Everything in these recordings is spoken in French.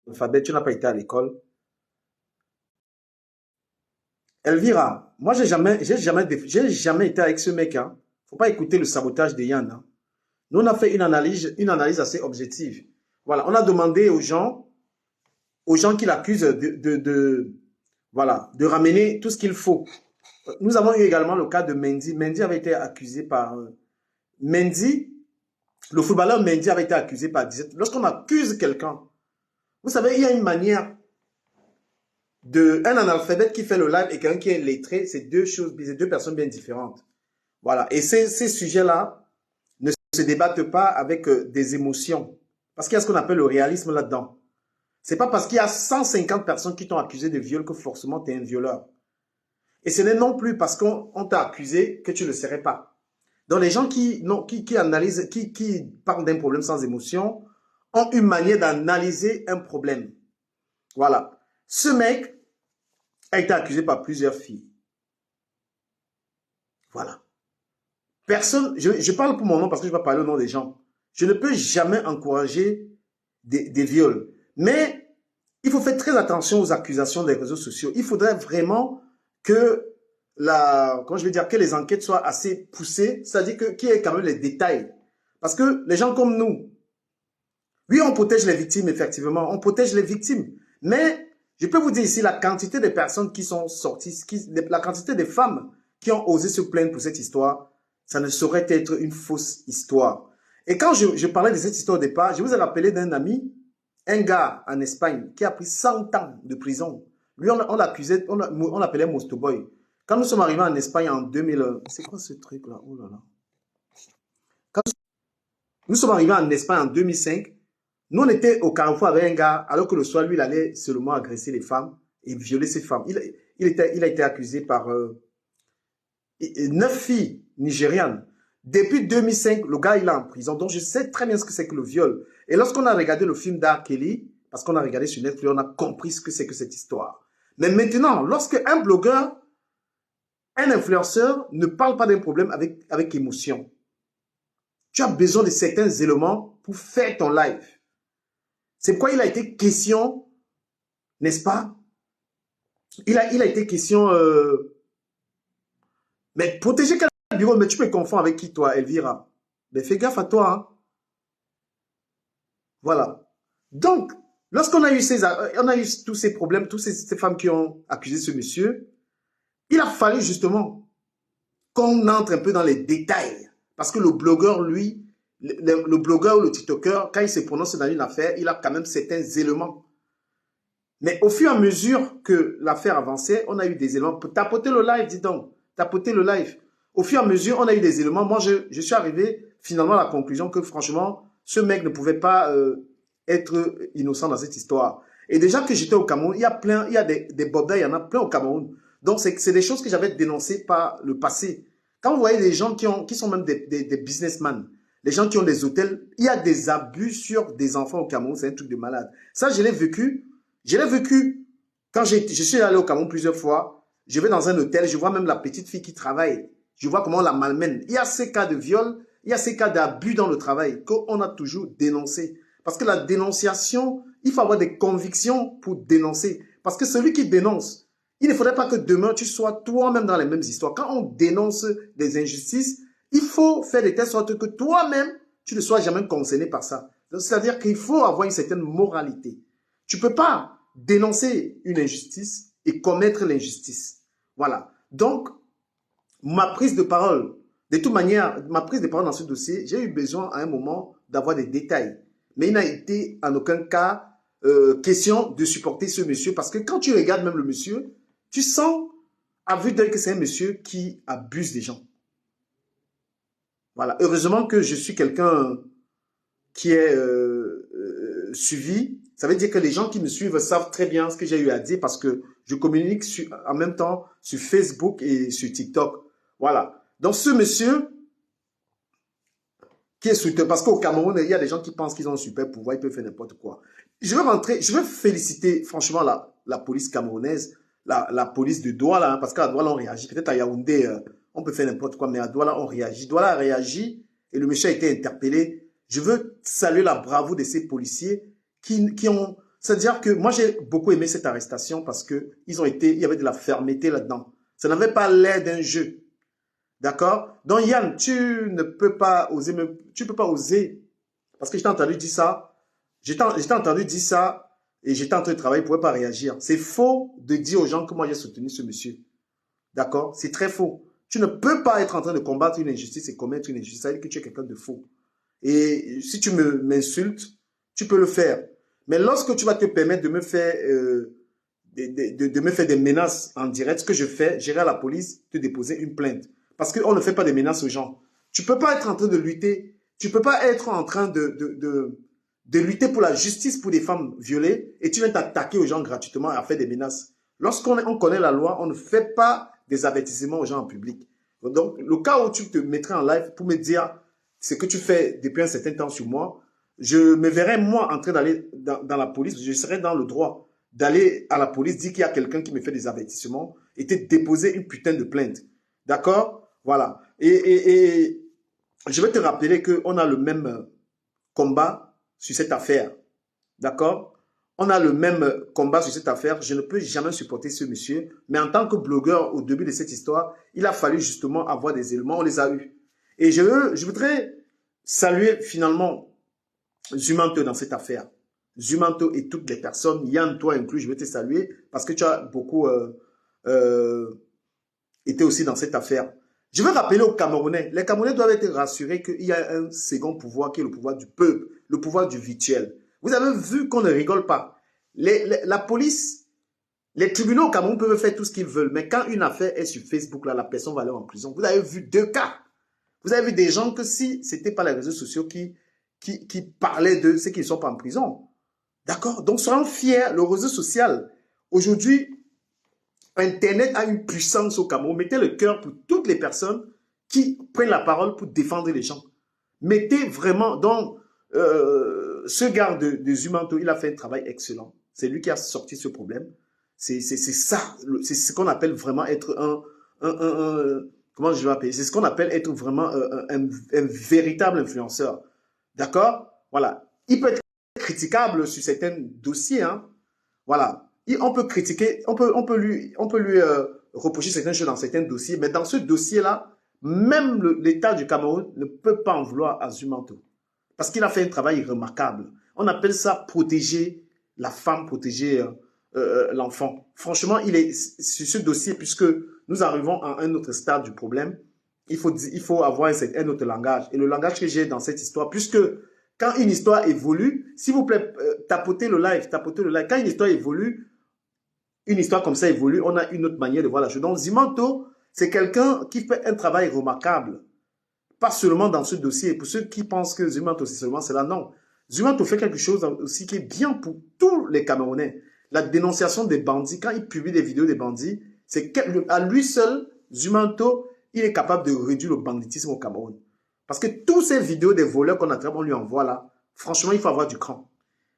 Alphabet, tu n'as pas été à l'école. Elvira, moi, j'ai jamais été avec ce mec. Hein. Faut pas écouter le sabotage de Yann. Hein. Nous, on a fait une analyse assez objective. Voilà, on a demandé aux gens qui l'accusent voilà, de ramener tout ce qu'il faut. Nous avons eu également le cas de Mendy. Mendy avait été accusé par... Mendy, le footballeur Mendy avait été accusé par 17. Lorsqu'on accuse quelqu'un, vous savez, il y a une manière un analphabète qui fait le live et quelqu'un qui est lettré, c'est deux personnes bien différentes. Voilà. Et ces sujets-là ne se débattent pas avec des émotions. Parce qu'il y a ce qu'on appelle le réalisme là-dedans. C'est pas parce qu'il y a 150 personnes qui t'ont accusé de viol que forcément tu es un violeur. Et ce n'est non plus parce qu'on t'a accusé que tu ne le serais pas. Donc les gens qui analysent, qui parlent d'un problème sans émotion, ont une manière d'analyser un problème. Voilà. Ce mec a été accusé par plusieurs filles. Voilà. Personne, je parle pour mon nom parce que je ne vais pas parler au nom des gens. Je ne peux jamais encourager des viols. Mais il faut faire très attention aux accusations des réseaux sociaux. Il faudrait vraiment que que les enquêtes soient assez poussées, c'est-à-dire qu'il y ait quand même les détails. Parce que les gens comme nous, oui, on protège les victimes, effectivement, on protège les victimes. Mais je peux vous dire ici la quantité de personnes qui sont sorties, la quantité de femmes qui ont osé se plaindre pour cette histoire, ça ne saurait être une fausse histoire. Et quand je parlais de cette histoire au départ, je vous ai rappelé d'un ami, un gars en Espagne qui a pris 100 ans de prison. Lui, on l'accusait, on l'appelait Mosto Boy. Quand nous sommes arrivés en Espagne en 2000, c'est quoi ce truc-là? Oh là là. Quand nous sommes arrivés en Espagne en 2005, nous, on était au carrefour avec un gars, alors que le soir, lui, il allait seulement agresser les femmes et violer ces femmes. Il a été accusé par 9 filles nigérianes. Depuis 2005, le gars, il est en prison. Donc, je sais très bien ce que c'est que le viol. Et lorsqu'on a regardé le film d'R. Kelly, parce qu'on a regardé sur Netflix, on a compris ce que c'est que cette histoire. Mais maintenant, lorsque un blogueur, un influenceur ne parle pas d'un problème avec émotion, tu as besoin de certains éléments pour faire ton live. C'est pourquoi il a été question, n'est-ce pas? Il a été question, mais protéger quel bureau, mais tu peux confondre avec qui toi, Elvira? Mais fais gaffe à toi, hein. Voilà. Donc, lorsqu'on a eu on a eu tous ces problèmes, toutes ces femmes qui ont accusé ce monsieur, il a fallu justement qu'on entre un peu dans les détails. Parce que le blogueur, lui, le blogueur ou le TikToker, quand il se prononce dans une affaire, il a quand même certains éléments. Mais au fur et à mesure que l'affaire avançait, on a eu des éléments. Pour tapoter le live, dis donc, tapoter le live. Au fur et à mesure, on a eu des éléments. Moi, je suis arrivé finalement à la conclusion que franchement, ce mec ne pouvait pas être innocent dans cette histoire. Et déjà que j'étais au Cameroun, il y a des bobdas, il y en a plein au Cameroun. Donc, c'est des choses que j'avais dénoncées par le passé. Quand vous voyez des gens qui sont même des businessmen, les gens qui ont des hôtels, il y a des abus sur des enfants au Cameroun, c'est un truc de malade. Ça, je l'ai vécu. Je l'ai vécu quand je suis allé au Cameroun plusieurs fois. Je vais dans un hôtel, je vois même la petite fille qui travaille. Je vois comment on la malmène. Il y a ces cas de viol, il y a ces cas d'abus dans le travail qu'on a toujours dénoncé. Parce que la dénonciation, il faut avoir des convictions pour dénoncer. Parce que celui qui dénonce, il ne faudrait pas que demain tu sois toi-même dans les mêmes histoires. Quand on dénonce des injustices, il faut faire de telle sorte que toi-même, tu ne sois jamais concerné par ça. C'est-à-dire qu'il faut avoir une certaine moralité. Tu ne peux pas dénoncer une injustice et commettre l'injustice. Voilà. Donc, ma prise de parole, de toute manière, ma prise de parole dans ce dossier, j'ai eu besoin à un moment d'avoir des détails. Mais il n'a été en aucun cas question de supporter ce monsieur parce que quand tu regardes même le monsieur, tu sens à vue d'œil que c'est un monsieur qui abuse des gens. Voilà. Heureusement que je suis quelqu'un qui est suivi. Ça veut dire que les gens qui me suivent savent très bien ce que j'ai eu à dire parce que je communique en même temps sur Facebook et sur TikTok. Voilà. Donc, ce monsieur qui est super, parce qu'au Cameroun, il y a des gens qui pensent qu'ils ont un super pouvoir, ils peuvent faire n'importe quoi. Je veux féliciter franchement la police camerounaise, la police de Douala, hein, parce qu'à Douala, on réagit. Peut-être à Yaoundé, on peut faire n'importe quoi, mais à Douala, on réagit. Douala a réagi et le monsieur a été interpellé. Je veux saluer la bravoure de ces policiers qui ont C'est-à-dire que moi, j'ai beaucoup aimé cette arrestation parce que il y avait de la fermeté là-dedans. Ça n'avait pas l'air d'un jeu. D'accord? Donc, Yann, tu ne peux pas oser tu peux pas oser, parce que j'étais entendu dire ça, j'étais entendu dire ça, et j'étais en train de travailler, il ne pouvait pas réagir. C'est faux de dire aux gens que moi j'ai soutenu ce monsieur. D'accord? C'est très faux. Tu ne peux pas être en train de combattre une injustice et commettre une injustice. Ça veut dire que tu es quelqu'un de faux. Et si tu m'insultes, tu peux le faire. Mais lorsque tu vas te permettre de me faire, de me faire des menaces en direct, ce que je fais, j'irai à la police te déposer une plainte. Parce qu'on ne fait pas des menaces aux gens. Tu ne peux pas être en train de lutter. Tu ne peux pas être en train de lutter pour la justice pour des femmes violées et tu viens t'attaquer aux gens gratuitement et à faire des menaces. Lorsqu'on connaît la loi, on ne fait pas des avertissements aux gens en public. Donc, le cas où tu te mettrais en live pour me dire ce que tu fais depuis un certain temps sur moi, je me verrais, moi, en train d'aller dans la police, je serais dans le droit d'aller à la police, dire qu'il y a quelqu'un qui me fait des avertissements et te déposer une putain de plainte. D'accord? Voilà. Et je vais te rappeler qu'on a le même combat sur cette affaire. D'accord? On a le même combat sur cette affaire. Je ne peux jamais supporter ce monsieur. Mais en tant que blogueur, au début de cette histoire, il a fallu justement avoir des éléments. On les a eus. Et je voudrais saluer finalement Zumanto dans cette affaire. Zumanto et toutes les personnes, Yann, toi inclus, je veux te saluer parce que tu as beaucoup été aussi dans cette affaire. Je veux rappeler aux Camerounais, les Camerounais doivent être rassurés qu'il y a un second pouvoir qui est le pouvoir du peuple, le pouvoir du virtuel. Vous avez vu qu'on ne rigole pas. La police, les tribunaux au Cameroun peuvent faire tout ce qu'ils veulent, mais quand une affaire est sur Facebook, là, la personne va aller en prison. Vous avez vu 2 cas. Vous avez vu des gens que si ce n'était pas les réseaux sociaux qui parlaient d'eux, c'est qu'ils ne sont pas en prison. D'accord? Donc, soyons fiers, le réseau social, aujourd'hui, Internet a une puissance au Cameroun. Mettez le cœur pour toutes les personnes qui prennent la parole pour défendre les gens. Mettez vraiment, donc, ce gars de Zumanto, il a fait un travail excellent. C'est lui qui a sorti ce problème. C'est ça, c'est ce qu'on appelle vraiment être comment je vais appeler? C'est ce qu'on appelle être vraiment un véritable influenceur. D'accord? Voilà. Il peut être critiquable sur certains dossiers, hein. Voilà. On peut critiquer, on peut lui reprocher certaines choses dans certains dossiers, mais dans ce dossier-là, même l'État du Cameroun ne peut pas en vouloir à Zumanto. Parce qu'il a fait un travail remarquable. On appelle ça protéger la femme, protéger l'enfant. Franchement, il est sur ce dossier, puisque nous arrivons à un autre stade du problème, il faut avoir un autre langage. Et le langage que j'ai dans cette histoire, puisque quand une histoire évolue, s'il vous plaît, tapotez le live. Quand une histoire évolue, une histoire comme ça évolue, on a une autre manière de voir la chose. Donc, Zumanto, c'est quelqu'un qui fait un travail remarquable. Pas seulement dans ce dossier. Pour ceux qui pensent que Zumanto, c'est seulement cela, non. Zumanto fait quelque chose aussi qui est bien pour tous les Camerounais. La dénonciation des bandits, quand il publie des vidéos des bandits, c'est à lui seul, Zumanto, il est capable de réduire le banditisme au Cameroun. Parce que toutes ces vidéos des voleurs qu'on attrape, on lui envoie là, franchement, il faut avoir du cran.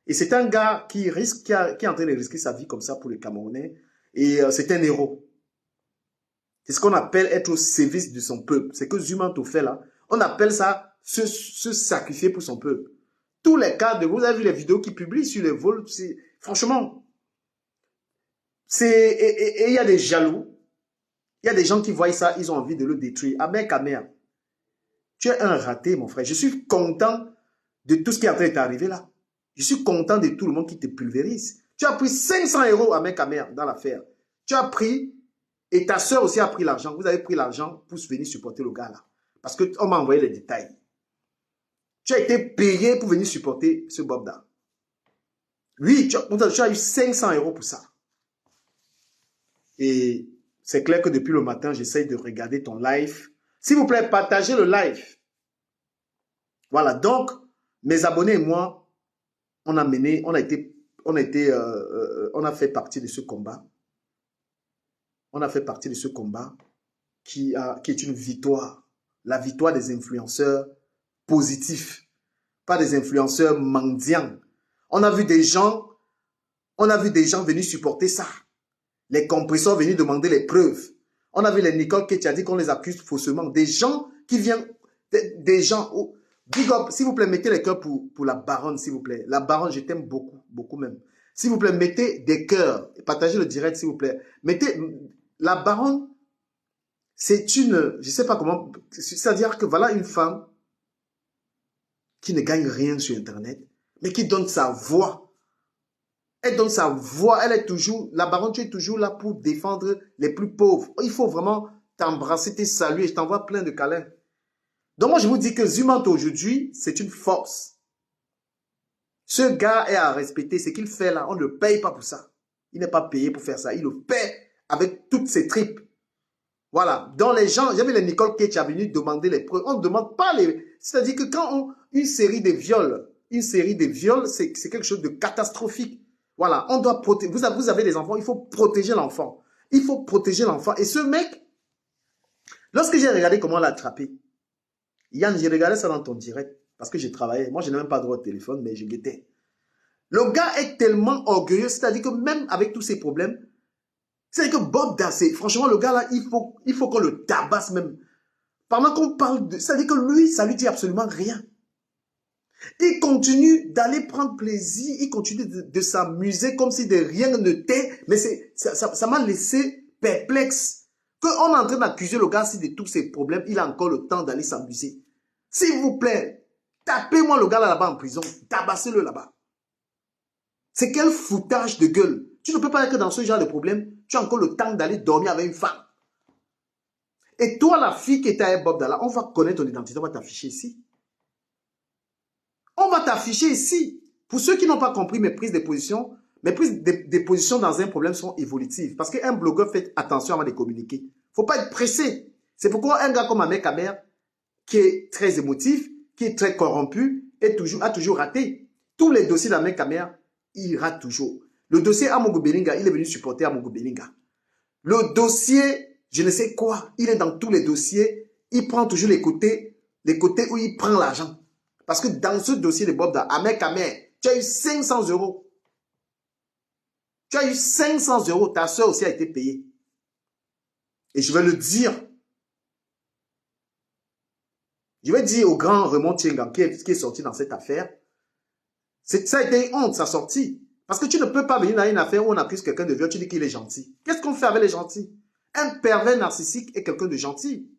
Et c'est un gars qui est en train de risquer sa vie comme ça pour les Camerounais. Et c'est un héros. C'est ce qu'on appelle être au service de son peuple. C'est que Zumanto fait là. On appelle ça se sacrifier pour son peuple. Tous les cas vous avez vu les vidéos qu'il publie sur les vols. Franchement, et il y a des jaloux. Il y a des gens qui voient ça, ils ont envie de le détruire. Amer Kamer, tu es un raté, mon frère. Je suis content de tout ce qui est en train de t'arriver là. Je suis content de tout le monde qui te pulvérise. Tu as pris 500 € à Kamer dans l'affaire. Tu as pris, et ta soeur aussi a pris l'argent. Vous avez pris l'argent pour venir supporter le gars là. Parce qu'on m'a envoyé les détails. Tu as été payé pour venir supporter ce Bob là. Oui, tu as eu 500 € pour ça. Et c'est clair que depuis le matin, j'essaye de regarder ton live. S'il vous plaît, partagez le live. Voilà, donc, mes abonnés et moi, on a fait partie de ce combat. On a fait partie de ce combat qui est une victoire. La victoire des influenceurs positifs, pas des influenceurs mendiants. On a vu des gens venir supporter ça. Les compresseurs venus demander les preuves. On a vu les Nicole qui a dit qu'on les accuse faussement. Des gens qui viennent, des gens... Big up, s'il vous plaît, mettez les cœurs pour la baronne, s'il vous plaît. La baronne, je t'aime beaucoup, beaucoup même. S'il vous plaît, mettez des cœurs. Partagez le direct, s'il vous plaît. Mettez... La baronne, c'est une... Je ne sais pas comment... C'est-à-dire que voilà une femme qui ne gagne rien sur Internet, mais qui donne sa voix. Elle donne sa voix. Elle est toujours... La baronne, tu es toujours là pour défendre les plus pauvres. Il faut vraiment t'embrasser, te saluer. Je t'envoie plein de câlins. Donc moi, je vous dis que Zumant aujourd'hui, c'est une force. Ce gars est à respecter. Ce qu'il fait là, on ne le paye pas pour ça. Il n'est pas payé pour faire ça. Il le paie avec toutes ses tripes. Voilà. Dans les gens, j'avais les Nicole Cage a venu demander les preuves. On ne demande pas les... C'est-à-dire que quand une série de viols, c'est quelque chose de catastrophique. Voilà. On doit protéger. Vous avez des enfants, il faut protéger l'enfant. Il faut protéger l'enfant. Et ce mec, lorsque j'ai regardé comment l'attraper, Yann, j'ai regardé ça dans ton direct. Parce que j'ai travaillé. Moi, je n'ai même pas droit au téléphone, mais je guettais. Le gars est tellement orgueilleux, c'est-à-dire que même avec tous ses problèmes, c'est-à-dire que Bob Dassé, franchement, le gars là, il faut qu'on le tabasse même. Pendant qu'on parle de... C'est-à-dire que lui, ça lui dit absolument rien. Il continue d'aller prendre plaisir, il continue de s'amuser comme si de rien n'était, mais ça m'a laissé perplexe. Qu'on est en train d'accuser le gars de tous ses problèmes, il a encore le temps d'aller s'amuser. S'il vous plaît, tapez-moi le gars là-bas en prison, tabassez-le là-bas. C'est quel foutage de gueule. Tu ne peux pas être dans ce genre de problème, tu as encore le temps d'aller dormir avec une femme. Et toi, la fille qui était avec Bob Dalla, on va connaître ton identité, on va t'afficher ici. On va t'afficher ici. Pour ceux qui n'ont pas compris mes prises de position dans un problème sont évolutives. Parce qu'un blogueur fait attention avant de communiquer. Il ne faut pas être pressé. C'est pourquoi un gars comme Ahmed Kamer, qui est très émotif, qui est très corrompu, a toujours raté. Tous les dossiers d'Ahmed Kamer, il rate toujours. Le dossier Amogo Belinga, il est venu supporter Amogo Belinga. Le dossier, je ne sais quoi, il est dans tous les dossiers. Il prend toujours les côtés où il prend l'argent. Parce que dans ce dossier de Bob Ahmed Kamer, tu as eu 500 €. Tu as eu 500 €. Ta soeur aussi a été payée. Et je vais le dire. Je vais dire au grand Raymond Tiengang qui est sorti dans cette affaire. Ça a été une honte, sa sortie. Parce que tu ne peux pas venir dans une affaire où on accuse quelqu'un de viol, tu dis qu'il est gentil. Qu'est-ce qu'on fait avec les gentils? Un pervers narcissique est quelqu'un de gentil.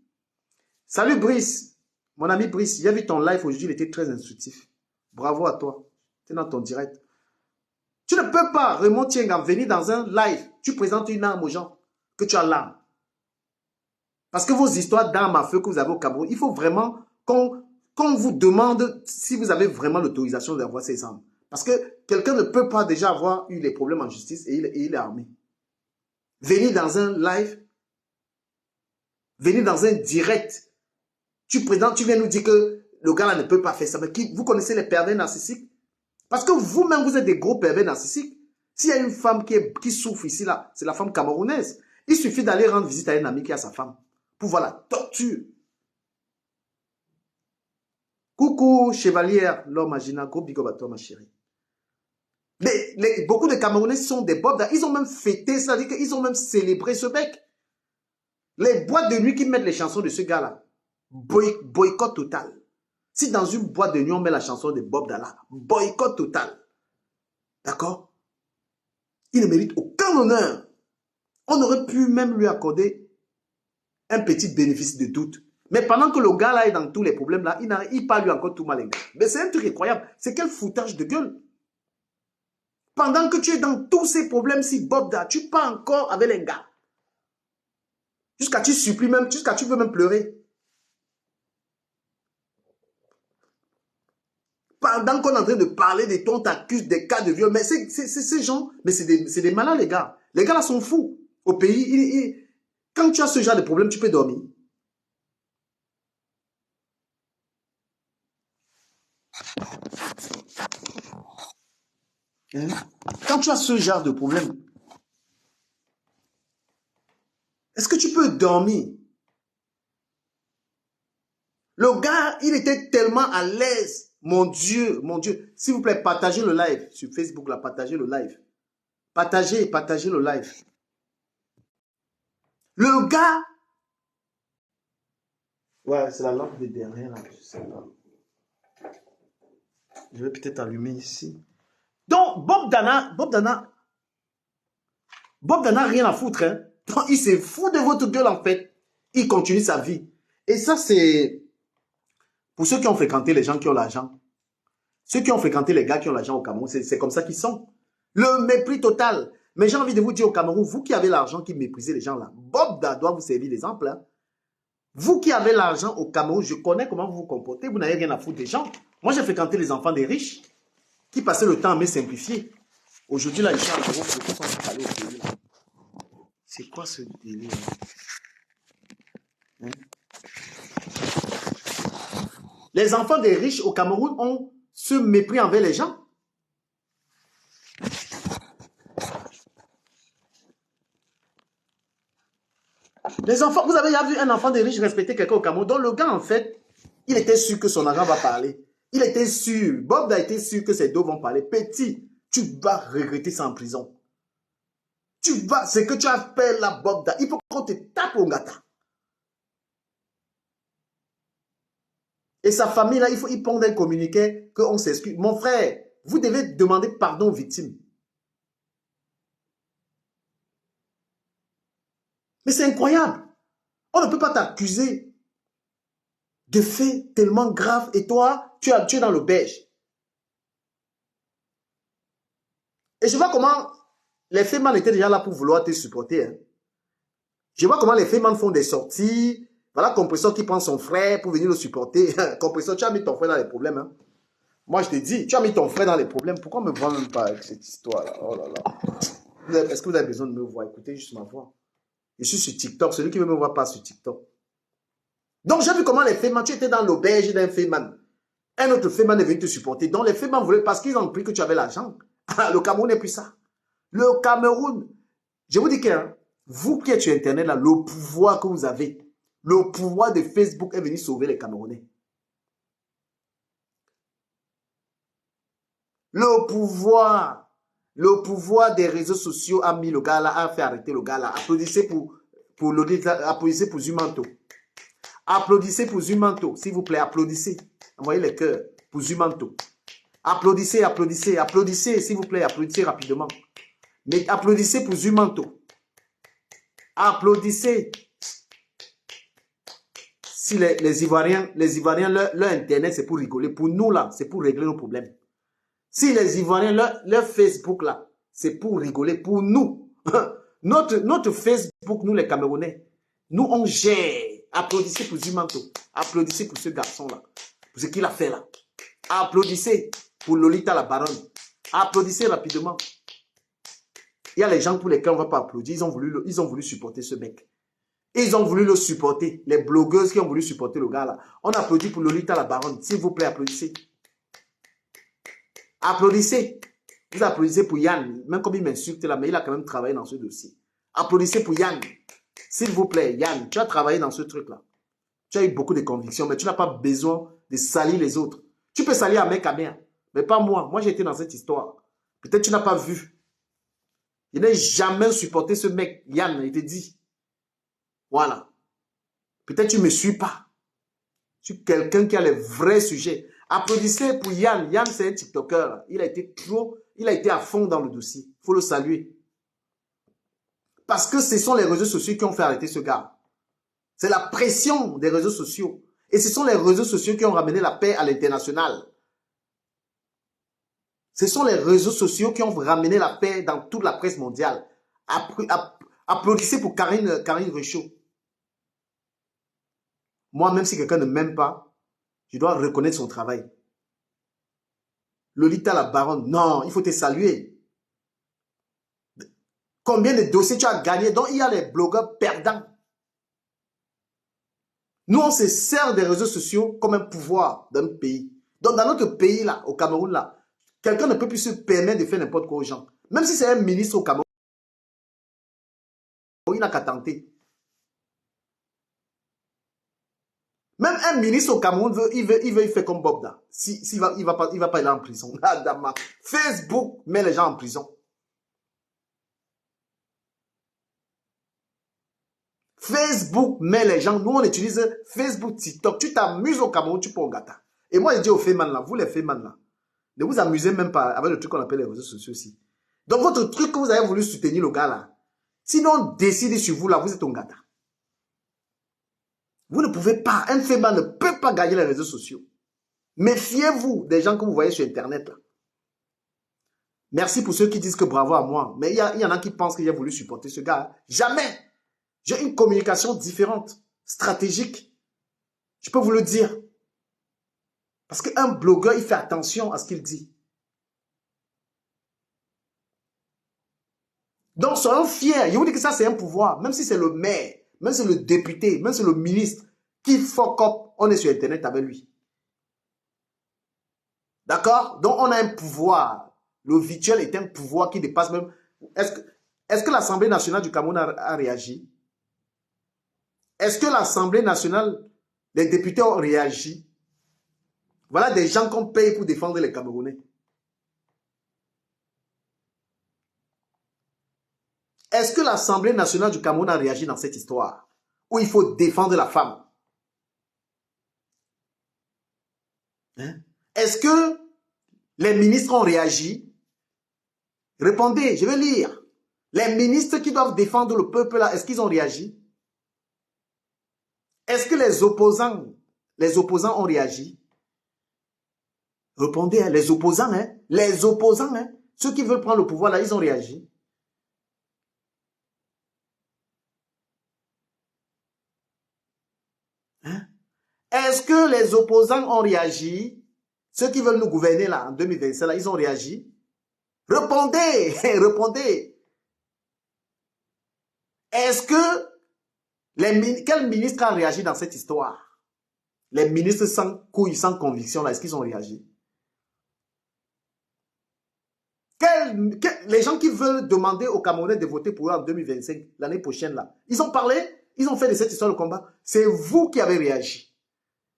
Salut Brice. Mon ami Brice, j'ai vu ton live aujourd'hui, il était très instructif. Bravo à toi. Tu es dans ton direct. Tu ne peux pas, Raymond Tiengang, venir dans un live. Tu présentes une arme aux gens, que tu as l'arme. Parce que vos histoires d'armes à feu que vous avez au Cameroun, il faut vraiment qu'on vous demande si vous avez vraiment l'autorisation d'avoir ces armes. Parce que quelqu'un ne peut pas déjà avoir eu des problèmes en justice et il est armé. Venir dans un live, venir dans un direct, tu viens nous dire que le gars là ne peut pas faire ça. Mais vous connaissez les pervers narcissiques? Parce que vous-même, vous êtes des gros pervers narcissiques. S'il y a une femme qui souffre ici, là, c'est la femme camerounaise. Il suffit d'aller rendre visite à un ami qui a sa femme pour voir la torture. Coucou, chevalière, l'homme Magina, gros big up à toi, ma chérie. Beaucoup de Camerounais sont des bobs. Ils ont même fêté, c'est-à-dire qu'ils ont même célébré ce mec. Les boîtes de nuit qui mettent les chansons de ce gars-là, boycott total. Si dans une boîte de nuit, on met la chanson de Bob Dalla, boycott total. D'accord? Il ne mérite aucun honneur. On aurait pu même lui accorder un petit bénéfice de doute. Mais pendant que le gars là est dans tous les problèmes là, il parle lui encore tout mal. Mais c'est un truc incroyable. C'est quel foutage de gueule. Pendant que tu es dans tous ces problèmes, si Bob Da, tu pars encore avec les gars. Jusqu'à tu supplies même, jusqu'à tu veux même pleurer. Pendant qu'on est en train de parler de toi, on t'accuse des cas de viol. Mais ces gens, mais c'est des malins les gars. Les gars là sont fous. Au pays, quand tu as ce genre de problème, tu peux dormir. Hein? Quand tu as ce genre de problème, est-ce que tu peux dormir? Le gars, il était tellement à l'aise. Mon Dieu, mon Dieu. S'il vous plaît, partagez le live sur Facebook, là, partagez le live. Partagez le live. Le gars... Ouais, c'est la lampe de derrière, là. Je sais pas. Je vais peut-être allumer ici. Donc, Bob Dana, rien à foutre. Hein. Donc, il se fout de votre gueule, en fait. Il continue sa vie. Et ça, c'est pour ceux qui ont fréquenté les gens qui ont l'argent. Ceux qui ont fréquenté les gars qui ont l'argent au Cameroun, c'est comme ça qu'ils sont. Le mépris total. Mais j'ai envie de vous dire au Cameroun, vous qui avez l'argent, qui méprisez les gens là, Bob Dana doit vous servir d'exemple. Hein. Vous qui avez l'argent au Cameroun, je connais comment vous vous comportez, vous n'avez rien à foutre des gens. Moi, j'ai fréquenté les enfants des riches qui passaient le temps à me simplifier. Aujourd'hui, là, ils sont en gros, ils sont allés au pays. C'est quoi ce délire? Hein? Les enfants des riches au Cameroun ont ce mépris envers les gens. Les enfants, vous avez déjà vu un enfant des riches respecter quelqu'un au Cameroun, dont le gars, en fait, il était sûr que son argent va parler. Il était sûr, Bob a été sûr que ses dos vont parler. Petit, tu vas regretter ça en prison. Ce que tu as fait là, Bob, il faut qu'on te tape au gata. Et sa famille, là, il pond un communiqué qu'on s'excuse. Mon frère, vous devez demander pardon aux victimes. Mais c'est incroyable. On ne peut pas t'accuser de faits tellement graves et toi, tu es dans le beige. Et je vois comment les Féman étaient déjà là pour vouloir te supporter. Hein. Je vois comment les Féman font des sorties. Voilà, Compressor qui prend son frère pour venir le supporter. Compressor, tu as mis ton frère dans les problèmes. Hein. Moi, je te dis, tu as mis ton frère dans les problèmes. Pourquoi me voir même pas avec cette histoire-là? Oh là là. Est-ce que vous avez besoin de me voir? Écoutez juste ma voix. Je suis sur TikTok. Celui qui ne me voit pas sur TikTok. Donc, j'ai vu comment les Féman, tu étais dans l'auberge d'un Féman. Un autre Féman est venu te supporter. Donc, les Féman voulaient, parce qu'ils ont compris que tu avais l'argent. Le Cameroun n'est plus ça. Le Cameroun, je vous dis que hein, vous qui êtes sur Internet, là, le pouvoir que vous avez, le pouvoir de Facebook est venu sauver les Camerounais. Le pouvoir des réseaux sociaux a mis le gars là, a fait arrêter le gars là. Applaudissez pour l'auditeur, applaudissez pour Zumanto. Applaudissez pour Zumanto, s'il vous plaît, applaudissez. Envoyez les cœurs pour Zumanto. Applaudissez, applaudissez, applaudissez, s'il vous plaît, applaudissez rapidement. Mais applaudissez pour Zumanto. Applaudissez. Si les Ivoiriens, leur Internet, c'est pour rigoler. Pour nous, là, c'est pour régler nos problèmes. Si les Ivoiriens, leur Facebook, là, c'est pour rigoler. Pour nous, notre Facebook, nous, les Camerounais, nous, on gère. Applaudissez pour Zumanto. Applaudissez pour ce garçon-là. Pour ce qu'il a fait, là. Applaudissez pour Lolita la baronne. Applaudissez rapidement. Il y a les gens pour lesquels on ne va pas applaudir. Ils ont voulu supporter ce mec. Ils ont voulu le supporter. Les blogueuses qui ont voulu supporter le gars là. On applaudit pour Lolita la baronne. S'il vous plaît, applaudissez. Applaudissez. Vous applaudissez pour Yann. Même comme il m'insulte là, mais il a quand même travaillé dans ce dossier. Applaudissez pour Yann. S'il vous plaît, Yann, tu as travaillé dans ce truc-là. Tu as eu beaucoup de convictions, mais tu n'as pas besoin de salir les autres. Tu peux salir un mec à mère, mais pas moi. Moi, j'ai été dans cette histoire. Peut-être tu n'as pas vu. Je n'ai jamais supporté ce mec, Yann, il te dit. Voilà. Peut-être tu ne me suis pas. Je suis quelqu'un qui a les vrais sujets. Applaudissez pour Yann. Yann, c'est un TikToker. Il a été à fond dans le dossier. Il faut le saluer. Parce que ce sont les réseaux sociaux qui ont fait arrêter ce gars. C'est la pression des réseaux sociaux. Et ce sont les réseaux sociaux qui ont ramené la paix à l'international. Ce sont les réseaux sociaux qui ont ramené la paix dans toute la presse mondiale. Applaudissez pour Karine Richaud. Moi, même si quelqu'un ne m'aime pas, je dois reconnaître son travail. Lolita la baronne, non, il faut te saluer. Combien de dossiers tu as gagné? Donc, il y a les blogueurs perdants. Nous, on se sert des réseaux sociaux comme un pouvoir d'un pays. Donc, dans notre pays, là, au Cameroun, là, quelqu'un ne peut plus se permettre de faire n'importe quoi aux gens. Même si c'est un ministre au Cameroun, il n'a qu'à tenter. Même un ministre au Cameroun, il fait comme Bob là. Il va pas aller en prison. Facebook met les gens en prison. Facebook met les gens. Nous, on utilise Facebook, TikTok. Tu t'amuses au Cameroun, tu peux en gâter. Et moi, je dis aux Féman là, vous les Féman là, Ne vous amusez même pas avec le truc qu'on appelle les réseaux sociaux aussi. Donc, votre truc que vous avez voulu soutenir le gars là, sinon on décide sur vous là, vous êtes un gâteau. Vous ne pouvez pas, un faible ne peut pas gagner les réseaux sociaux. Méfiez-vous des gens que vous voyez sur Internet là. Merci pour ceux qui disent que bravo à moi. Mais il y en a qui pensent que j'ai voulu supporter ce gars. Jamais. J'ai une communication différente, stratégique. Je peux vous le dire. Parce qu'un blogueur, il fait attention à ce qu'il dit. Donc, soyons fiers. Je vous dis que ça, c'est un pouvoir. Même si c'est le maire, même si c'est le député, même si c'est le ministre qui fuck up, on est sur Internet avec lui. D'accord? Donc, on a un pouvoir. Le virtuel est un pouvoir qui dépasse même... Est-ce que l'Assemblée nationale du Cameroun a réagi? Est-ce que l'Assemblée nationale, les députés ont réagi? Voilà des gens qu'on paye pour défendre les Camerounais. Est-ce que l'Assemblée nationale du Cameroun a réagi dans cette histoire où il faut défendre la femme? Hein? Est-ce que les ministres ont réagi? Répondez, je vais lire. Les ministres qui doivent défendre le peuple là, est-ce qu'ils ont réagi? Est-ce que les opposants ont réagi? Répondez, hein, les opposants, ceux qui veulent prendre le pouvoir là, ils ont réagi. Hein? Est-ce que les opposants ont réagi? Ceux qui veulent nous gouverner là, en 2027, là, ils ont réagi? Répondez, répondez. Est-ce que quel ministre a réagi dans cette histoire? Les ministres sans couilles, sans conviction, là, est-ce qu'ils ont réagi? Les gens qui veulent demander aux Camerounais de voter pour eux en 2025, l'année prochaine, là, ils ont parlé, ils ont fait de cette histoire de combat. C'est vous qui avez réagi.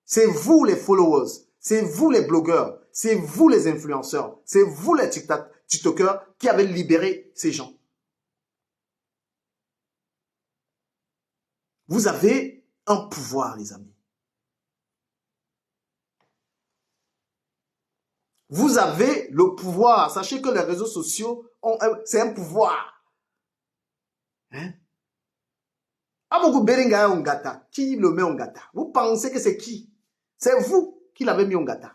C'est vous les followers, c'est vous les blogueurs, c'est vous les influenceurs, c'est vous les tiktokers qui avez libéré ces gens. Vous avez un pouvoir, les amis. Vous avez le pouvoir. Sachez que les réseaux sociaux, c'est un pouvoir. Hein? Amogo Beringa Ongata. Qui le met Ongata? Vous pensez que c'est qui? C'est vous qui l'avez mis Ongata.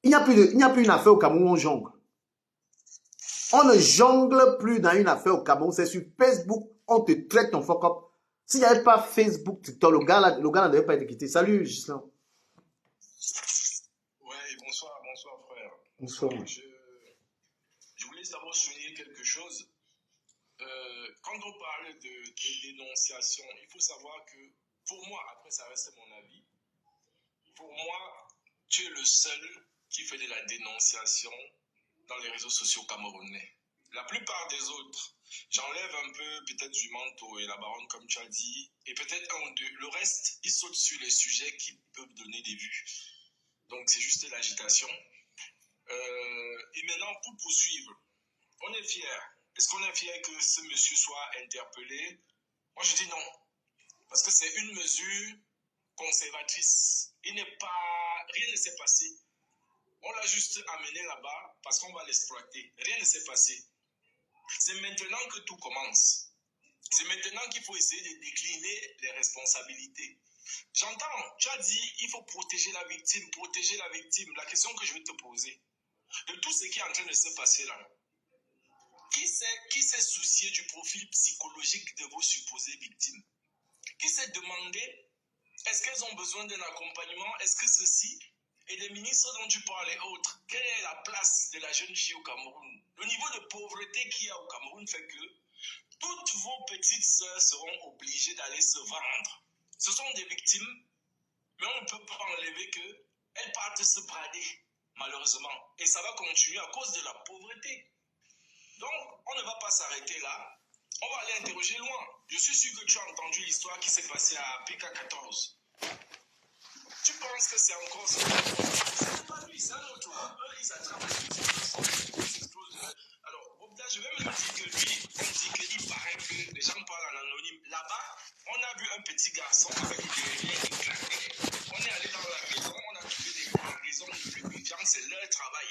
Il n'y a plus une affaire au Cameroun où on jongle. On ne jongle plus dans une affaire au Cameroun. C'est sur Facebook, on te traite ton fuck up. S'il n'y avait pas Facebook, TikTok, le gars ne devait pas être quitté. Salut, Gislain. Bonsoir frère. Bonsoir. Je voulais d'abord souligner quelque chose. Quand on parle de dénonciation, il faut savoir que, pour moi, après ça reste mon avis, pour moi, tu es le seul qui fait de la dénonciation dans les réseaux sociaux camerounais. La plupart des autres, j'enlève un peu peut-être du manteau et la baronne comme tu as dit, et peut-être un ou deux. Le reste, ils sautent sur les sujets qui peuvent donner des vues. Donc c'est juste l'agitation. Et maintenant, pour poursuivre, on est fiers. Est-ce qu'on est fiers que ce monsieur soit interpellé? Moi, je dis non. Parce que c'est une mesure conservatrice. Rien ne s'est passé. On l'a juste amené là-bas parce qu'on va l'exploiter. Rien ne s'est passé. C'est maintenant que tout commence. C'est maintenant qu'il faut essayer de décliner les responsabilités. J'entends, tu as dit, il faut protéger la victime, protéger la victime. La question que je vais te poser, de tout ce qui est en train de se passer là, qui s'est soucié du profil psychologique de vos supposées victimes? Qui s'est demandé, est-ce qu'elles ont besoin d'un accompagnement? Est-ce que ceci, et les ministres dont tu parles et autres, quelle est la place de la jeune fille au Cameroun? Le niveau de pauvreté qu'il y a au Cameroun fait que toutes vos petites sœurs seront obligées d'aller se vendre. Ce sont des victimes, mais on ne peut pas enlever qu'elles partent se brader, malheureusement. Et ça va continuer à cause de la pauvreté. Donc, on ne va pas s'arrêter là. On va aller interroger loin. Je suis sûr que tu as entendu l'histoire qui s'est passée à PK14. Tu penses que c'est encore ça? C'est pas lui, c'est un autre. Eux, ils attrapent les explosent. Alors, Bobda, je vais même dire que lui, on dit qu'il paraît que les gens parlent en anonyme. Là-bas, on a vu un petit garçon avec des liens éclatés. On est allé dans la maison, on a trouvé des cargaisons de lubrifiants, c'est leur travail.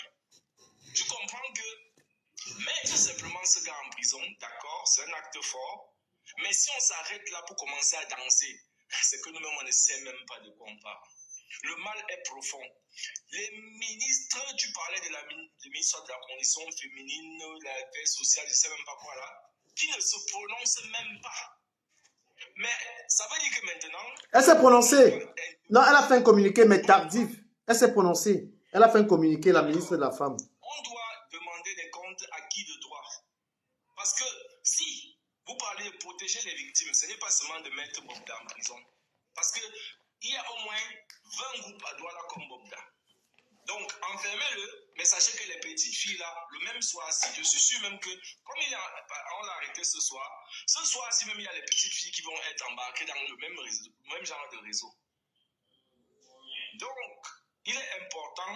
ce gars en prison, d'accord, c'est un acte fort. Mais si on s'arrête là pour commencer à danser, c'est que nous-mêmes, on ne sait même pas de quoi on parle. Le mal est profond. Les ministres, tu parlais du ministre de la condition féminine, la paix sociale, je ne sais même pas quoi là, qui ne se prononcent même pas. Mais ça veut dire que maintenant... Elle s'est prononcée. Non, elle a fait un communiqué, mais tardif. Elle s'est prononcée. Elle a fait un communiqué, la ministre de la Femme. On doit demander des comptes à qui de droit. Parce que si vous parlez de protéger les victimes, ce n'est pas seulement de mettre Bobda en prison. Parce qu'il y a au moins 20 groupes à Douala comme Bobda. Donc, enfermez-le, mais sachez que les petites filles là, le même soir-ci, je suis sûr même que, comme on l'a arrêté ce soir-ci même, il y a les petites filles qui vont être embarquées dans le même genre de réseau. Donc, il est important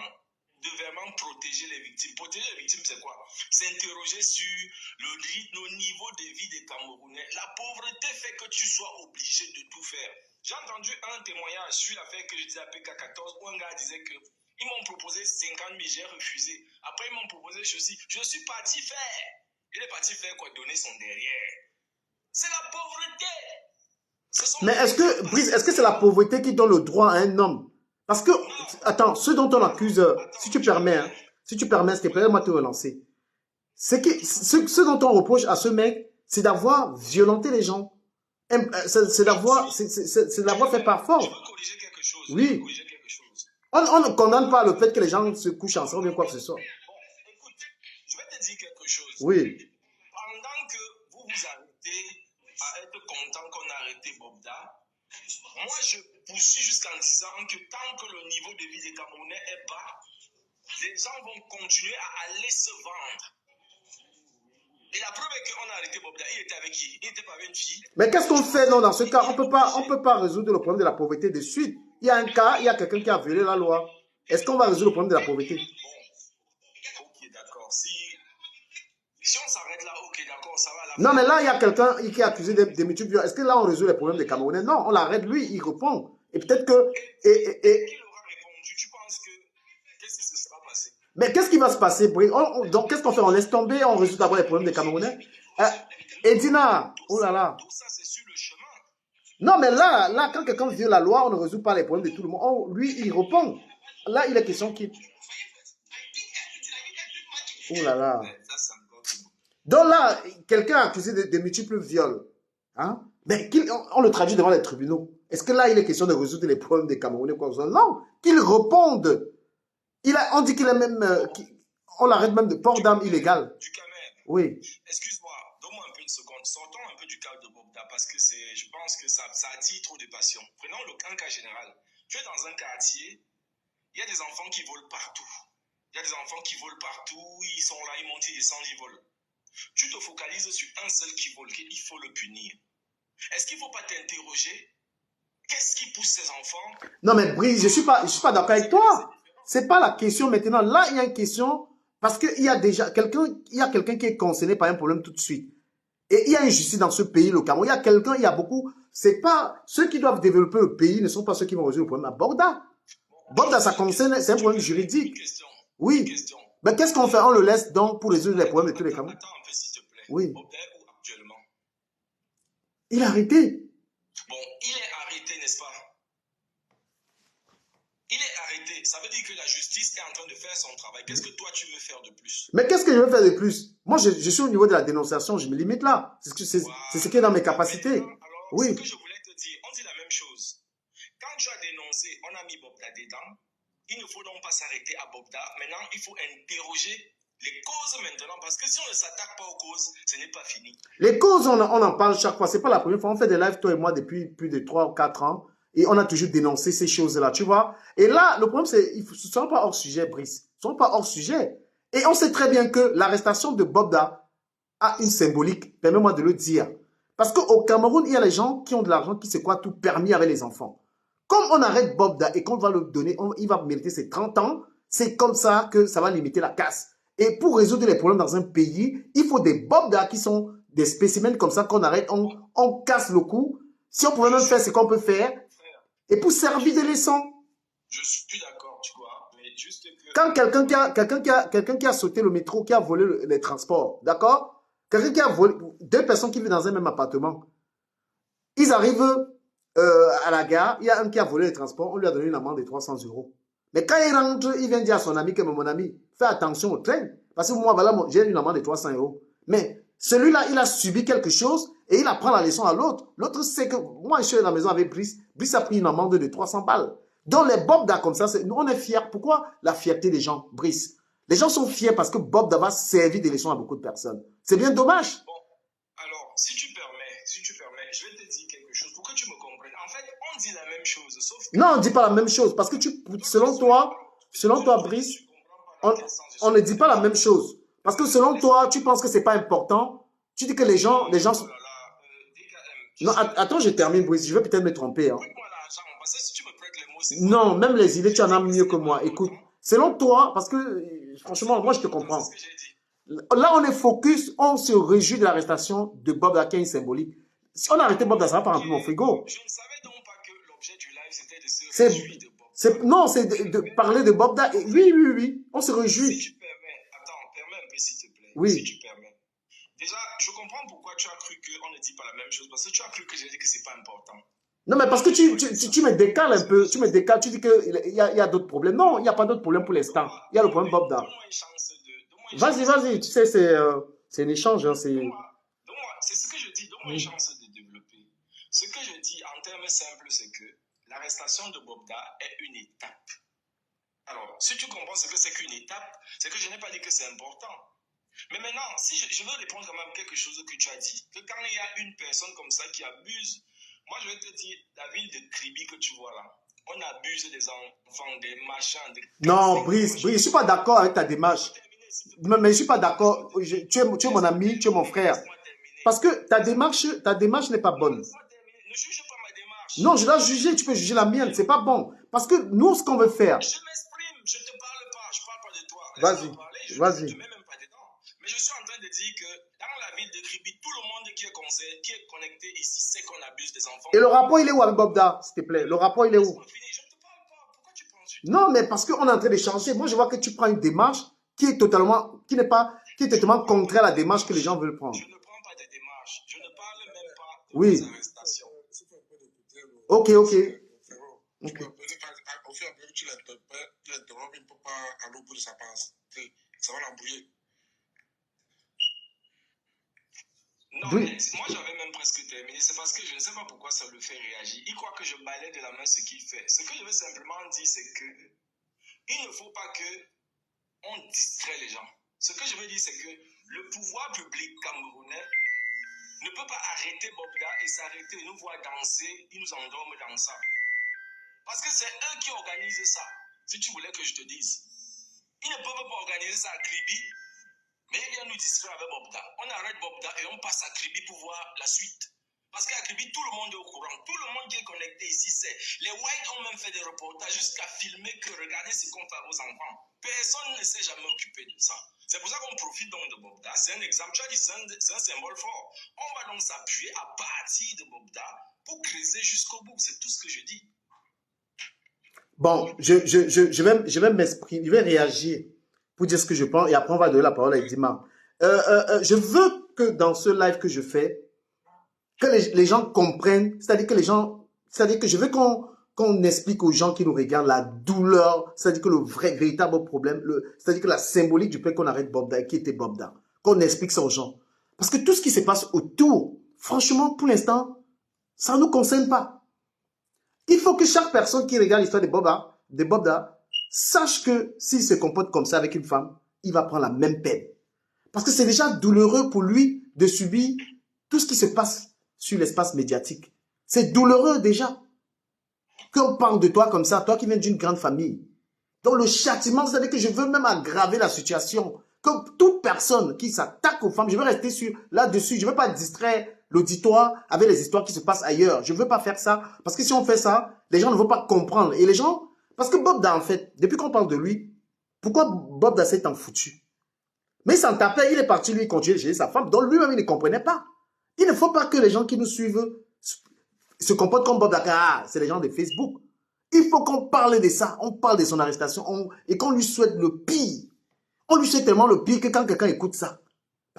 de vraiment protéger les victimes. Protéger les victimes, c'est quoi? S'interroger sur le niveau de vie des Camerounais. La pauvreté fait que tu sois obligé de tout faire. J'ai entendu un témoignage sur l'affaire que je disais à PK14 où un gars disait que ils m'ont proposé 50 000, j'ai refusé. Après, ils m'ont proposé ceci. Je suis parti faire. Il est parti faire quoi? Donner son derrière. C'est la pauvreté. Mais est-ce que, Brice, est-ce que c'est la pauvreté qui donne le droit à un homme? Parce que, attends, ce dont on accuse, si tu permets, s'il te plaît, moi te relancer. Ce dont on reproche à ce mec, c'est d'avoir violenté les gens. C'est d'avoir fait par force. Je veux corriger quelque chose. Oui. On ne condamne pas le fait que les gens se couchent ensemble ou quoi que ce soit. Bon, écoute, je vais te dire quelque chose. Oui. Pendant que vous vous arrêtez à être content qu'on a arrêté Bobda, moi je poursuis jusqu'en disant que tant que le niveau de vie des Camerounais est bas, les gens vont continuer à aller se vendre. Et la preuve est qu'on a arrêté Bobda. Il était avec qui? Il n'était pas avec une fille. Mais qu'est-ce qu'on fait non, dans ce cas? On peut pas résoudre le problème de la pauvreté de suite. Il y a un cas, il y a quelqu'un qui a violé la loi. Est-ce qu'on va résoudre le problème de la pauvreté? Bon, ok, d'accord. Si on s'arrête là, ok, d'accord, ça va. Non, mais là, il y a quelqu'un qui est accusé de multiples violences. Est-ce que là, on résout les problèmes des Camerounais? Non, on l'arrête, lui, il répond. Et peut-être que... Qui aura répondu? Tu penses que... Qu'est-ce qui se sera passé? Mais qu'est-ce qui va se passer? Donc, qu'est-ce qu'on fait? On laisse tomber, on résout d'abord les problèmes des Camerounais? Edina, oh là là. Tout ça, c'est sur le chemin. Non, mais là, quand quelqu'un viole la loi, on ne résout pas les problèmes de tout le monde. Lui, il répond. Là, il est question qu'il... Oh là là. Donc là, quelqu'un a accusé de multiples viols. Hein? Mais on le traduit devant les tribunaux. Est-ce que là, il est question de résoudre les problèmes des Camerounais? Non, qu'il réponde. On dit qu'il est même... on l'arrête même de port d'armes illégal. Du Cameroun. Oui. Excuse-moi, donne-moi un peu une seconde. Sortons un peu du cadre de Bobda parce que je pense que ça attire trop de passion. Prenons un cas général. Tu es dans un quartier, il y a des enfants qui volent partout. Il y a des enfants qui volent partout, ils sont là, ils montent, ils descendent, ils volent. Tu te focalises sur un seul qui vole, il faut le punir. Est-ce qu'il ne faut pas t'interroger? Qu'est-ce qui pousse ces enfants? Non, mais Brice, je suis pas d'accord avec toi. C'est pas la question maintenant. Là, il y a une question parce qu'il y a déjà quelqu'un qui est concerné par un problème tout de suite. Et il y a une justice dans ce pays, le Cameroun. Il y a beaucoup. C'est pas ceux qui doivent développer le pays ne sont pas ceux qui vont résoudre le problème à Bogda. Bogda, ça concerne, c'est un problème juridique. Oui. Mais qu'est-ce qu'on fait? On le laisse donc pour résoudre les problèmes de tous les Camerounais. Attends un peu, s'il te plaît. Oui. Bobda est où actuellement? Il est arrêté. Bon, il est arrêté, n'est-ce pas? Il est arrêté. Ça veut dire que la justice est en train de faire son travail. Qu'est-ce que toi, tu veux faire de plus? Mais qu'est-ce que je veux faire de plus? Moi, je suis au niveau de la dénonciation. Je me limite là. C'est ce qui est dans mes capacités. Alors, oui. Ce que je voulais te dire, on dit la même chose. Quand tu as dénoncé, on a mis Bobda dedans. Il ne faut donc pas s'arrêter à Bobda. Maintenant, il faut interroger les causes maintenant. Parce que si on ne s'attaque pas aux causes, ce n'est pas fini. Les causes, on en parle chaque fois. Ce n'est pas la première fois. On fait des lives, toi et moi, depuis plus de 3 ou 4 ans. Et on a toujours dénoncé ces choses-là, tu vois. Et là, le problème, c'est qu'ils ne sont pas hors sujet, Brice. Ils ne sont pas hors sujet. Et on sait très bien que l'arrestation de Bobda a une symbolique. Permets-moi de le dire. Parce qu'au Cameroun, il y a les gens qui ont de l'argent, qui se croient tout permis avec les enfants. Comme on arrête Bobda et qu'on va le donner, il va mériter ses 30 ans, c'est comme ça que ça va limiter la casse. Et pour résoudre les problèmes dans un pays, il faut des Bobda qui sont des spécimens comme ça qu'on arrête, on casse le cou. Si on pouvait même faire ce qu'on peut faire, et pour servir de leçon. Je suis d'accord, tu vois, mais juste que... Quand quelqu'un qui a sauté le métro, qui a volé les transports, d'accord? Quelqu'un qui a volé, deux personnes qui vivent dans un même appartement, ils arrivent à la gare, il y a un qui a volé les transports, on lui a donné une amende de 300 euros. Mais quand il rentre, il vient dire à son ami que mon ami, fais attention au train. Parce que moi, voilà, j'ai une amende de 300 euros. Mais celui-là, il a subi quelque chose et il apprend la leçon à l'autre. L'autre sait que moi, je suis à la maison avec Brice. Brice a pris une amende de 300 balles. Donc, les Bobda comme ça, on est fiers. Pourquoi la fierté des gens, Brice? Les gens sont fiers parce que Bobda va servir des leçons à beaucoup de personnes. C'est bien dommage. Bon, alors, si tu permets, je vais te dire quelque chose pour que tu me comprennes. En fait, on dit la même chose, sauf que... Non, on ne dit pas la même chose parce que selon toi, Brice, on ne dit pas la même chose. Parce que selon toi, tu penses que ce n'est pas important. Tu dis que les gens... Non, attends, je termine, Brice. Je vais peut-être me tromper. Hein. Non, même les idées, tu en as mieux que moi. Écoute, selon toi, parce que franchement, moi, je te comprends. Là, on est focus, on se réjouit de l'arrestation de Bob Dakin symbolique. Si on arrêtait Bob, ça va pas remplir mon frigo. Je ne savais donc pas que l'objet du live, c'était de se réjouir de Bob. Non, c'est de parler de Bob Dakin. Oui, on se réjouit. Si tu permets, attends, permets un peu s'il te plaît. Oui. Si tu permets. Déjà, je comprends pourquoi tu as cru qu'on ne dit pas la même chose, parce que tu as cru que j'ai dit que c'est pas important. Non, mais parce que tu me décales un peu, tu dis qu'il y a d'autres problèmes. Non, il n'y a pas d'autres problèmes pour l'instant. Il y a le problème Bob Da. Vas-y, tu sais, c'est un échange. Hein, c'est ce que je dis, donne-moi une chance de développer. Ce que je dis en termes simples, c'est que l'arrestation de Bob Da est une étape. Alors, si tu comprends ce que c'est qu'une étape, c'est que je n'ai pas dit que c'est important. Mais maintenant, si je veux répondre quand même quelque chose que tu as dit, que quand il y a une personne comme ça qui abuse, moi je vais te dire, la ville de Kribi que tu vois là, on abuse des enfants, des machins. Non, Brice, je ne suis pas d'accord avec ta démarche. Mais je ne suis pas d'accord. Tu es mon ami, tu es mon frère. Parce que ta démarche n'est pas bonne. Ne juge pas ma démarche. Non, je dois juger, tu peux juger la mienne, c'est pas bon. Parce que nous, ce qu'on veut faire... Je m'exprime, je ne te parle pas, je ne parle pas de toi. Vas-y. Je ne mets même pas dedans. Mais je suis en train de dire que dans la ville de Kribi, tout le monde qui est concerné, qui est connecté ici, sait qu'on abuse des enfants. Et le rapport, il est où avec Bobda, s'il te plaît? Le rapport, il est où? Je ne te parle pas. Pourquoi tu penses? Non, mais parce qu'on est en train d'échanger. Moi, je vois que tu prends une démarche qui est totalement contraire à la démarche que les gens veulent prendre. Je ne prends pas de démarche. Je ne parle même pas de oui. arrestations. Ok. Au fur et à mesure que tu l'interromps, il ne peut pas aller au bout de sa pensée. Ça va l'embrouiller. Non, mais moi j'avais même presque terminé. C'est parce que je ne sais pas pourquoi ça le fait réagir. Il croit que je balaie de la main ce qu'il fait. Ce que je veux simplement dire, c'est que il ne faut pas que on distrait les gens. Ce que je veux dire, c'est que le pouvoir public camerounais ne peut pas arrêter Bobda et s'arrêter et nous voir danser. Ils nous endorment dans ça. Parce que c'est eux qui organisent ça. Si tu voulais que je te dise. Ils ne peuvent pas organiser ça à Kribi. Mais ils viennent nous distraire avec Bobda. On arrête Bobda et on passe à Kribi pour voir la suite. Parce qu'à Kribi, tout le monde est au courant. Tout le monde qui est connecté ici, c'est... Les Whites ont même fait des reportages jusqu'à filmer que regardez ce qu'on fait aux enfants. Personne ne s'est jamais occupé de ça. C'est pour ça qu'on profite donc de Bobda. C'est un exemple. Tu as dit c'est un symbole fort. On va donc s'appuyer à partir de Bobda pour creuser jusqu'au bout. C'est tout ce que je dis. Bon, je vais m'exprimer, je vais réagir pour dire ce que je pense et après on va donner la parole à Dima. Je veux que dans ce live que je fais, que les gens comprennent, c'est-à-dire que je veux qu'on explique aux gens qui nous regardent la douleur, c'est-à-dire que le véritable problème, c'est-à-dire que la symbolique du fait qu'on arrête Bobda, qui était Bobda, qu'on explique ça aux gens. Parce que tout ce qui se passe autour, franchement, pour l'instant, ça ne nous concerne pas. Il faut que chaque personne qui regarde l'histoire de Bobda sache que s'il se comporte comme ça avec une femme, il va prendre la même peine. Parce que c'est déjà douloureux pour lui de subir tout ce qui se passe sur l'espace médiatique. C'est douloureux déjà. Qu'on parle de toi comme ça, toi qui viens d'une grande famille. Donc le châtiment, c'est-à-dire que je veux même aggraver la situation. Comme toute personne qui s'attaque aux femmes, je veux rester là-dessus. Je ne veux pas distraire l'auditoire avec les histoires qui se passent ailleurs. Je ne veux pas faire ça. Parce que si on fait ça, les gens ne vont pas comprendre. Et les gens... Parce que Bobda, en fait, depuis qu'on parle de lui, pourquoi Bobda s'est en foutu? Mais il s'en tapait, il est parti, lui, continuer de gérer sa femme. Donc lui-même, il ne comprenait pas. Il ne faut pas que les gens qui nous suivent se comportent comme Bobda. Ah, c'est les gens de Facebook. Il faut qu'on parle de ça. On parle de son arrestation et qu'on lui souhaite le pire. On lui souhaite tellement le pire que quand quelqu'un écoute ça,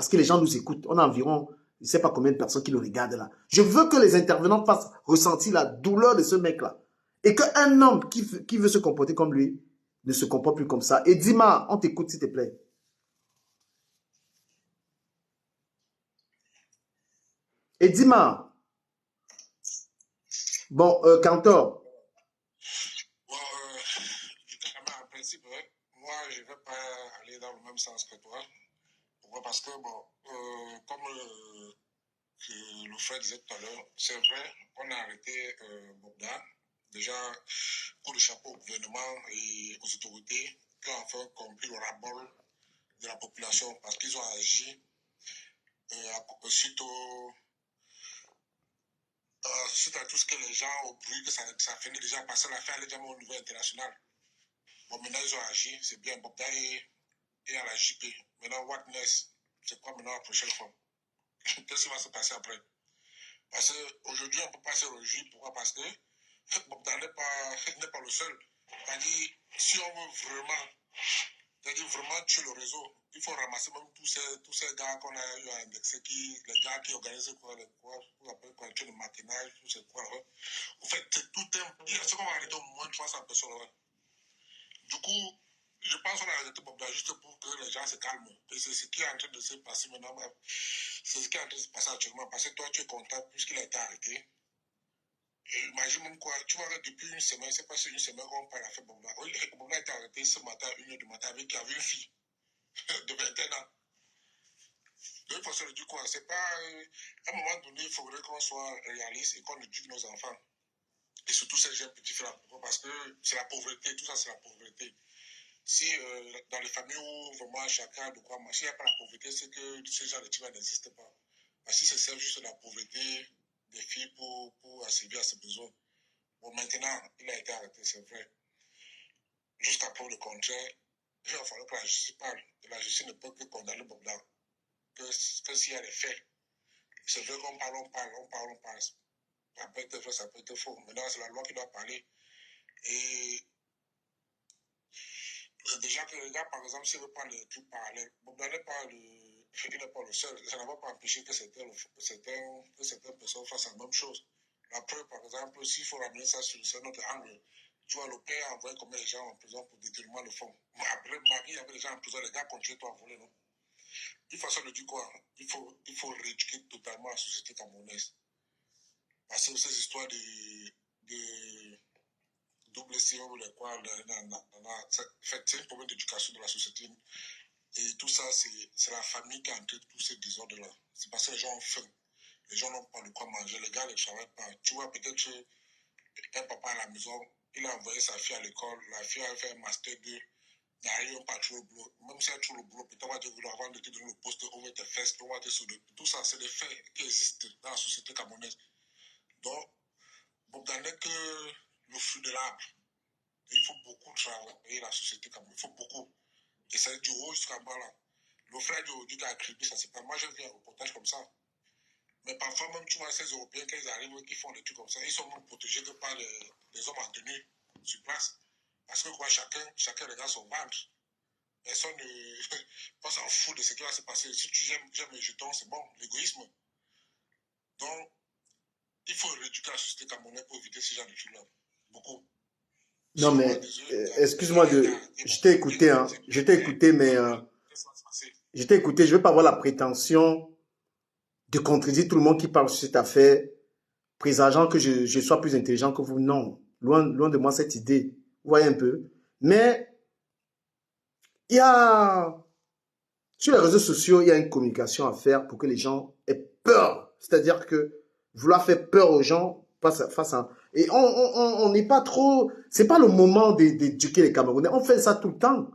Parce que les gens nous écoutent. On a environ, je ne sais pas combien de personnes qui nous regardent là. Je veux que les intervenants fassent ressentir la douleur de ce mec-là. Et qu'un homme qui veut se comporter comme lui ne se comporte plus comme ça. Et Dima, on t'écoute s'il te plaît. Et Dima, bon, Cantor. Bon, en principe, ouais, moi, je ne vais pas aller dans le même sens que toi. Pourquoi? Parce que, bon, comme le frère disait tout à l'heure, c'est vrai, on a arrêté Bogdan. Déjà, coup de chapeau au gouvernement et aux autorités qui ont enfin compris le ras-le-bol de la population parce qu'ils ont agi suite à tout ce que les gens ont bruit, que ça finit déjà par ça, l'affaire allait déjà au niveau international. Bon, maintenant, ils ont agi, c'est bien, Bogdan est à la JP. Maintenant, what next? C'est quoi maintenant la prochaine fois? Qu'est-ce qui va se passer après? Parce qu'aujourd'hui, on ne peut pas se réjouir. Pourquoi? Parce que Bogdan n'est pas le seul. C'est-à-dire, si on veut vraiment tuer le réseau, il faut ramasser même tous ces gars qu'on a eu à indexer, les gars qui organisent vous appelez quoi, le maquinage, tout c'est quoi. Ouais. En fait, c'est tout c'est qu'on va arrêter au moins 300 personnes. Ouais. Du coup, je pense qu'on a arrêté Bogdan juste pour que les gens se calment. Et c'est ce qui est en train de se passer maintenant. C'est ce qui est en train de se passer actuellement. Parce que toi, tu es content puisqu'il a été arrêté. Et imagine même quoi, tu vois que depuis une semaine, c'est pas si une semaine qu'on parle à faire Bogdan. Bogdan a été arrêté ce matin à 1h du matin avec une fille de 21 ans. De toute façon, je dis quoi, c'est pas. À un moment donné, il faudrait qu'on soit réaliste et qu'on éduque nos enfants. Et surtout ces jeunes petits frères. Parce que c'est la pauvreté, tout ça, c'est la pauvreté. Si dans les familles où vraiment chacun a de quoi marcher, il n'y a pas la pauvreté, c'est que ce genre de type n'existe pas. Parce que si c'est juste la pauvreté des filles pour assurer à ses besoins. Bon, maintenant, il a été arrêté, c'est vrai. Jusqu'à preuve le contraire, il va falloir que la justice parle. Et la justice ne peut que condamner Bogdan. Que s'il y a des faits. C'est vrai qu'on parle. Ça peut être vrai, ça peut être faux. Maintenant, c'est la loi qui doit parler. Et déjà que les gars, par exemple, s'ils veulent prendre les trucs parallèles, Bogdan n'est pas le seul. Ça ne va pas empêcher que certaines personnes fassent la même chose. La preuve, par exemple, s'il faut ramener ça sur notre angle, tu vois, le père a envoyé combien de gens en prison pour détournement de fonds. Après, Marie, il y avait des gens en prison, les gars continuent à voler, non? De toute façon, je dis quoi? Il faut rééduquer totalement la société camerounaise. Parce que ces histoires de double CEO ou les quoi, c'est un problème d'éducation de la société. Et tout ça, c'est la famille qui a entré tous ces désordres-là. C'est parce que les gens ont faim. Les gens n'ont pas de quoi manger. Les gars ne travaillent pas. Tu vois, peut-être un papa à la maison, il a envoyé sa fille à l'école. La fille a fait un master 2. Il n'arrive pas à trouver le boulot. Même si elle trouve le boulot, peut-être on va te dire avant de te donner le poste, on va te faire, on va te souder. Tout ça, c'est des faits qui existent dans la société camerounaise. Donc, Bogdan n'est que le fruit de l'arbre. Il faut beaucoup travailler la société camerounaise. Il faut beaucoup. Et c'est du haut jusqu'à bas là. Le frère du gars a crié, ça c'est pas. Moi, je viens un reportage comme ça. Mais parfois, même, tu vois, ces Européens, quand ils arrivent, qui font des trucs comme ça, ils sont même protégés que par les hommes en tenue sur place. Parce que quoi, chacun regarde son ventre. Personne ne s'en fout de ce qui va se passer. Si tu j'aime les jetons, c'est bon, l'égoïsme. Donc, il faut rééduquer la société camerounaise pour éviter ce genre de trucs-là. Beaucoup. Non, mais excuse-moi je t'ai écouté, hein. Je t'ai écouté, mais je t'ai écouté. Je ne veux pas avoir la prétention de contredire tout le monde qui parle sur cette affaire, présageant que je sois plus intelligent que vous. Non, loin de moi cette idée. Vous voyez un peu. Mais il y a sur les réseaux sociaux, il y a une communication à faire pour que les gens aient peur. C'est-à-dire que vouloir faire peur aux gens face à... Et on n'est pas trop... C'est pas le moment d'éduquer les Camerounais. On fait ça tout le temps.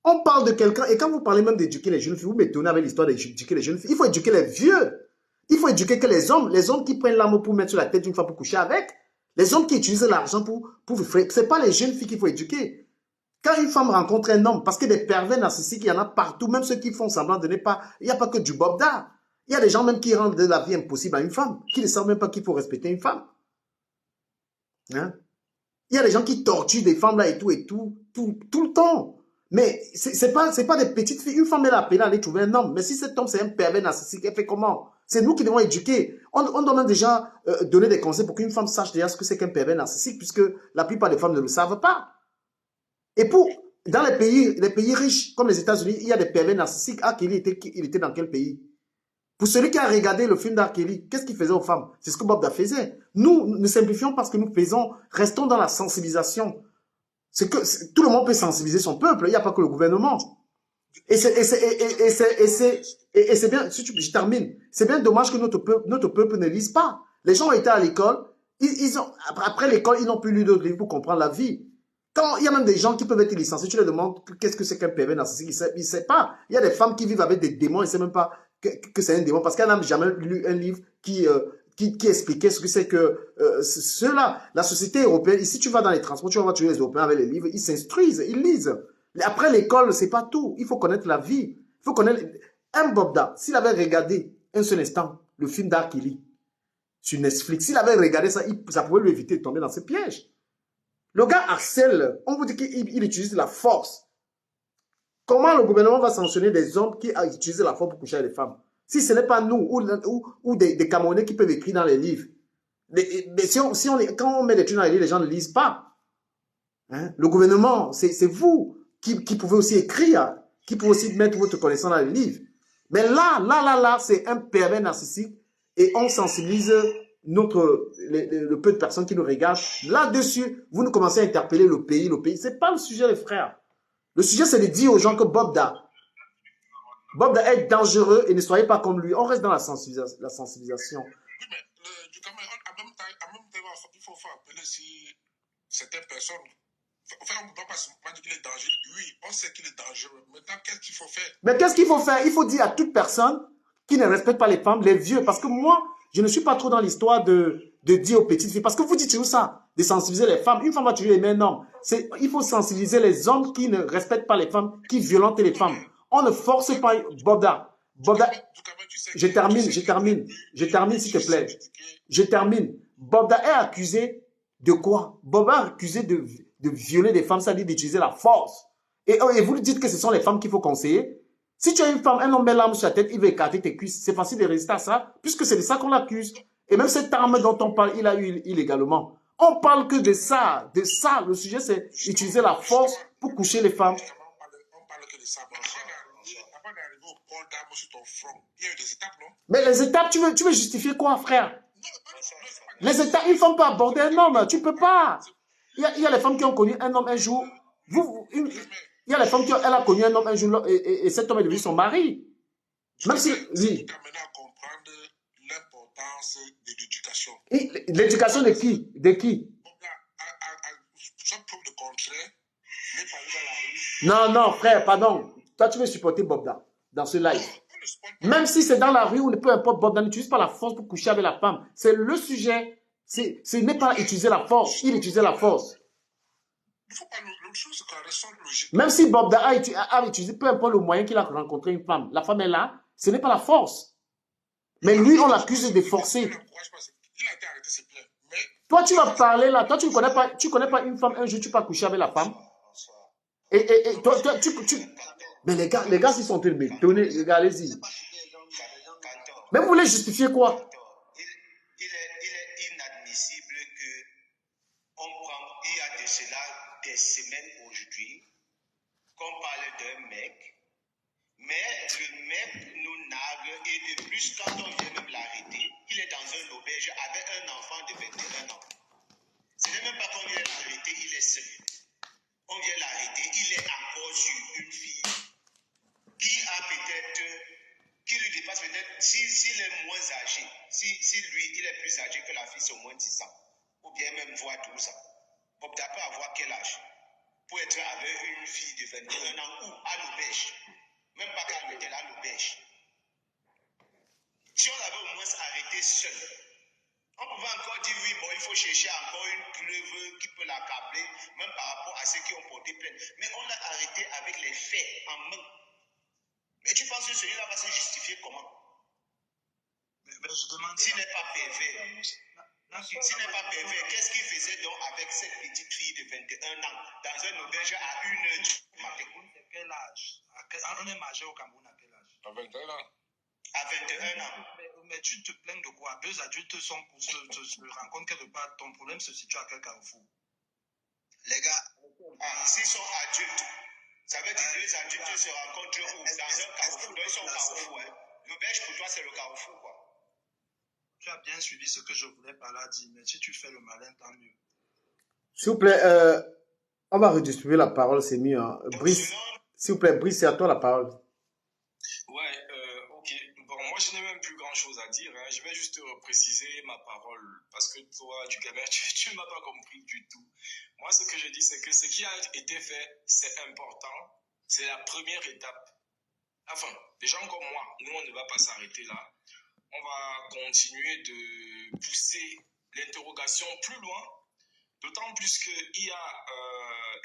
On parle de quelqu'un, et quand vous parlez même d'éduquer les jeunes filles, vous m'étonnez avec l'histoire d'éduquer les jeunes filles. Il faut éduquer les vieux. Il faut éduquer que les hommes qui prennent l'arme pour mettre sur la tête d'une femme pour coucher avec, les hommes qui utilisent l'argent pour c'est pas les jeunes filles qu'il faut éduquer. Quand une femme rencontre un homme, parce que des pervers narcissiques, il y en a partout, même ceux qui font semblant de ne pas, il n'y a pas que du bobda. Il y a des gens même qui rendent de la vie impossible à une femme, qui ne savent même pas qu'il faut respecter une femme. Hein? Il y a des gens qui torturent des femmes là et tout le temps. Mais c'est pas des petites filles. Une femme, elle a appelé à aller trouver un homme. Mais si cet homme, c'est un pervers narcissique, elle fait comment? C'est nous qui devons éduquer. On doit même déjà donner des conseils pour qu'une femme sache déjà ce que c'est qu'un pervers narcissique, puisque la plupart des femmes ne le savent pas. Et dans les pays riches, comme les États-Unis, il y a des pervers narcissiques. Ah, il était dans quel pays? Pour celui qui a regardé le film d'R. Kelly, qu'est-ce qu'il faisait aux femmes? C'est ce que Bob Da faisait. Nous ne simplifions pas ce que nous faisons. Restons dans la sensibilisation. C'est que tout le monde peut sensibiliser son peuple. Il n'y a pas que le gouvernement. Et c'est bien, je termine. C'est bien dommage que notre peuple ne lise pas. Les gens ont été à l'école. Après l'école, ils n'ont plus lu d'autres livres pour comprendre la vie. Quand il y a même des gens qui peuvent être licenciés, tu leur demandes qu'est-ce que c'est qu'un pervers narcissique, ils ne savent pas. Il y a des femmes qui vivent avec des démons, ils ne savent même pas que c'est un démon, parce qu'elles n'ont jamais lu un livre qui expliquait ce que c'est que cela. La société européenne, ici tu vas dans les transports, tu vas voir tous les Européens avec les livres, ils s'instruisent, ils lisent. Après l'école, c'est pas tout. Il faut connaître la vie. Il faut connaître... Un Bob Da, s'il avait regardé un seul instant le film d'R. Kelly sur Netflix, s'il avait regardé ça, ça pouvait lui éviter de tomber dans ce piège. Le gars harcèle, on vous dit qu'il utilise la force. Comment le gouvernement va sanctionner des hommes qui utilisent la force pour coucher avec les femmes? Si ce n'est pas nous ou des Camerounais qui peuvent écrire dans les livres. Mais quand on met des trucs dans les livres, les gens ne lisent pas. Hein? Le gouvernement, c'est vous qui pouvez aussi écrire, qui pouvez aussi mettre votre connaissance dans les livres. Mais là, c'est un pervers narcissique et on sensibilise le peu de personnes qui nous regardent. Là-dessus, vous nous commencez à interpeller le pays. C'est pas le sujet, les frères. Le sujet, c'est de dire aux gens que Bob Da est dangereux et ne soyez pas comme lui. On reste dans la sensibilisation. Oui, mais en même temps, il faut faire appeler si certaines personnes. Enfin, on ne peut pas dire qu'il est dangereux. Oui, on sait qu'il est dangereux. Maintenant, qu'est-ce qu'il faut faire? Mais qu'est-ce qu'il faut faire? Il faut dire à toute personne qui ne respecte pas les femmes, les vieux. Parce que moi, je ne suis pas trop dans l'histoire de dire aux petites filles. Parce que vous dites toujours ça, de sensibiliser les femmes. Une femme va toujours aimer un homme. Il faut sensibiliser les hommes qui ne respectent pas les femmes, qui violentent les femmes. On ne force pas Bob Da. Je termine, s'il te plaît. Je termine. Bob Da est accusé de quoi? Bob Da est accusé de violer des femmes, c'est-à-dire d'utiliser la force. Et vous lui dites que ce sont les femmes qu'il faut conseiller. Si tu as une femme, un homme met l'arme sur la tête, il va écarter tes cuisses. C'est facile de résister à ça, puisque c'est de ça qu'on l'accuse. Et même cette arme dont on parle, il a eu illégalement. On parle que de ça. De ça. Le sujet, c'est utiliser la force pour coucher les femmes. On parle que de ça. Avant d'arriver au port d'armes sur ton front, il y a eu des étapes, non? Mais les étapes, tu veux justifier quoi, frère? Les étapes, une femme peut aborder un homme. Tu peux pas. Il y a les femmes qui ont connu un homme un jour. Il y a les femmes elle a connu un homme un jour et cet homme est devenu son mari. Même si... Oui. À comprendre l'importance de l'éducation. L'éducation de qui? De qui? Sans preuve de contraire, n'est pas dans la rue. Non, frère, pardon. Toi, tu veux supporter Bob Da dans ce live. Même si c'est dans la rue ou peu importe, Bob Da n'utilise pas la force pour coucher avec la femme. C'est le sujet. Ce n'est pas utiliser la force. Il utilisait la force. Il faut pas l'autre chose, c'est qu'on reste logique. Même si Bob Da a utilisé peu importe le moyen qu'il a rencontré une femme, la femme est là, ce n'est pas la force. Mais lui, on l'accuse de forcer. Il a été arrêté, c'est clair. Mais... Toi, tu vas parler là. Toi, tu ne connais pas une femme, un jour, tu vas coucher avec la femme. Et toi, Mais les gars, s'ils sont en train de me donner, allez-y. Mais vous voulez justifier quoi? Il est inadmissible il y a de cela des semaines aujourd'hui, qu'on parle d'un mec, mais le mec nous nargue et de plus, quand on vient même l'arrêter, il est dans un auberge avec un enfant de 21 ans. Ce n'est même pas qu'on vient l'arrêter, il est seul. On vient l'arrêter, il est encore sur une fille qui lui dépasse peut-être, s'il est moins âgé, si lui, il est plus âgé que la fille, c'est au moins 10 ans, ou bien même voire 12 ans. Bob Da peut avoir quel âge pour être avec une fille de 21 ans ou à l'auberge, même pas qu'à l'hôtel, à l'auberge. Si on l'avait au moins arrêté seul, on pouvait encore dire oui, bon, il faut chercher encore une preuve qui peut l'accabler, même par rapport à ceux qui ont porté plainte. Mais on l'a arrêté avec les faits en main. Mais tu penses que celui-là va se justifier comment? S'il n'est pas pervers. S'il n'est pas pervers, qu'est-ce qu'il faisait donc avec cette petite fille de 21 ans dans un auberge à 1h du matin? quel âge? On est majeur au Cameroun à quel âge? À 21 ans. À 21 ans. Mais tu te plains de quoi? Deux adultes se rencontrent quelque part. Ton problème se situe à quel carrefour? Les gars, s'ils sont adultes, ça veut dire deux adultes se rencontrent où? Dans un carrefour. Donc ils sont au carrefour. Hein. L'auberge pour toi, c'est le carrefour, quoi. Tu as bien suivi ce que je voulais par là dire, mais si tu fais le malin, tant mieux. S'il vous plaît, on va redistribuer la parole, c'est mieux. Hein. Brice, s'il vous plaît, Brice, c'est à toi la parole. Ouais, ok. Bon, moi, je n'ai même plus grand-chose à dire. Hein. Je vais juste préciser ma parole. Parce que toi, du Cameroun, tu ne m'as pas compris du tout. Moi, ce que je dis, c'est que ce qui a été fait, c'est important. C'est la première étape. Enfin, des gens comme moi, nous, on ne va pas s'arrêter là. On va continuer de pousser l'interrogation plus loin. D'autant plus qu'il y a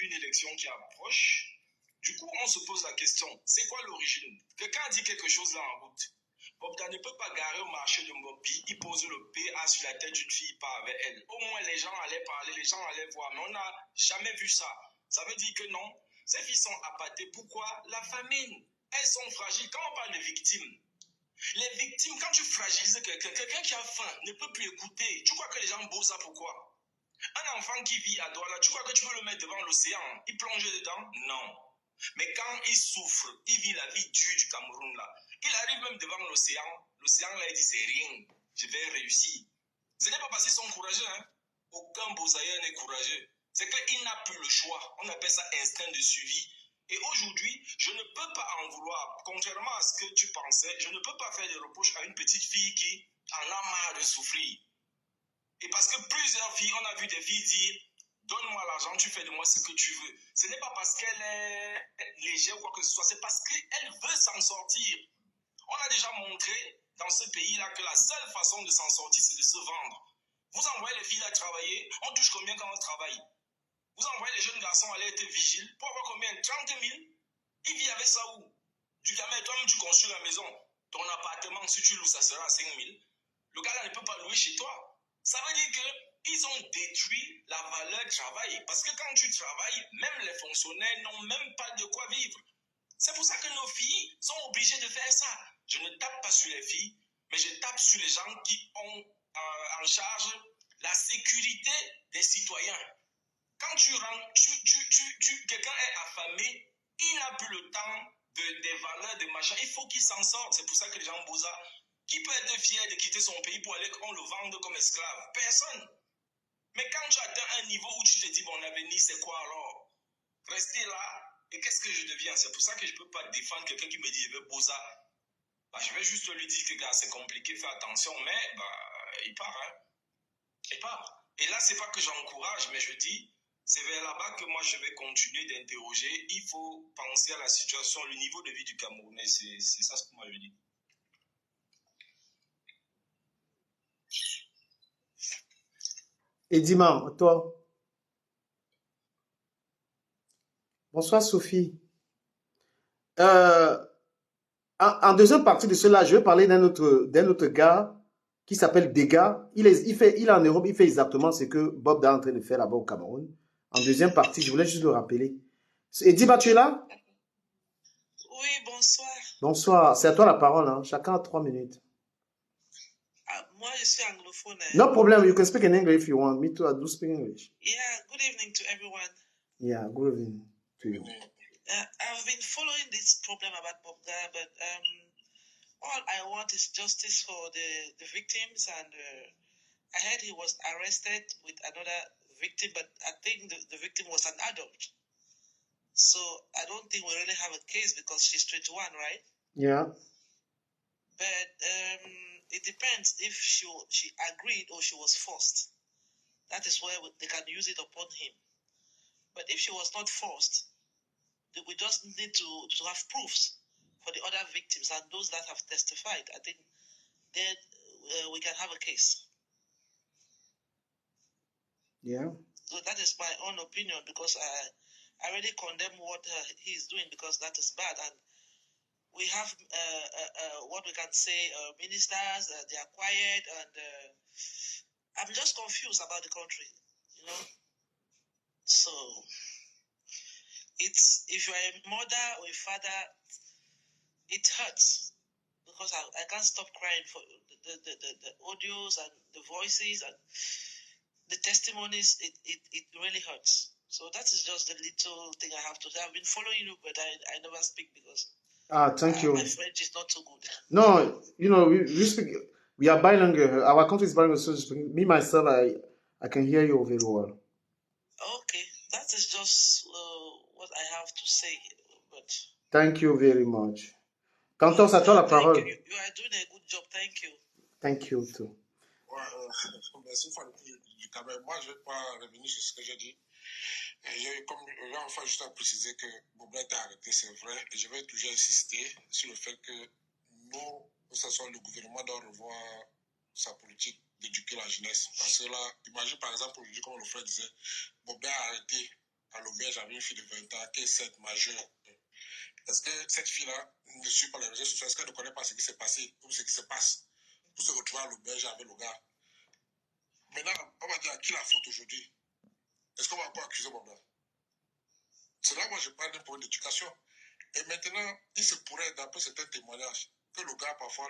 une élection qui approche. Du coup, on se pose la question, c'est quoi l'origine? Quelqu'un a dit quelque chose là en route. Bobda ne peut pas garer au marché de Mbopi, il pose le PA sur la tête d'une fille, il part avec elle. Au moins, les gens allaient parler, les gens allaient voir, mais on n'a jamais vu ça. Ça veut dire que non, ces filles sont appâtées. Pourquoi? La famine. Elles sont fragiles. Quand on parle de victimes, les victimes, quand tu fragilises quelqu'un qui a faim ne peut plus écouter. Tu crois que les gens bossent ça pourquoi? Un enfant qui vit à Douala, tu crois que tu peux le mettre devant l'océan? Il plonge dedans? Non. Mais quand il souffre, il vit la vie dure du Cameroun là. Il arrive même devant l'océan. L'océan là, il dit c'est rien. Je vais réussir. Ce n'est pas parce qu'ils sont courageux. Hein? Aucun Bosaïen n'est courageux. C'est qu'il n'a plus le choix. On appelle ça instinct de survie. Et aujourd'hui, je ne peux pas en vouloir. Contrairement à ce que tu pensais, je ne peux pas faire des reproches à une petite fille qui en a marre de souffrir. Et parce que plusieurs filles, on a vu des filles dire donne-moi l'argent, tu fais de moi ce que tu veux. Ce n'est pas parce qu'elle est légère ou quoi que ce soit, c'est parce qu'elle veut s'en sortir. On a déjà montré dans ce pays-là que la seule façon de s'en sortir, c'est de se vendre. Vous envoyez les filles à travailler, on touche combien quand on travaille? Vous envoyez les jeunes garçons à aller être vigiles pour avoir combien? 30 000? Ils vivent avec ça où? Du Cameroun, toi-même tu construis la maison. Ton appartement, si tu loues, ça sera à 5 000. Le gars là ne peut pas louer chez toi. Ça veut dire qu'ils ont détruit la valeur du travail. Parce que quand tu travailles, même les fonctionnaires n'ont même pas de quoi vivre. C'est pour ça que nos filles sont obligées de faire ça. Je ne tape pas sur les filles, mais je tape sur les gens qui ont en charge la sécurité des citoyens. Quand tu rentres, quelqu'un est affamé, il n'a plus le temps des valeurs, des machins. Il faut qu'il s'en sorte. C'est pour ça que les gens bossent. Qui peut être fier de quitter son pays pour aller qu'on le vende comme esclave? Personne. Mais quand tu atteins un niveau où tu te dis, mon avenir, c'est quoi alors? Rester là, et qu'est-ce que je deviens? C'est pour ça que je ne peux pas défendre quelqu'un qui me dit, je veux bosser. Bah, je vais juste lui dire que, gars, c'est compliqué, fais attention, mais il part. Hein. Il part. Et là, ce n'est pas que j'encourage, mais je dis, c'est vers là-bas que moi, je vais continuer d'interroger. Il faut penser à la situation, le niveau de vie du Camerounais. C'est ça ce que moi, je dis. Et Dima, toi? Bonsoir Sophie. En deuxième partie de cela, je vais parler d'un autre gars qui s'appelle Dega. Il est en Europe, il fait exactement ce que Bob est en train de faire là-bas au Cameroun. En deuxième partie, je voulais juste le rappeler. Et Dima, tu es là? Oui, bonsoir. Bonsoir, c'est à toi la parole. Hein. Chacun a 3 minutes. Moi, je suis anglophone. No problem, you can speak in English if you want. Me too, I do speak English. Yeah, good evening to everyone. Yeah, good evening to you. I've been following this problem about Bobda, but all I want is justice for the victims, and I heard he was arrested with another victim, but I think the victim was an adult. So I don't think we really have a case because she's 21, right? Yeah. But it depends if she agreed or she was forced. That is where they can use it upon him. But if she was not forced, we just need to have proofs for the other victims and those that have testified. I think then we can have a case. Yeah. So that is my own opinion, because I really condemn what he is doing, because that is bad. And we have what we can say, ministers, they are quiet, and I'm just confused about the country, you know. So if you are a mother or a father, it hurts because I can't stop crying for the audios and the voices and the testimonies. It really hurts. So that is just the little thing I have to say. I've been following you, but I never speak because Thank you. my French is not so good. No, you know, we speak, we are bilingual. Our country is bilingual, so me, myself, I can hear you very well. Okay, that is just what I have to say. But thank you very much. Cantor, à toi la parole. You are doing a good job, thank you. Thank you too. Ouais, merci du Cameroun. Moi, je ne vais pas revenir sur ce que j'ai dit. Comme enfin, juste à préciser que Bobla était arrêté, c'est vrai, et je vais toujours insister sur le fait que nous, que ce soit le gouvernement, doit revoir sa politique d'éduquer la jeunesse. Parce que là, imagine par exemple aujourd'hui, comme le frère disait, Bobla a arrêté à l'auberge avec une fille de 20 ans qui est cette majeure. Est-ce que cette fille-là ne suit pas les réseaux sociaux? Est-ce qu'elle ne connaît pas ce qui s'est passé ou ce qui se passe pour se retrouver à l'auberge avec le gars? Maintenant, on va dire à qui la faute aujourd'hui? Est-ce qu'on va encore accuser Bobla? C'est là où moi je parle d'un problème d'éducation. Et maintenant, il se pourrait, d'après certains témoignages, que le gars, parfois,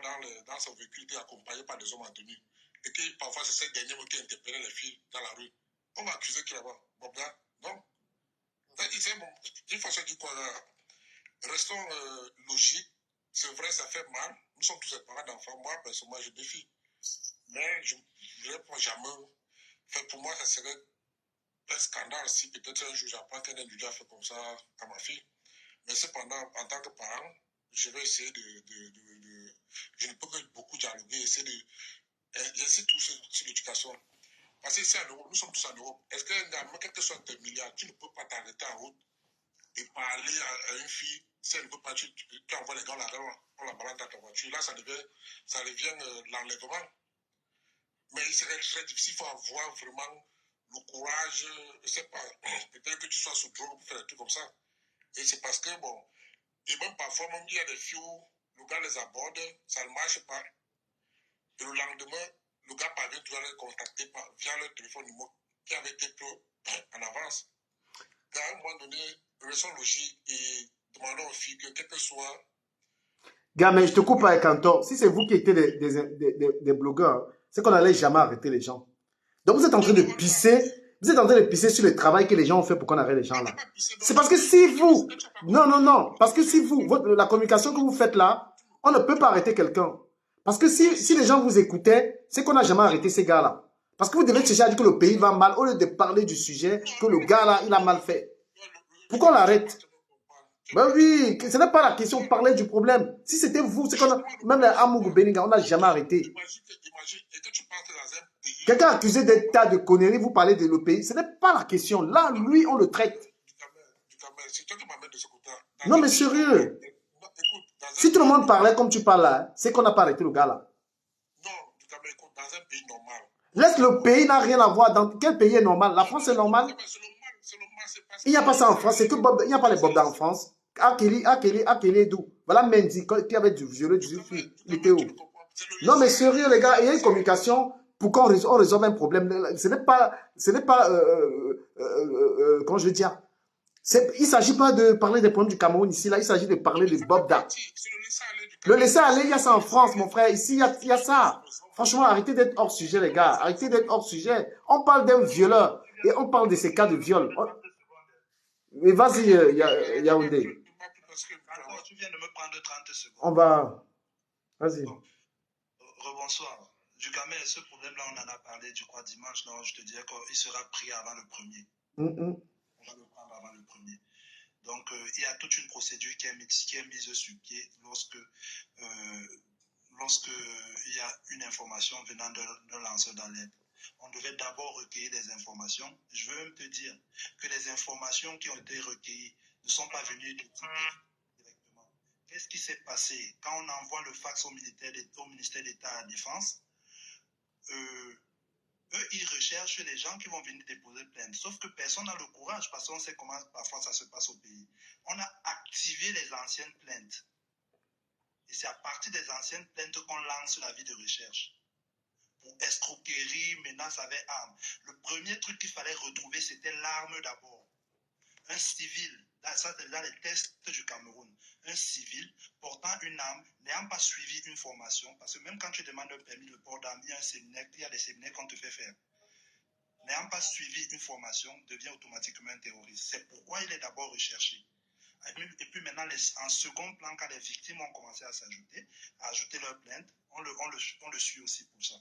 dans son véhicule, était accompagné par des hommes en tenue. Et que parfois, c'est ces derniers qui interpellaient les filles dans la rue. On va accuser qui là-bas? Bobla? Non. Une façon de dire quoi? Restons logiques. C'est vrai, ça fait mal. Nous sommes tous des parents d'enfants. Moi, personnellement, j'ai 2 filles. Mais je ne réponds jamais. Enfin, pour moi, ça serait un scandale si peut-être un jour j'apprends qu'un individu a fait comme ça à ma fille. Mais cependant, en tant que parent, je vais essayer je ne peux que beaucoup dialoguer, essayer j'insiste tout sur l'éducation. Parce que ici en Europe, nous sommes tous en Europe. Est-ce qu'un gars, quel que soit tes milliards, tu ne peux pas t'arrêter en route et parler à une fille, si elle ne peut pas, tu envoies les gars on la balance dans ta voiture. Là, ça devient l'enlèvement. Mais il serait très difficile, il faut avoir vraiment le courage, je ne sais pas, peut-être que tu sois sous drogue pour faire des trucs comme ça. Et c'est parce que, bon, et même parfois, même il y a des filles où le gars les aborde, ça ne marche pas. Et le lendemain, le gars parvient toujours à les contacter via leur téléphone numéro qui avait été pris en avance. À un moment donné, restons logiques et demandons aux filles que quel que soit. Gars, mais je te coupe avec Cantor. Si c'est vous qui étiez des blogueurs, c'est qu'on n'allait jamais arrêter les gens. Donc vous êtes en train de pisser. Vous êtes en train de pisser sur le travail que les gens ont fait pour qu'on arrête les gens là. C'est parce que si vous... Non. Parce que si vous... la communication que vous faites là, on ne peut pas arrêter quelqu'un. Parce que si les gens vous écoutaient, c'est qu'on n'a jamais arrêté ces gars-là. Parce que vous devez chercher à dire que le pays va mal, au lieu de parler du sujet, que le gars là, il a mal fait. Pourquoi on l'arrête? Ben oui, ce n'est pas la question de parler du problème. Si c'était vous, c'est qu'on a... Même les Amougou Beninga, on n'a jamais arrêté. Quelqu'un accusé d'un tas de conneries, vous parlez de le pays, ce n'est pas la question. Là, lui, on le traite. Non, mais sérieux. Si tout le monde parlait comme tu parles là, c'est qu'on n'a pas arrêté le gars là. Non, dans un pays normal. Laisse le pays, n'a rien à voir. Dans quel pays est normal? La France est normale. Il n'y a pas ça en France. C'est que Bob, il n'y a pas les Bob en France. Akeli est d'où? Voilà Mendy qui avait du violé du fil. Il était où? Non, mais sérieux, les gars, il y a une communication pour qu'on résolve un problème. Ce n'est pas comment je veux dire? Il ne s'agit pas de parler des problèmes du Cameroun ici, là. Il s'agit de parler de Bob Da. Le laisser aller, il y a ça en France, mon frère. Ici, il y a ça. Franchement, arrêtez d'être hors sujet, les gars. Arrêtez d'être hors sujet. On parle d'un violeur et on parle de ces cas de viol. Mais vas-y, Yaoundé. Tu viens de me prendre 30 secondes. On va... Vas-y. Rebonsoir. Du Camel, ce problème-là, on en a parlé, je crois, dimanche. Non, je te dirais qu'il sera pris avant le 1er. On va le prendre avant le 1er. Donc, il y a toute une procédure qui est mise sur pied lorsque il y a une information venant d'un lanceur d'alerte. On devait d'abord recueillir des informations. Je veux même te dire que les informations qui ont été recueillies ne sont pas venues directement. Qu'est-ce qui s'est passé quand on envoie le fax au ministère d'État à la Défense? Eux, ils recherchent les gens qui vont venir déposer plainte. Sauf que personne n'a le courage parce qu'on sait comment parfois ça se passe au pays. On a activé les anciennes plaintes. Et c'est à partir des anciennes plaintes qu'on lance l'avis de recherche. Pour escroquerie, menace avec arme. Le premier truc qu'il fallait retrouver, c'était l'arme d'abord. Un civil ça c'est dans les tests du Cameroun, un civil portant une arme, n'ayant pas suivi une formation, parce que même quand tu demandes un permis de port d'arme, il y a des séminaires qu'on te fait faire. N'ayant pas suivi une formation, devient automatiquement un terroriste. C'est pourquoi il est d'abord recherché. Et puis maintenant, en second plan, quand les victimes ont commencé à ajouter leur plainte, on le suit aussi pour ça.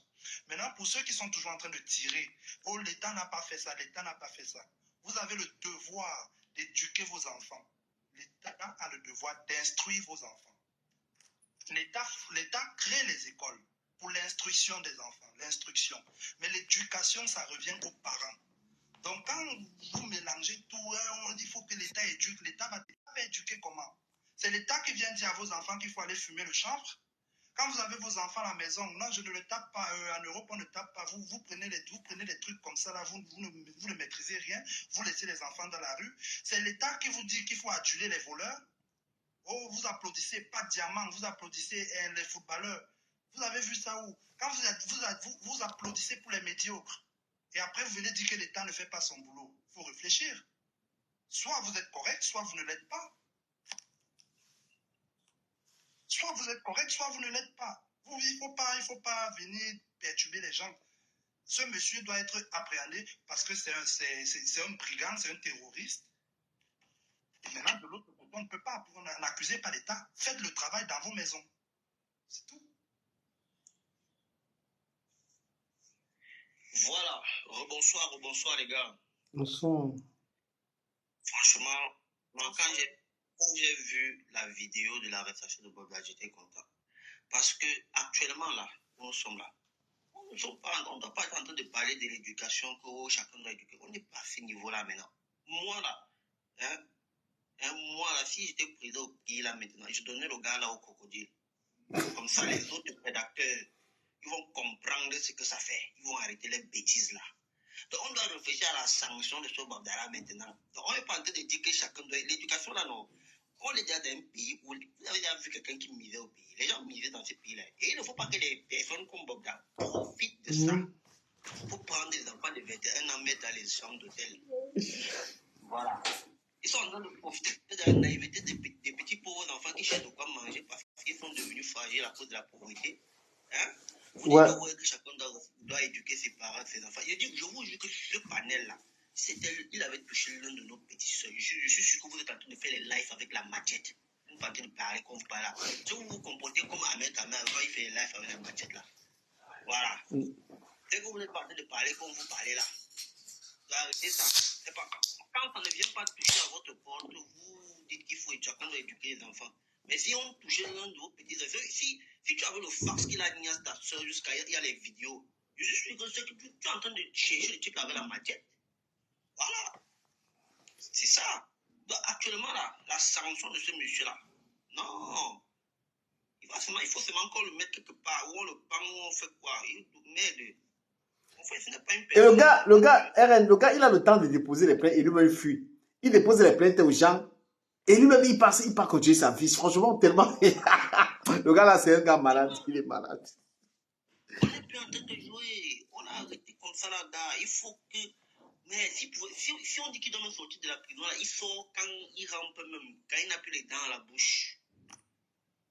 Maintenant, pour ceux qui sont toujours en train de tirer, oh, l'État n'a pas fait ça, l'État n'a pas fait ça. Vous avez le devoir d'éduquer vos enfants. L'État a le devoir d'instruire vos enfants. L'État crée les écoles pour l'instruction des enfants, l'instruction. Mais l'éducation, ça revient aux parents. Donc, quand vous mélangez tout, on dit qu'il faut que l'État éduque. L'État va éduquer comment? C'est l'État qui vient dire à vos enfants qu'il faut aller fumer le chanvre. Quand vous avez vos enfants à la maison, non, je ne le tape pas. En Europe, on ne tape pas. Vous prenez des trucs comme ça, là, vous ne maîtrisez rien. Vous laissez les enfants dans la rue. C'est l'État qui vous dit qu'il faut aduler les voleurs. Oh, vous applaudissez pas de diamant, vous applaudissez les footballeurs. Vous avez vu ça où? Quand vous applaudissez pour les médiocres. Et après, vous venez dire que l'État ne fait pas son boulot. Il faut réfléchir. Soit vous êtes correct, soit vous ne l'êtes pas. Soit vous êtes correct, soit vous ne l'êtes pas. Il ne faut pas venir perturber les gens. Ce monsieur doit être appréhendé parce que c'est un brigand, c'est un terroriste. Et maintenant, de l'autre côté, on ne peut pas. On n'accusez pas l'État. Faites le travail dans vos maisons. C'est tout. Voilà. Rebonsoir les gars. Bonsoir. Franchement, moi, quand j'ai vu la vidéo de l'arrestation de Bob, j'étais content. Parce que actuellement, là, nous sommes là. On ne doit pas être en train de parler de l'éducation, que chacun doit éduquer. On n'est pas à ce niveau-là maintenant. Moi, là, si j'étais président au pays, là, maintenant, je donnais le gars là au crocodile. Comme ça, les autres prédateurs, ils vont comprendre ce que ça fait. Ils vont arrêter les bêtises là. Donc, on doit réfléchir à la sanction de ce Babdala maintenant. Donc, on n'est pas en train de dire que chacun doit... L'éducation là, non. On est déjà dans un pays où vous avez déjà vu quelqu'un qui misait au pays. Les gens misaient dans ce pays-là. Et il ne faut pas que les personnes comme Babdala profitent de ça pour prendre des enfants de 21 ans, mettre dans les chambres d'hôtel. Voilà. Ils sont en train de profiter de la naïveté des petits pauvres enfants qui cherchent de quoi manger parce qu'ils sont devenus fragiles à cause de la pauvreté. Hein? Vous dites que chacun doit éduquer ses parents, ses enfants. Je vous jure que ce panel-là, il avait touché l'un de nos petits soeurs. Je suis sûr que vous êtes en train de faire les lives avec la machette. Vous n'êtes pas en train de parler comme vous parlez là. Si vous vous comportez comme Ahmed Kamel quand il fait les lives avec la machette là. Voilà. Et que vous n'êtes pas en train de parler comme vous parlez là. Arrêtez ça. C'est pas... Quand ça ne vient pas toucher à votre porte, vous dites qu'il faut chacun doit éduquer les enfants. Mais si on touchait l'un de vos petits enfants, si tu avais le farce qu'il a mis à ta soeur jusqu'à il y a les vidéos, je suis sûr que tu es en train de chercher le type avec la machette. Voilà. C'est ça. Donc actuellement, là, la sanction de ce monsieur-là, non. Il faut seulement encore le mettre quelque part, où on le prend, où on fait quoi. Merde. Et le gars, il a le temps de déposer les plaintes et lui-même il fuit. Il dépose les plaintes aux gens et lui-même il part continuer sa vie. Franchement, tellement. Le gars là, c'est un gars malade. Il est malade. On n'est plus en train de jouer. On a arrêté comme ça là-bas. Il faut que. Mais si on dit qu'il doit même sortir de la prison, là, il sort quand il rampe même, quand il n'a plus les dents à la bouche.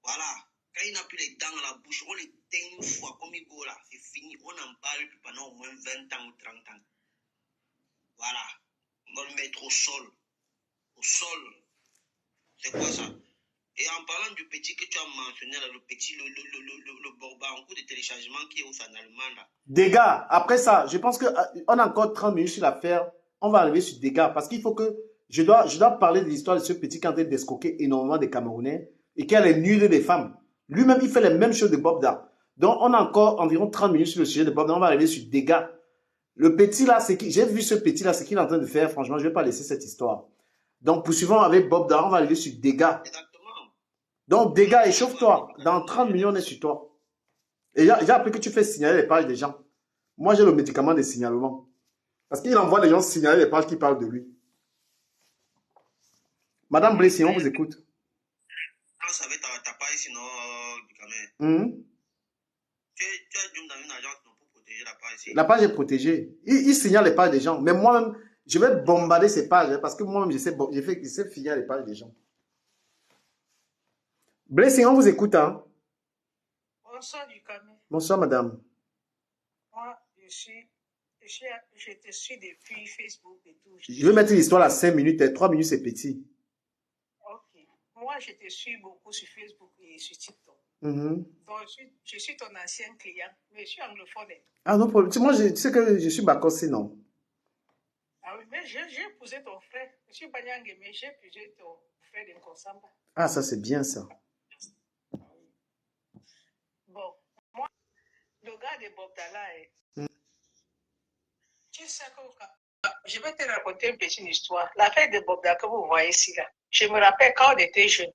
Voilà. Quand il n'a plus les dents à la bouche, on les teint une fois comme il go là. C'est fini. On en parle plus pendant au moins 20 ans ou 30 ans. Voilà. On va le mettre au sol. Au sol. C'est quoi ça? Et en parlant du petit que tu as mentionné là, le petit, le Borba en cours de téléchargement qui est aussi en allemand là. Dégâts. Après ça, je pense qu'on a encore 30 minutes sur l'affaire. On va arriver sur dégâts parce qu'il faut que je dois parler de l'histoire de ce petit qui est en train d'escroquer énormément des Camerounais et qui a les nuls des femmes. Lui-même, il fait les mêmes choses de Bob Da. Donc, on a encore environ 30 minutes sur le sujet de Bob Da. On va arriver sur dégâts. Le petit là, j'ai vu ce petit là, ce qu'il est en train de faire. Franchement, je ne vais pas laisser cette histoire. Donc, poursuivons avec Bob Da. On va arriver sur dégâts. Exactement. Donc, dégâts, échauffe-toi. Dans 30 minutes, on est sur toi. Et j'ai appris que tu fais signaler les pages des gens. Moi, j'ai le médicament de signalement. Parce qu'il envoie les gens signaler les pages qui parlent de lui. Madame Blessy, on vous écoute. Quand ça va ta page, sinon, quand même. Tu as dû dans une agence pour protéger la page ici. La page est protégée. Il signale les pages des gens. Mais moi-même, Je vais bombarder ces pages hein, parce que moi-même, je sais finir les pages des gens. Blessing, on vous écoute. Hein? Bonsoir, Dukamé. Bonsoir, madame. Moi, je te suis depuis Facebook et tout. Je vais mettre l'histoire à 5 minutes. 3 minutes, c'est petit. Ok. Moi, je te suis beaucoup sur Facebook et sur TikTok. Donc, je suis ton ancien client, mais je suis anglophone. Ah non, moi, tu sais que je suis Bakossi, non? Ah oui, mais j'ai épousé ton frère. Je suis Banyangé, mais j'ai épousé ton frère de Nkosamba. Ah, ça, c'est bien, ça. Bon, moi, le gars de Bob Dalla, tu sais que je vais te raconter une petite histoire. L'affaire de Bob Dalla que vous voyez ici, là. Je me rappelle quand on était jeunes.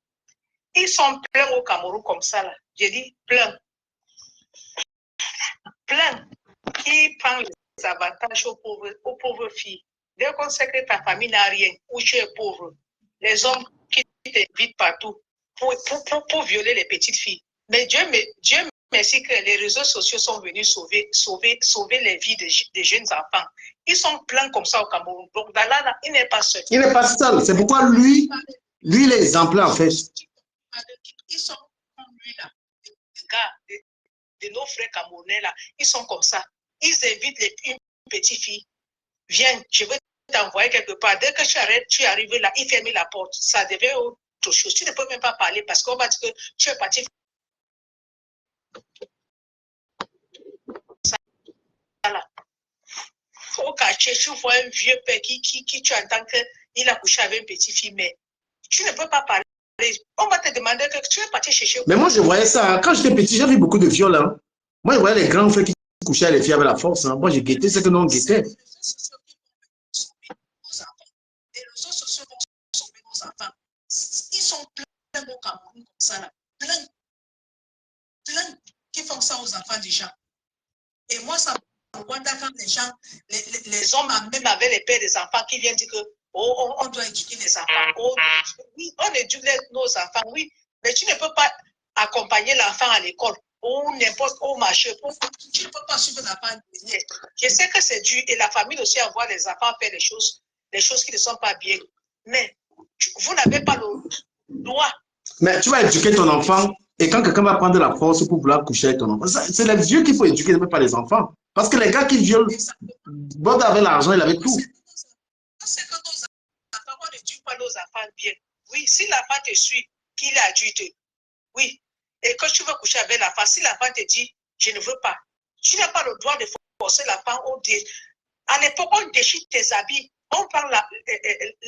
Ils sont pleins au Cameroun comme ça, là. J'ai dit plein. Plein. Qui prend les avantages aux pauvres filles. Dès qu'on sait que ta famille n'a rien, ou tu es pauvre, les hommes qui t'invitent partout pour violer les petites filles. Mais Dieu merci que les réseaux sociaux sont venus sauver les vies des jeunes enfants. Ils sont pleins comme ça au Cameroun. Donc, Dalla, il n'est pas seul. Il n'est pas seul. C'est pourquoi lui il est exemplaire, en fait. Ils sont comme lui, là. Les gars de nos frères camerounais, là. Ils sont comme ça. Ils invitent une petite fille. Viens, je vais t'envoyer quelque part. Dès que tu arrives là, il ferme la porte. Ça devient autre chose. Tu ne peux même pas parler parce qu'on va dire que tu es parti. Au quartier, tu vois un vieux père qui tu entends qu'il a couché avec une petite fille, mais tu ne peux pas parler. On va te demander que tu es parti chercher. Mais moi, je voyais ça. Quand j'étais petit, j'ai vu beaucoup de viols. Hein. Moi, je voyais les grands frères qui couchaient avec les filles avec la force. Hein. Moi, j'ai guetté ce que nous on guettait. Les réseaux sociaux vont sauver nos enfants. Ils sont pleins au Cameroun comme ça, là. Plein qui font ça aux enfants des gens. Et moi, ça me voit quand les gens, les hommes, même avec les pères des enfants, qui viennent dire que on doit éduquer les enfants. Oui, on éduque nos enfants, oui, mais tu ne peux pas accompagner l'enfant à l'école ou n'importe où marcher. Tu ne peux pas suivre l'enfant. Je sais que c'est dur et la famille aussi envoie les enfants faire les choses qui ne sont pas bien. Mais vous n'avez pas le droit. Mais tu vas éduquer ton enfant et quand quelqu'un va prendre la force pour vouloir coucher avec ton enfant, c'est les vieux qu'il faut éduquer, mais pas les enfants. Parce que les gars qui violent, Bob avait l'argent, il avait tout. C'est que nos enfants, on n'éduque pas nos enfants bien. Oui, si l'enfant te suit, qu'il est adulte, oui, et que tu veux coucher avec l'enfant, si l'enfant te dit, je ne veux pas, tu n'as pas le droit de forcer l'enfant. À l'époque, on déchire tes habits, on prend la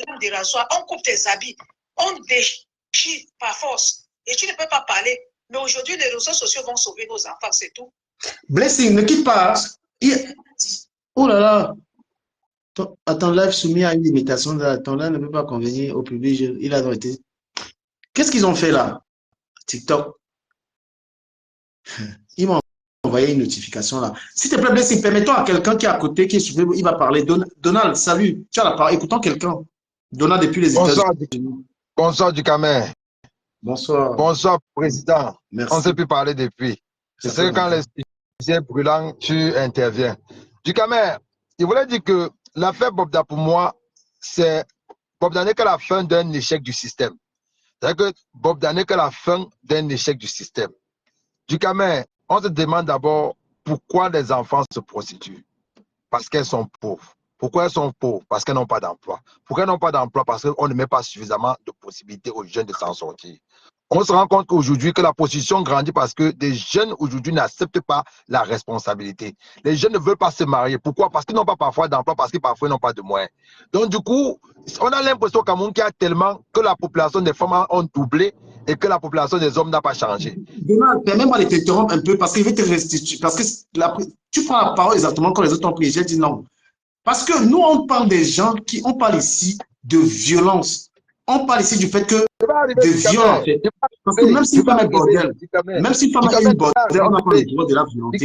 lame de rasoir, on coupe tes habits, on déchire par force, et tu ne peux pas parler. Mais aujourd'hui, les réseaux sociaux vont sauver nos enfants, c'est tout. Blessing, ne quitte pas. Oh là là. Ton live soumis à une limitation, ton live ne peut pas convenir au public. Il a été. Qu'est-ce qu'ils ont fait là? TikTok. Ils m'ont envoyé une notification là. S'il te plaît, Blessing, permets-toi à quelqu'un qui est à côté, qui est suivi, il va parler. Donald, salut. Tu as la parole. Écoutons quelqu'un. Donald depuis les États-Unis. Bonsoir, Dukamé. Bonsoir. Bonsoir, président. Merci. On ne s'est plus parler depuis. Je sais que quand les sujets brûlants, tu interviens. Dukamé, il voulait dire que l'affaire Bobda, pour moi, c'est Bobda n'est que la fin d'un échec du système. C'est-à-dire que Bobda n'est que la fin d'un échec du système. Dukamé, on se demande d'abord pourquoi les enfants se prostituent. Parce qu'elles sont pauvres. Pourquoi elles sont pauvres? Parce qu'elles n'ont pas d'emploi. Pourquoi elles n'ont pas d'emploi? Parce qu'on ne met pas suffisamment de possibilités aux jeunes de s'en sortir. On se rend compte qu'aujourd'hui, que la prostitution grandit parce que des jeunes aujourd'hui n'acceptent pas la responsabilité. Les jeunes ne veulent pas se marier. Pourquoi? Parce qu'ils n'ont pas parfois d'emploi, parce qu'ils parfois n'ont pas de moyens. Donc du coup, on a l'impression au Cameroun qu'il y a tellement que la population des femmes a doublé et que la population des hommes n'a pas changé. Donald, permets-moi de t'interrompre un peu parce qu'il veut te restituer. Parce que tu prends la parole exactement quand les autres ont pris. J'ai dit non. Parce que nous, on parle des gens on parle ici de violence. On parle ici du fait que de viol, en fait. Parce que même si une femme est bordel, même si une femme est une bordel, on n'a pas le droit de la violenter.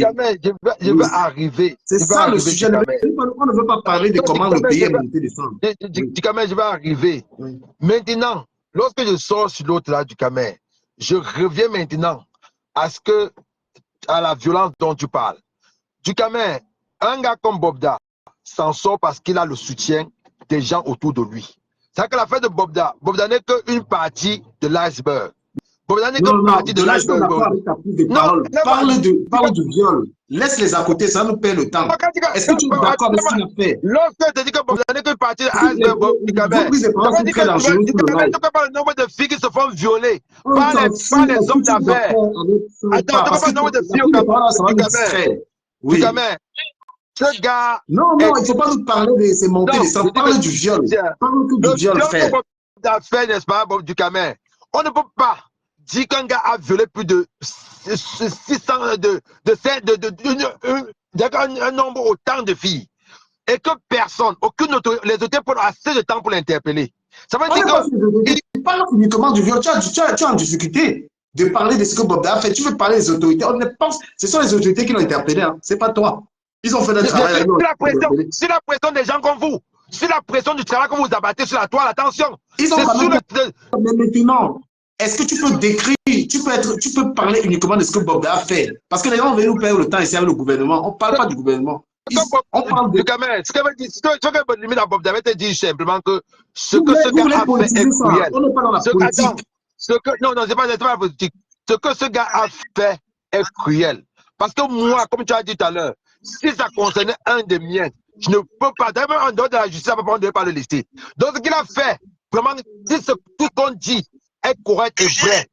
Je vais arriver. C'est ça le sujet. On ne veut pas parler de comment le pays est monté descendre. Dukamé, je vais arriver. Oui. Maintenant, lorsque je sors sur l'autre là, Dukamé, je reviens maintenant à la violence dont tu parles. Dukamé, un gars comme Bobda s'en sort parce qu'il a le soutien des gens autour de lui. C'est-à-dire que l'affaire de Bobda n'est qu'une partie de l'iceberg. Bobda n'est qu'une partie de là, je suis l'iceberg. d'accord avec ta prise de parole. Parle du viol. Laisse-les à côté, ça nous perd le temps. Est-ce que tu es d'accord avec ce qu'il a fait? Lorsque tu dis que Bobda n'est qu'une partie de l'iceberg, vos prises de parole sont très dangereuses pour le live. Tu ne pas le nombre de filles qui se font violer par les hommes d'affaires. Attends, tu ne pas le nombre de filles au Cameroun. Oui. Ce gars. Non, il ne faut pas nous parler de ces montées de sang. Parle du viol. Parle du viol, frère. D'affaires, n'est-ce pas, Bob du Cameroun. On ne peut pas dire qu'un gars a violé plus de 600, un nombre autant de filles. Et que personne, aucune autorité, les autorités prennent assez de temps pour l'interpeller. Ça veut dire que. Il parle uniquement du viol. Tu es en difficulté de parler de ce que Bob a fait. Tu veux parler des autorités. On ne pense, ce sont les autorités qui l'ont interpellé. Hein. Ce n'est pas toi. Ils ont fait le travail. C'est la pression des gens comme vous. C'est la pression du travail que vous abattez sur la toile. Attention. Ils ont Mais maintenant, est-ce que tu peux décrire, tu peux parler uniquement de ce que Bob a fait? Parce que les gens veulent nous perdre le temps ici avec le gouvernement. On ne parle pas du gouvernement. On parle de. Ce que limite à Bob David te dit simplement que ce que ce gars a fait est cruel. On n'est pas dans la politique. Non, c'est pas la politique. Ce que ce gars a fait est cruel. Parce que moi, comme tu as dit tout à l'heure, si ça concernait un des miens, je ne peux pas, d'ailleurs, en dehors de la justice, on ne devait pas le laisser. Donc, ce qu'il a fait, vraiment, si tout ce qu'on dit est correct et vrai,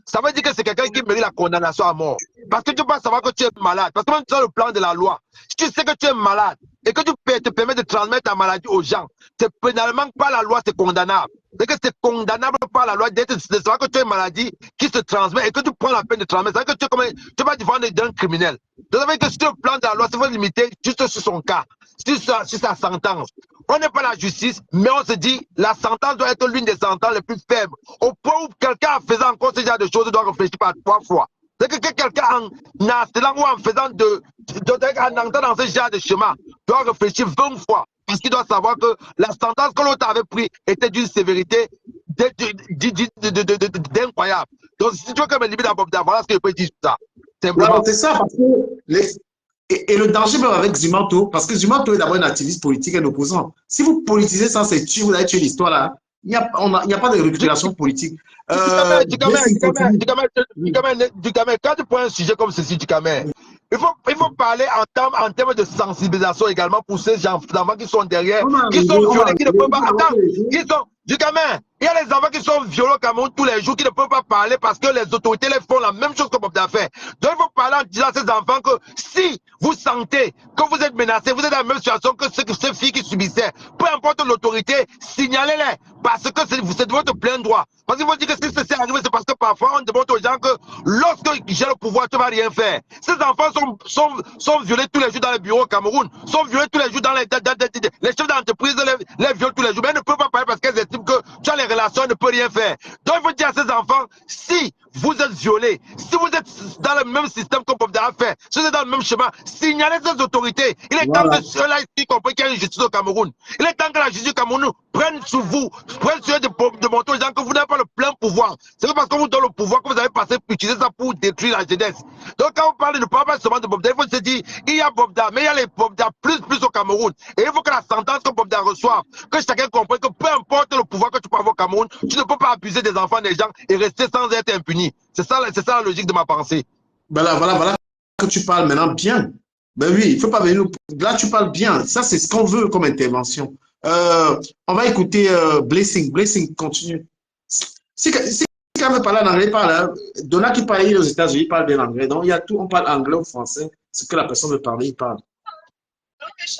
ça veut dire que c'est quelqu'un qui mérite la condamnation à mort. Parce que tu peux pas savoir que tu es malade. Parce que même dans le plan de la loi, si tu sais que tu es malade et que tu te permets de transmettre ta maladie aux gens, c'est pénalement par la loi, c'est condamnable. C'est que c'est condamnable par la loi de savoir que tu as une maladie qui se transmet et que tu prends la peine de transmettre. C'est-à-dire que tu vas défendre d'un criminel. Donc, ça veut dire que sur le plan de la loi, ça va limiter juste sur son cas, sur sa sentence. On n'est pas la justice, mais on se dit la sentence doit être l'une des sentences les plus faibles. Au point où quelqu'un en faisant encore ce genre de choses doit réfléchir par 3 fois. C'est que quelqu'un en harcelant ou en faisant en entrant dans ce genre de chemin doit réfléchir 20 fois. Parce qu'il doit savoir que la sentence que l'autre avait prise était d'une sévérité d'incroyable. Donc, si tu veux que me limite à Bob David, voilà ce que je peux dire sur ça. Simplement. C'est ça, parce que et le danger même avec Zimanto, parce que Zimanto est d'abord un activiste politique et un opposant. Si vous politisez ça, c'est tuer, vous avez tué l'histoire là. Il n'y a pas de récupération politique. Quand tu prends un sujet comme ceci, il faut parler en termes de sensibilisation également pour ces enfants qui sont derrière, qui sont violés, qui ne peuvent pas attendre. Il y a les enfants qui sont violés au Cameroun tous les jours, qui ne peuvent pas parler parce que les autorités les font la même chose que Bob Daffé. Donc il faut parler en disant à ces enfants que si vous sentez que vous êtes menacés, vous êtes dans la même situation que ces filles qui subissaient, peu importe l'autorité, signalez-les parce que c'est de votre plein droit. Parce qu'il faut dire que si c'est arrivé, c'est parce que parfois on demande aux gens que lorsque j'ai le pouvoir, tu ne vas rien faire. Ces enfants sont violés tous les jours dans les bureaux au Cameroun, sont violés tous les jours dans les chefs d'entreprise, les violent tous les jours, mais elles ne peuvent pas parler parce qu'elles estiment que tu as les relations, elles ne peuvent rien faire. Donc il faut dire à ces enfants, si vous êtes violés, si vous êtes dans le même système que Bob Daffé fait, si vous êtes dans le même chemin, signalez ces autorités. Il est temps que ceux-là ici comprennent qu'il y a une justice au Cameroun. Il est temps que la justice au Cameroun prenne sur vous, prenne sur eux de montrer aux gens que vous n'avez pas le plein pouvoir. C'est pas parce qu'on vous donne le pouvoir que vous avez passé pour utiliser ça pour détruire la jeunesse. Donc quand on parle de ne pas seulement de Bob Daffé, il faut se dire, il y a Bob Daffé, mais il y a les Bob Daffé plus au Cameroun. Et il faut que la sentence que Bob Daffé reçoive, que chacun comprenne que peu importe le pouvoir que tu peux avoir au Cameroun, tu ne peux pas abuser des enfants des gens et rester sans être impuni. C'est ça la logique de ma pensée. Voilà que tu parles maintenant bien. Ben oui, il faut pas venir. Là, tu parles bien. Ça, c'est ce qu'on veut comme intervention. On va écouter Blessing. Blessing, continue. Si quelqu'un veut parler en anglais, parle. Hein. Donna qui parle aux États-Unis, il parle bien anglais. Donc, il y a tout. On parle anglais ou français. Ce que la personne veut parler, il parle. Il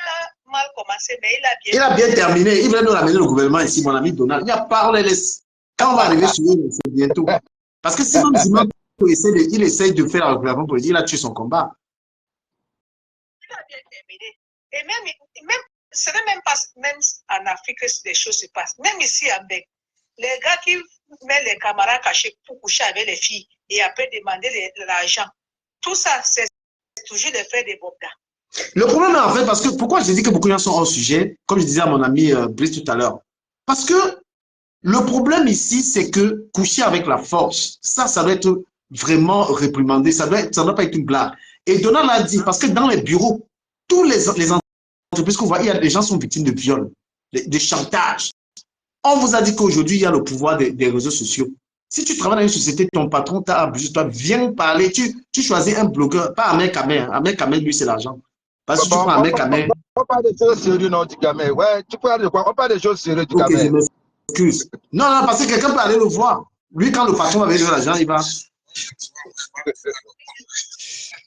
a mal commencé, mais il a bien terminé. Il voulait nous ramener le gouvernement ici, mon ami Donald. Il a parlé. Quand on va arriver sur lui, c'est bientôt. Parce que sinon, il essaye de faire la réclamation politique, il a tué son combat. Il a bien terminé. Et même ce n'est même pas même en Afrique que des choses se passent. Même ici à Bec, les gars qui mettent les camarades cachés pour coucher avec les filles et après demander l'argent, tout ça, c'est toujours les frères des Bobda. Le problème en fait, parce que pourquoi j'ai dit que beaucoup de gens sont hors sujet, comme je disais à mon ami Brice tout à l'heure, parce que le problème ici, c'est que coucher avec la force, ça doit être vraiment réprimandé, ça doit pas être une blague. Et Donald l'a dit, parce que dans les bureaux, tous les entreprises qu'on voit, les gens sont victimes de viol, de chantage. On vous a dit qu'aujourd'hui, il y a le pouvoir des réseaux sociaux. Si tu travailles dans une société, ton patron t'a abusé, toi, viens parler. Tu choisis un blogueur, pas Ahmed Kamel. Ahmed Kamel, lui, c'est l'argent. Parce que tu prends Ahmed Kamel. On parle des choses sérieuses, non, du Kamel. Ouais, tu parles de quoi? On parle des choses sérieuses, du Ok, je Kamel. m'excuse. Non, parce que quelqu'un peut aller le voir. Lui, quand le patron va venir de l'argent, il va.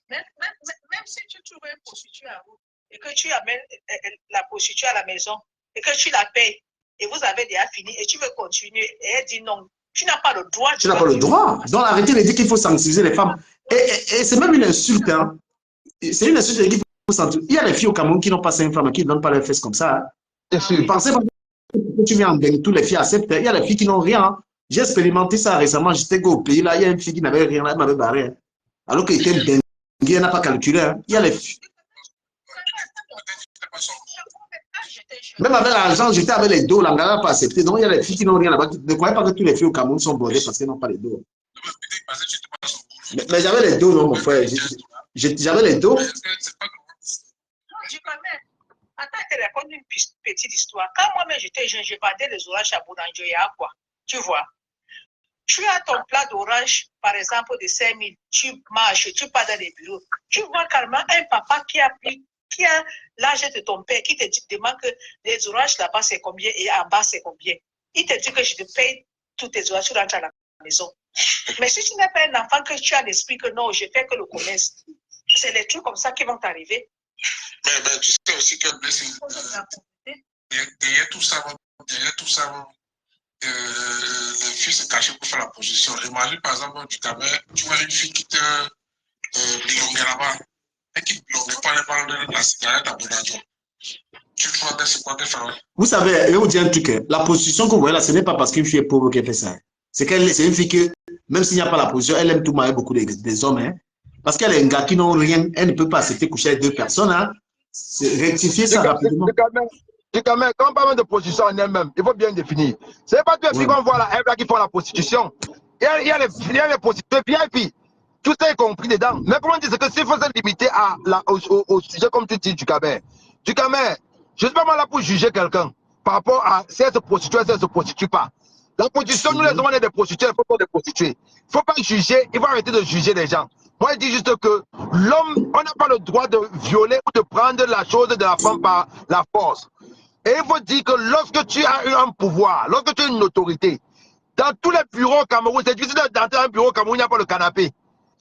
Même si tu trouves une prostituée à vous et que tu amènes la prostituée à la maison et que tu la payes et vous avez déjà fini et tu veux continuer et elle dit non, tu n'as pas le droit. Tu n'as pas le droit. Donc l'arrêté dit qu'il faut sensibiliser les femmes. Et c'est même une insulte. Hein. C'est une insulte qu'il faut sensibiliser. Il y a des filles au Cameroun qui n'ont pas 5 femmes, qui ne donnent pas leurs fesses comme ça. Hein. Pensez pas que tu viens en Bénin, toutes les filles acceptent. Il y a des filles qui n'ont rien. Hein. J'ai expérimenté ça récemment. J'étais au pays, là, il y a une fille qui n'avait rien, là, elle m'avait barré. Hein. Alors qu'elle était dingue, elle n'a pas calculé. Hein. Il y a les filles. Même avec l'argent, j'étais avec les dos, l'Angara n'a pas accepté. Donc il y a les filles qui n'ont rien là-bas. Ne croyez pas que toutes les filles au Cameroun sont bordées parce qu'elles n'ont pas les dos. Mais j'avais les dos, non, mon frère. J'avais les dos. Attends, je te raconte une petite histoire. Quand moi-même j'étais jeune, je vendais les oranges à Boulangerie à quoi? Tu vois? Tu as ton plat d'orange, par exemple, de 5 000. Tu marches, tu pars dans les bureaux. Tu vois carrément un papa qui a l'âge de ton père, qui te demande que les oranges là-bas c'est combien et en bas c'est combien. Il te dit que je te paye toutes tes oranges, tu rentres à la maison. Mais si tu n'es pas un enfant que tu as l'esprit que non, je fais que le commerce, c'est les trucs comme ça qui vont t'arriver. Mais tu sais aussi que derrière tout ça, les filles se cachent pour faire la position. Imagine par exemple du Cameroun, tu vois une fille qui te bilongue là-bas et qui ne bilongue pas les vendre de la cigarette à Bonadio. Tu vois que c'est quoi qu'elle fait? Vous savez, je vais vous dire un truc. La position que vous voyez là, ce n'est pas parce qu'une fille est pauvre qu'elle fait ça. C'est une fille que, même s'il n'y a pas la position, elle aime tout marier beaucoup des hommes. Hein. Parce qu'elle est un gars qui n'ont rien, elle ne peut pas accepter coucher avec 2 personnes. Hein. Rectifier ça rapidement. Quand on parle de prostitution en elle-même, il faut bien définir. Ce n'est pas tous les filles qu'on voit là, qui font la prostitution. Il y a les prostituées VIP. Tout ça est compris dedans. Mais comment dire que s'il faut se limiter au sujet comme tu dis du Cameroun. Du Cameroun, je ne suis pas mal là pour juger quelqu'un par rapport à si elle se prostitue ou si elle ne se prostitue pas. La prostitution, nous les hommes, on est des prostituées, il faut pas des prostituées. Il ne faut pas juger, il faut arrêter de juger les gens. Moi, je dis juste que l'homme, on n'a pas le droit de violer ou de prendre la chose de la femme par la force. Et il faut dire que lorsque tu as eu un pouvoir, lorsque tu as une autorité, dans tous les bureaux au Cameroun, c'est difficile d'entrer dans un bureau au Cameroun, il n'y a pas le canapé.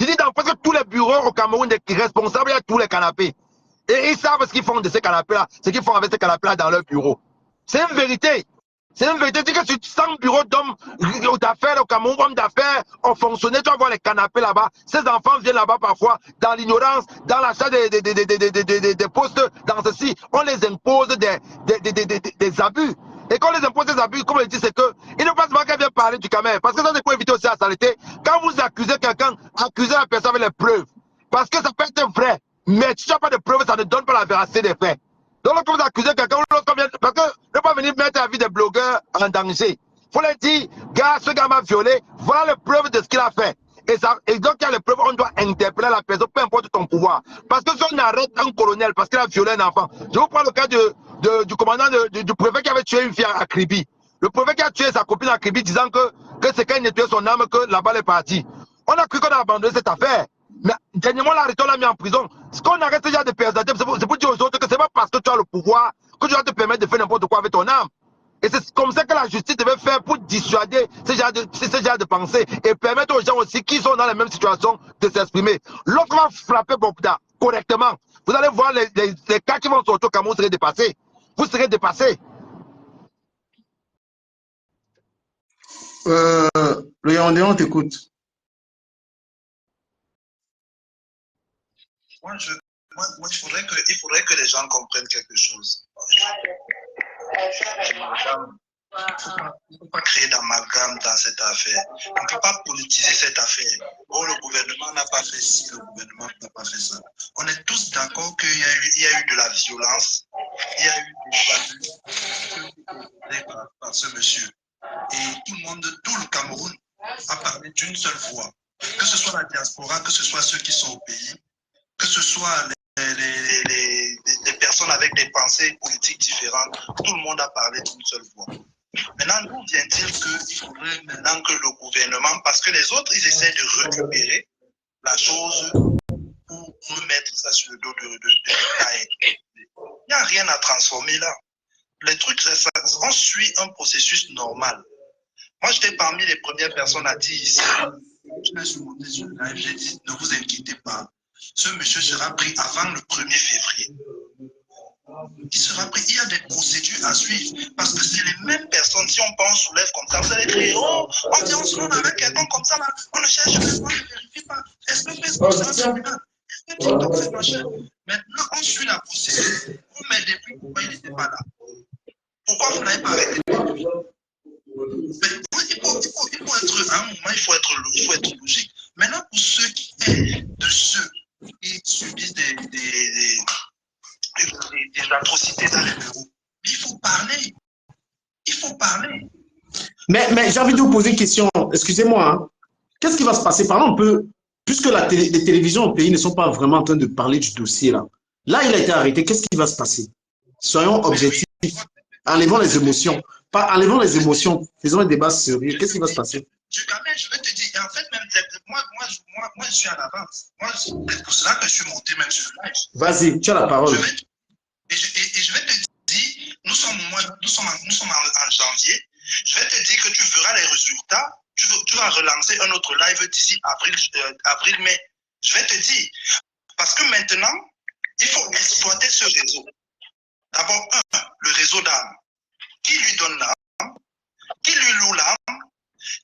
Je dis dans presque tous les bureaux au Cameroun, des responsables, il y a tous les canapés. Et ils savent ce qu'ils font de ces canapés-là, ce qu'ils font avec ces canapés-là dans leur bureau. C'est une vérité. C'est une vérité. C'est que sur 100 bureaux d'hommes d'affaires au Cameroun, hommes d'affaires ont fonctionné. Tu vas voir les canapés là-bas. Ces enfants viennent là-bas parfois dans l'ignorance, dans l'achat des postes, dans ceci. On les impose des abus. Et quand on les impose des abus, comme je dis, c'est que il ne passe pas qu'elle vient parler du Cameroun. Parce que ça, c'est pour éviter aussi la saleté. Quand vous accusez quelqu'un, accusez la personne avec les preuves. Parce que ça peut être vrai. Mais si tu n'as pas de preuves, ça ne donne pas la véracité des faits. Donc, lorsque vous accusez quelqu'un, parce que ne pas venir mettre la vie des blogueurs en danger. Il faut leur dire, gars, ce gars m'a violé, voilà les preuves de ce qu'il a fait. Et donc, il y a les preuves, on doit interpeller la personne, peu importe ton pouvoir. Parce que si on arrête un colonel parce qu'il a violé un enfant, je vous prends le cas du commandant du préfet qui avait tué une fille à Kribi. Le préfet qui a tué sa copine à Kribi disant que c'est quand il nettoyait son âme que la balle est partie. On a cru qu'on a abandonné cette affaire. Mais dernièrement, l'arrêté, on l'a mis en prison. Ce qu'on arrête déjà de personnes, c'est pour dire aux autres que c'est pas parce que tu as le pouvoir que tu vas te permettre de faire n'importe quoi avec ton âme. Et c'est comme ça que la justice devait faire pour dissuader ce genre de pensée et permettre aux gens aussi qui sont dans la même situation de s'exprimer. Lorsqu'on va frapper Bokda correctement, vous allez voir les cas qui vont sortir au Cameroun seront dépassés. Vous serez dépassés. Le Yaoundé, on t'écoute. Moi, il faudrait que les gens comprennent quelque chose. Il ne faut pas créer d'amalgame dans cette affaire. On ne peut pas politiser cette affaire. Oh, le gouvernement n'a pas fait ci, le gouvernement n'a pas fait ça. On est tous d'accord qu'il y a eu de la violence, il y a eu des abus par ce monsieur. Et tout le Cameroun a parlé d'une seule voix. Que ce soit la diaspora, que ce soit ceux qui sont au pays, que ce soit les personnes personnes avec des pensées politiques différentes, tout le monde a parlé d'une seule voix. Maintenant, d'où vient-il qu'il faudrait maintenant que le gouvernement, parce que les autres, ils essaient de récupérer la chose pour remettre ça sur le dos de l'État. Il n'y a rien à transformer là. Les trucs, on suit un processus normal. Moi, j'étais parmi les premières personnes à dire ici, je suis monté sur le live, j'ai dit, ne vous inquiétez pas, ce monsieur sera pris avant le 1er février. Il sera pris, il y a des procédures à suivre, parce que c'est les mêmes personnes, si on pense soulève comme ça, vous allez crier, oh, on dit on se rend avec quelqu'un comme ça, là, on ne cherche pas, on ne vérifie pas. Est-ce que Facebook c'est un tribunal? Est-ce que TikTok c'est machin? Maintenant, on suit la procédure. On met depuis pourquoi il n'était pas là. Pourquoi vous n'avez pas arrêté? Il faut être, à un moment, il faut être logique. Maintenant, pour ceux qui subissent des atrocités dans les bureaux, il faut parler. Il faut parler. Mais j'ai envie de vous poser une question. Excusez-moi. Hein. Qu'est-ce qui va se passer? Par exemple, puisque les télévisions au pays ne sont pas vraiment en train de parler du dossier là. Là, il a été arrêté. Qu'est-ce qui va se passer? Soyons objectifs. Enlevons les émotions. Pas enlevons les émotions. Faisons un débat sérieux. Qu'est-ce qui va se passer? Je vais te dire, en fait, même moi, je suis à l'avance. Moi, c'est pour cela que je suis monté même sur le live. Vas-y, tu as la parole. Et je vais te dire, nous sommes en janvier. Je vais te dire que tu verras les résultats. Tu vas relancer un autre live d'ici avril-mai. Je vais te dire. Parce que maintenant, il faut exploiter ce réseau. D'abord, le réseau d'armes. Qui lui donne l'arme? Qui lui loue l'arme?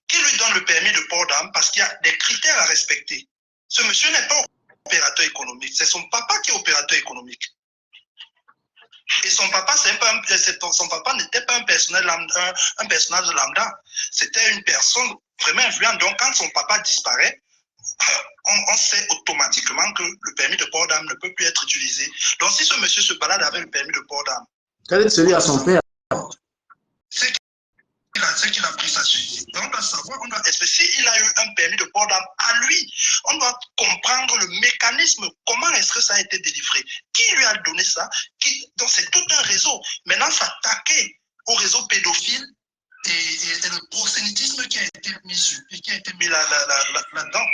Qui lui donne le permis de port d'armes? Parce qu'il y a des critères à respecter. Ce monsieur n'est pas opérateur économique. C'est son papa qui est opérateur économique. Et son papa, son papa n'était pas un personnage lambda. C'était une personne vraiment influente. Donc, quand son papa disparaît, on sait automatiquement que le permis de port d'armes ne peut plus être utilisé. Donc, si ce monsieur se balade avec le permis de port d'armes, quel est celui à son père? C'est qu'il a pris sa suite. Donc, on doit savoir, s'il a eu un permis de port d'armes à lui, on doit comprendre le mécanisme, comment est-ce que ça a été délivré, qui lui a donné ça, donc c'est tout un réseau. Maintenant, s'attaquer au réseau pédophile et le proxénétisme qui a été mis là-dedans.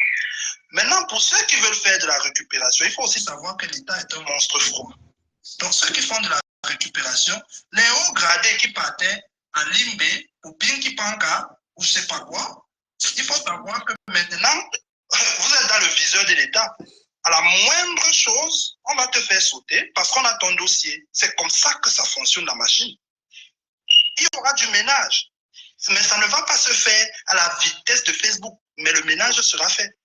Maintenant, pour ceux qui veulent faire de la récupération, il faut aussi savoir que l'État est un monstre froid. Donc, ceux qui font de la récupération, les hauts gradés qui partaient à Limbe, ou Pinky Panka, ou je ne sais pas quoi, il faut savoir que maintenant, vous êtes dans le viseur de l'État. À la moindre chose, on va te faire sauter parce qu'on a ton dossier. C'est comme ça que ça fonctionne la machine. Il y aura du ménage. Mais ça ne va pas se faire à la vitesse de Facebook. Mais le ménage sera fait.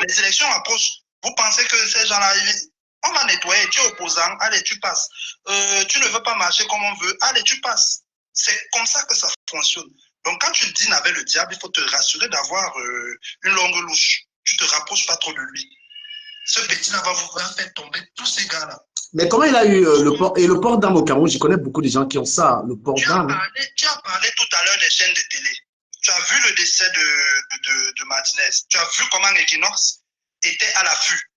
Les élections approchent. Vous pensez que ces gens-là, on va nettoyer, tu es opposant, allez, tu passes. Tu ne veux pas marcher comme on veut, allez, tu passes. C'est comme ça que ça fonctionne. Donc, quand tu dînes avec le diable, il faut te rassurer d'avoir une longue louche. Tu ne te rapproches pas trop de lui. Ce petit-là va vous faire tomber tous ces gars-là. Mais comment il a eu le port d'armes au Cameroun? Je connais beaucoup de gens qui ont ça, le port d'armes. Tu as parlé tout à l'heure des chaînes de télé. Tu as vu le décès de Martinez. Tu as vu comment Equinox était à l'affût.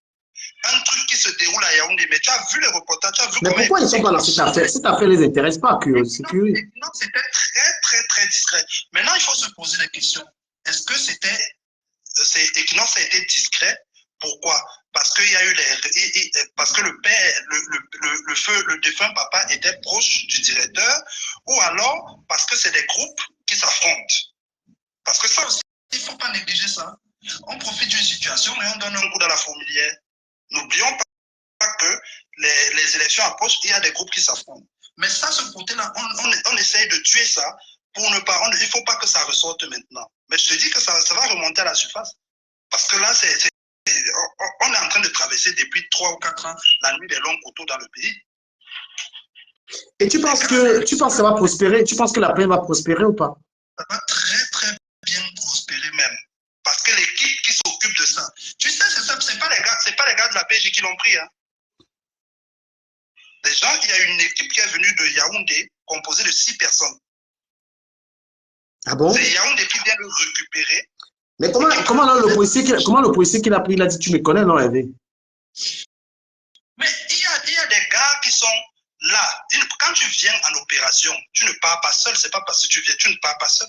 Un truc qui se déroule à Yaoundé, mais tu as vu les reportages, tu as vu. Mais pourquoi ils ne sont pas dans cette affaire? Cette affaire ne les intéresse pas, c'est curieux. Non, c'était très, très, très discret. Maintenant, il faut se poser la question. Est-ce que Equinox a été discret? Pourquoi? Parce qu'il y a eu parce que le père, le défunt papa était proche du directeur, ou alors parce que c'est des groupes qui s'affrontent. Parce que ça aussi, il ne faut pas négliger ça. On profite d'une situation, mais on donne un coup dans la fourmilière. N'oublions pas que les élections approchent, il y a des groupes qui s'affrontent. Mais ça, ce côté-là, on essaye de tuer ça pour ne pas. Il ne faut pas que ça ressorte maintenant. Mais je te dis que ça va remonter à la surface. Parce que là, on est en train de traverser depuis 3 ou 4 ans la nuit des longs couteaux dans le pays. Et tu penses que ça va prospérer? Tu penses que la paix va prospérer ou pas? Ça va très, très bien prospérer même. Parce que l'équipe qui s'occupe de ça, tu sais, c'est pas les gars de la PJ qui l'ont pris. Hein. Déjà, il y a une équipe qui est venue de Yaoundé, composée de 6 personnes. Ah bon? C'est Yaoundé qui vient le récupérer. Mais comment le policier qui l'a pris, il a dit, tu me connais, non, Hervé? Mais il y a des gars qui sont là, quand tu viens en opération, tu ne pars pas seul. C'est pas parce que tu viens, tu ne pars pas seul.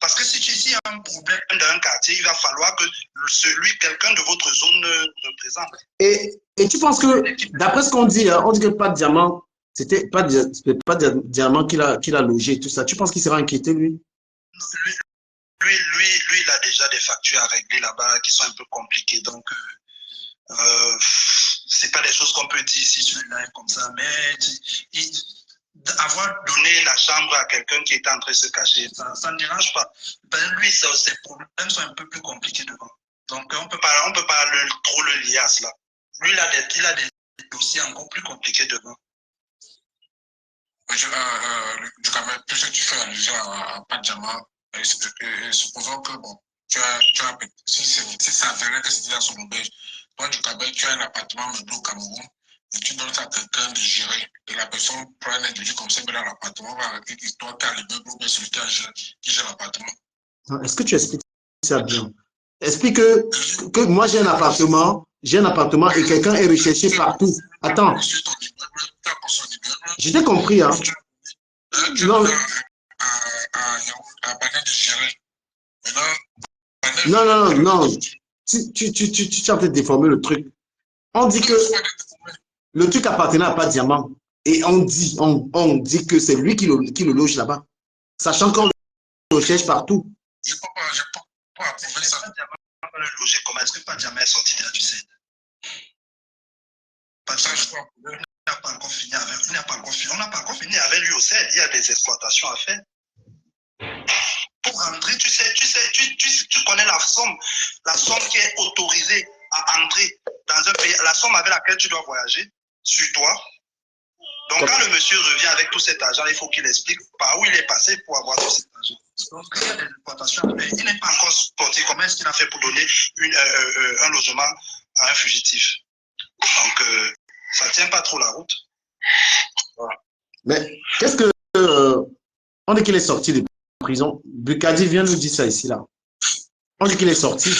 Parce que si tu as un problème dans un quartier, il va falloir que quelqu'un de votre zone représente. Et tu penses que, d'après ce qu'on dit, on dit que pas de diamant, c'était pas de diamant qu'il a logé, tout ça. Tu penses qu'il sera inquiété, lui? Lui, il a déjà des factures à régler là-bas qui sont un peu compliquées. Donc, c'est pas des choses qu'on peut dire ici sur le live comme ça. Mais avoir donné la chambre à quelqu'un qui était en train de se cacher, ça ne dérange pas. Lui, ses problèmes sont un peu plus compliqués devant. Donc, on peut pas trop le lier à cela. Lui, il a des dossiers encore plus compliqués devant. Du coup, puisque tu fais allusion à pas de diamant, supposons que bon, si ça avéré que c'était dans son auberge, toi, du Cameroun, tu as un appartement meublé au Cameroun, et tu donnes ça à quelqu'un de gérer, et la personne prend un individu comme ça, mais dans l'appartement, va arrêter toi qui as les meubles, ou bien celui qui gère l'appartement. Est-ce que tu expliques ça bien? Explique que moi j'ai un appartement et quelqu'un est recherché partout. Attends. Je t'ai compris, hein? Non. Tu as peut-être déformé le truc. On dit que le truc appartenait à pas de diamant. Et on dit que c'est lui qui le loge là-bas. Sachant qu'on le recherche partout. Je ne peux pas approuver ça. Le loger, comment est-ce que pas de diamant est sorti de là, tu sais? Pas de diamant. On n'a pas encore fini avec lui aussi. Il y a des exploitations à faire. Pour rentrer, tu connais la somme qui est autorisée à entrer dans un pays, la somme avec laquelle tu dois voyager sur toi. Donc, quand le monsieur revient avec tout cet argent, il faut qu'il explique par où il est passé pour avoir tout cet argent. Donc, il y a des exploitations à faire. Il n'est pas encore sorti. Comment est-ce qu'il a fait pour donner un logement à un fugitif? Donc, ça ne tient pas trop la route. Voilà. Mais qu'est-ce que... on dit qu'il est sorti de prison. Bukadi vient nous dire ça ici, là. On dit qu'il est sorti.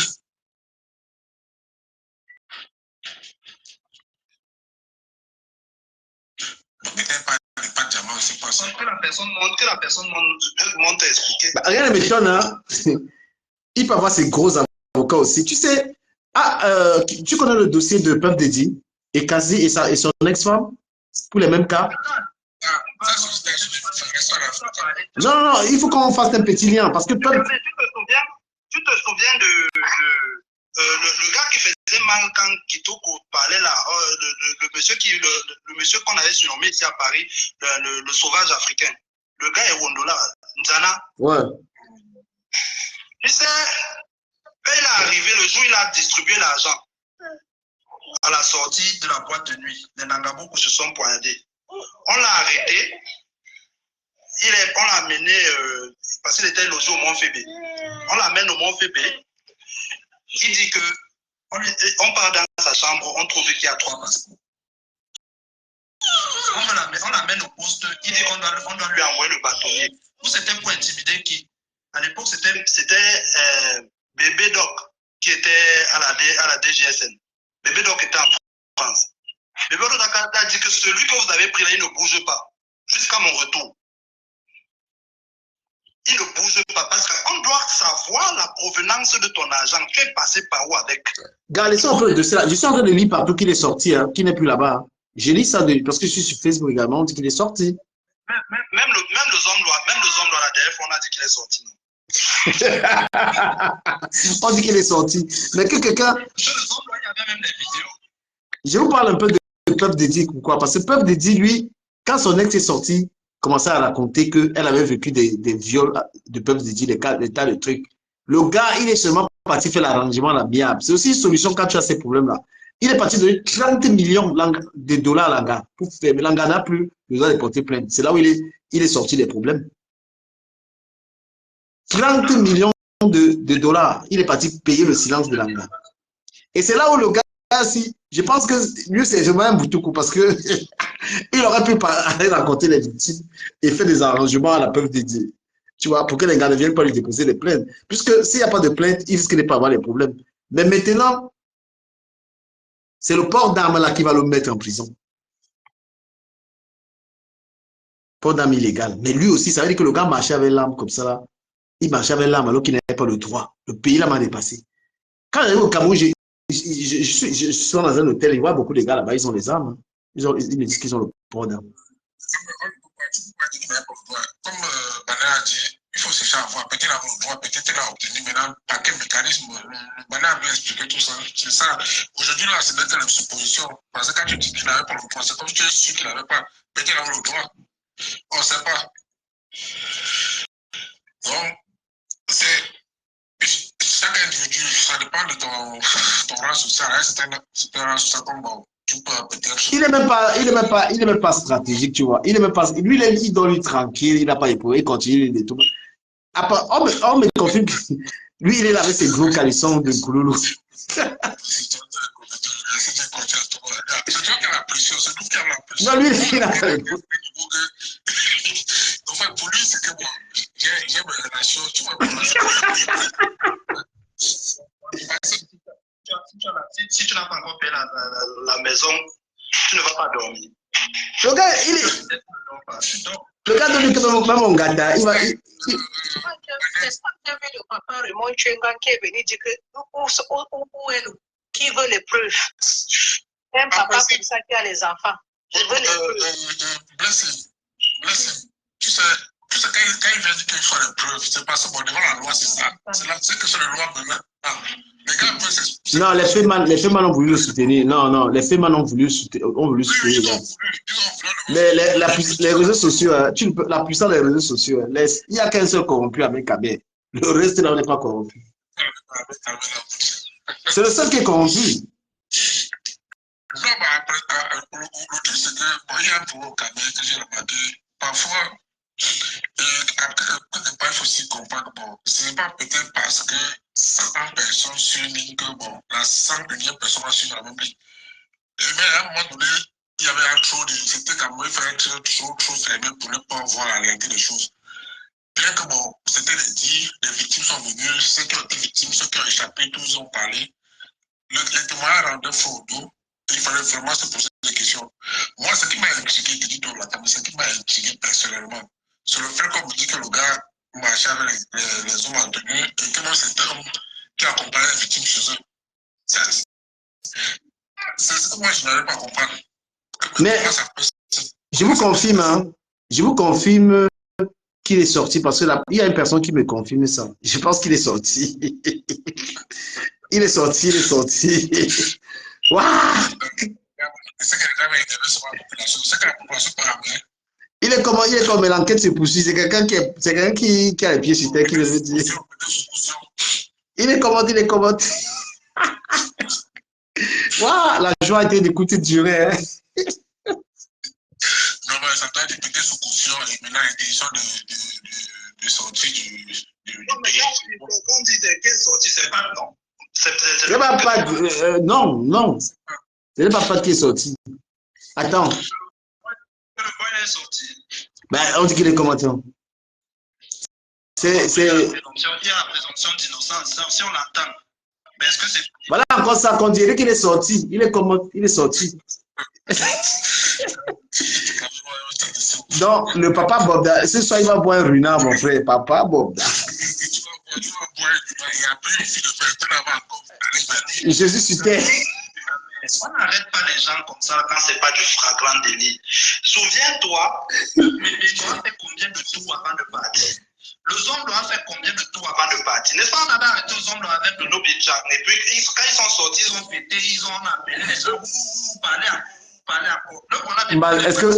Que la personne monte à expliquer. Bah, rien ne m'étonne, hein. Il peut avoir ses gros avocats aussi. Tu sais, tu connais le dossier de Puff Daddy et Kazi et son ex-femme pour les mêmes cas? Non, il faut qu'on fasse un petit lien parce que Puff... Tu te souviens de le gars qui faisait mal quand Kitoko parlait là, le monsieur qu'on avait surnommé ici à Paris, le sauvage africain. Le gars est Wondola, Nzana. Ouais. Tu sais, quand il est arrivé, le jour où il a distribué l'argent à la sortie de la boîte de nuit, les Nangaboko se sont poignardés. On l'a arrêté. On l'a amené, parce qu'il était logé au Mont-Fébé. On l'amène au Mont-Fébé. Il dit que on part dans sa chambre, on trouve qu'il y a 3 passeports. On l'amène au poste, il dit qu'on doit lui envoyer le bâtonnier. Ou c'était pour intimider qui? À l'époque, c'était Bébé Doc qui était à la DGSN. Bébé Doc était en France. Bébé Doc a dit que celui que vous avez pris là, il ne bouge pas jusqu'à mon retour. Il ne bouge pas parce qu'on doit savoir la provenance de ton argent. Tu es passé par où avec? Gars, laissons un peu de cela. Je suis en train de lire partout qu'il est sorti, hein, qu'il n'est plus là-bas. Je lis ça parce que je suis sur Facebook également, on dit qu'il est sorti. Même le zone loi, la DF, on a dit qu'il est sorti. On dit qu'il est sorti. Mais que quelqu'un... Sur le zone loi, il y avait même des vidéos. Je vous parle un peu de Puff Daddy, pourquoi? Parce que Puff Daddy, lui, quand son ex est sorti, commençait à raconter qu'elle avait vécu des viols de Puff Daddy, des tas de trucs. Le gars, il est seulement parti faire l'arrangement à l'amiable. C'est aussi une solution quand tu as ces problèmes-là. Il est parti donner 30 millions de dollars à Langa. Mais Langa n'a plus besoin de porter plainte. C'est là où il est sorti des problèmes. 30 millions de dollars. Il est parti payer le silence de Langa. Et c'est là où le gars, si, je pense que lui, c'est vraiment un boutoukou parce que il aurait pu aller raconter les victimes et faire des arrangements à la Puff Daddy. Tu vois, pour que les gars ne viennent pas lui déposer des plaintes. Puisque s'il n'y a pas de plainte, il risque de pas avoir les problèmes. Mais maintenant, c'est le port d'armes là qui va le mettre en prison. port d'armes illégales. Mais lui aussi, ça veut dire que le gars marchait avec l'arme comme ça là. Il marchait avec l'arme alors qu'il n'avait pas le droit. Le pays là m'a dépassé. Quand j'arrive au Cameroun, je suis dans un hôtel, je vois beaucoup de gars là-bas, ils ont les armes. Ils me disent qu'ils ont le port d'armes. Comme Bana a dit, il faut chercher à voir. Peut-être avoir le droit, peut-être qu'il a obtenu maintenant par quel mécanisme. Bana a bien expliqué tout ça. C'est ça. Aujourd'hui, là, c'est d'être une supposition. Parce que quand tu dis qu'il n'avait pas le droit, c'est comme si tu es sûr qu'il n'avait pas. Peut-être avoir le droit. On ne sait pas. Donc, chaque individu, ça dépend de ton rang social. C'est un rang social comme bon. Il n'est même pas stratégique, tu vois. Il est même pas, lui, il doit lui tranquille, il n'a pas éprouvé, il continue de tout. Après, on me confirme que lui, il est là avec ses gros caleçons de Kouloulou. C'est toi qui as la pression, c'est nous qui avons la pression. Non, lui, il a pas enfin, pour lui, c'est que bon, j'ai mes relations, tu vois, si tu n'as pas encore payé la maison, tu ne vas pas dormir. Le gars, le gars de lui, même mon gars, il va. N'est-ce pas que le papa Raymond Tchengan qui est venu dire que où est le qui veut les preuves? Un papa comme ça qui a les enfants. Je veux les preuves. Blessing. Tu sais, quand il vient dire qu'il faut les preuves, c'est parce que bon, devant la loi, c'est ça. C'est que c'est la loi maintenant. Non, les Féman ont voulu le soutenir. Non, les Féman ont voulu soutenir. Mais les réseaux sociaux, la puissance des réseaux sociaux, il n'y a qu'un seul corrompu avec Kabé. Le reste là, on n'est pas corrompu. C'est le seul qui est corrompu. Non, mais après, le truc, c'est que, il y a un problème au Kabé que j'ai remarqué. Parfois, il faut aussi comprendre, bon, ce n'est pas peut-être parce que 100 personnes sur une ligne que, bon, la 101e personne va suivre la même ligne. Mais à un moment donné, il y avait un trop de. C'était comme il fallait être trop fermé pour ne pas voir la réalité des choses. Bien que, bon, c'était dit, les victimes sont venues, ceux qui ont été victimes, ceux qui ont échappé, tous ont parlé. Les témoins rendaient faux dos. Il fallait vraiment se poser des questions. Moi, ce qui m'a intrigué, ce qui m'a intrigué personnellement, c'est le fait qu'on me dit que le gars marchait avec les hommes en tenue et que moi, c'était un homme qui accompagnait les victimes chez eux. C'est ce que moi, je n'arrive pas à comprendre. Mais je vous confirme qu'il est sorti parce qu'il y a une personne qui me confirme ça. Je pense qu'il est sorti. Il est sorti. Waouh! Il est comme l'enquête se poursuit. C'est quelqu'un qui a les pieds sur terre qui veut dire. Il est comment? Waouh! La joie a été d'écouter durer. Hein? Non, mais ça doit être député sous caution et maintenant il est question de sortir du pays. On dit qu'il est sorti, c'est pas non. Non. Ce n'est pas Pat qui est sorti. Attends. Le boy est sorti. Ben, on dit qu'il est comment? Il y a la présomption d'innocence, si on l'entend. Mais est-ce que c'est. Voilà encore ça qu'on dirait qu'il est sorti. Il est comment? Il est sorti. Donc, le papa Bobda, ce soir, il va boire un runard, mon frère. Papa Bobda. Jésus sur terre. On n'arrête pas les gens comme ça quand ce n'est pas du flagrant délit. Souviens-toi, Médéno a fait combien de tours avant de partir? Le Zomblo a fait combien de tours avant de partir? N'est-ce pas, on avait arrêté le Zomblo avec le Nobidjak. Et puis, quand ils sont sortis, ils ont pété, ils ont appelé les gens, vous parlez encore. Est-ce que,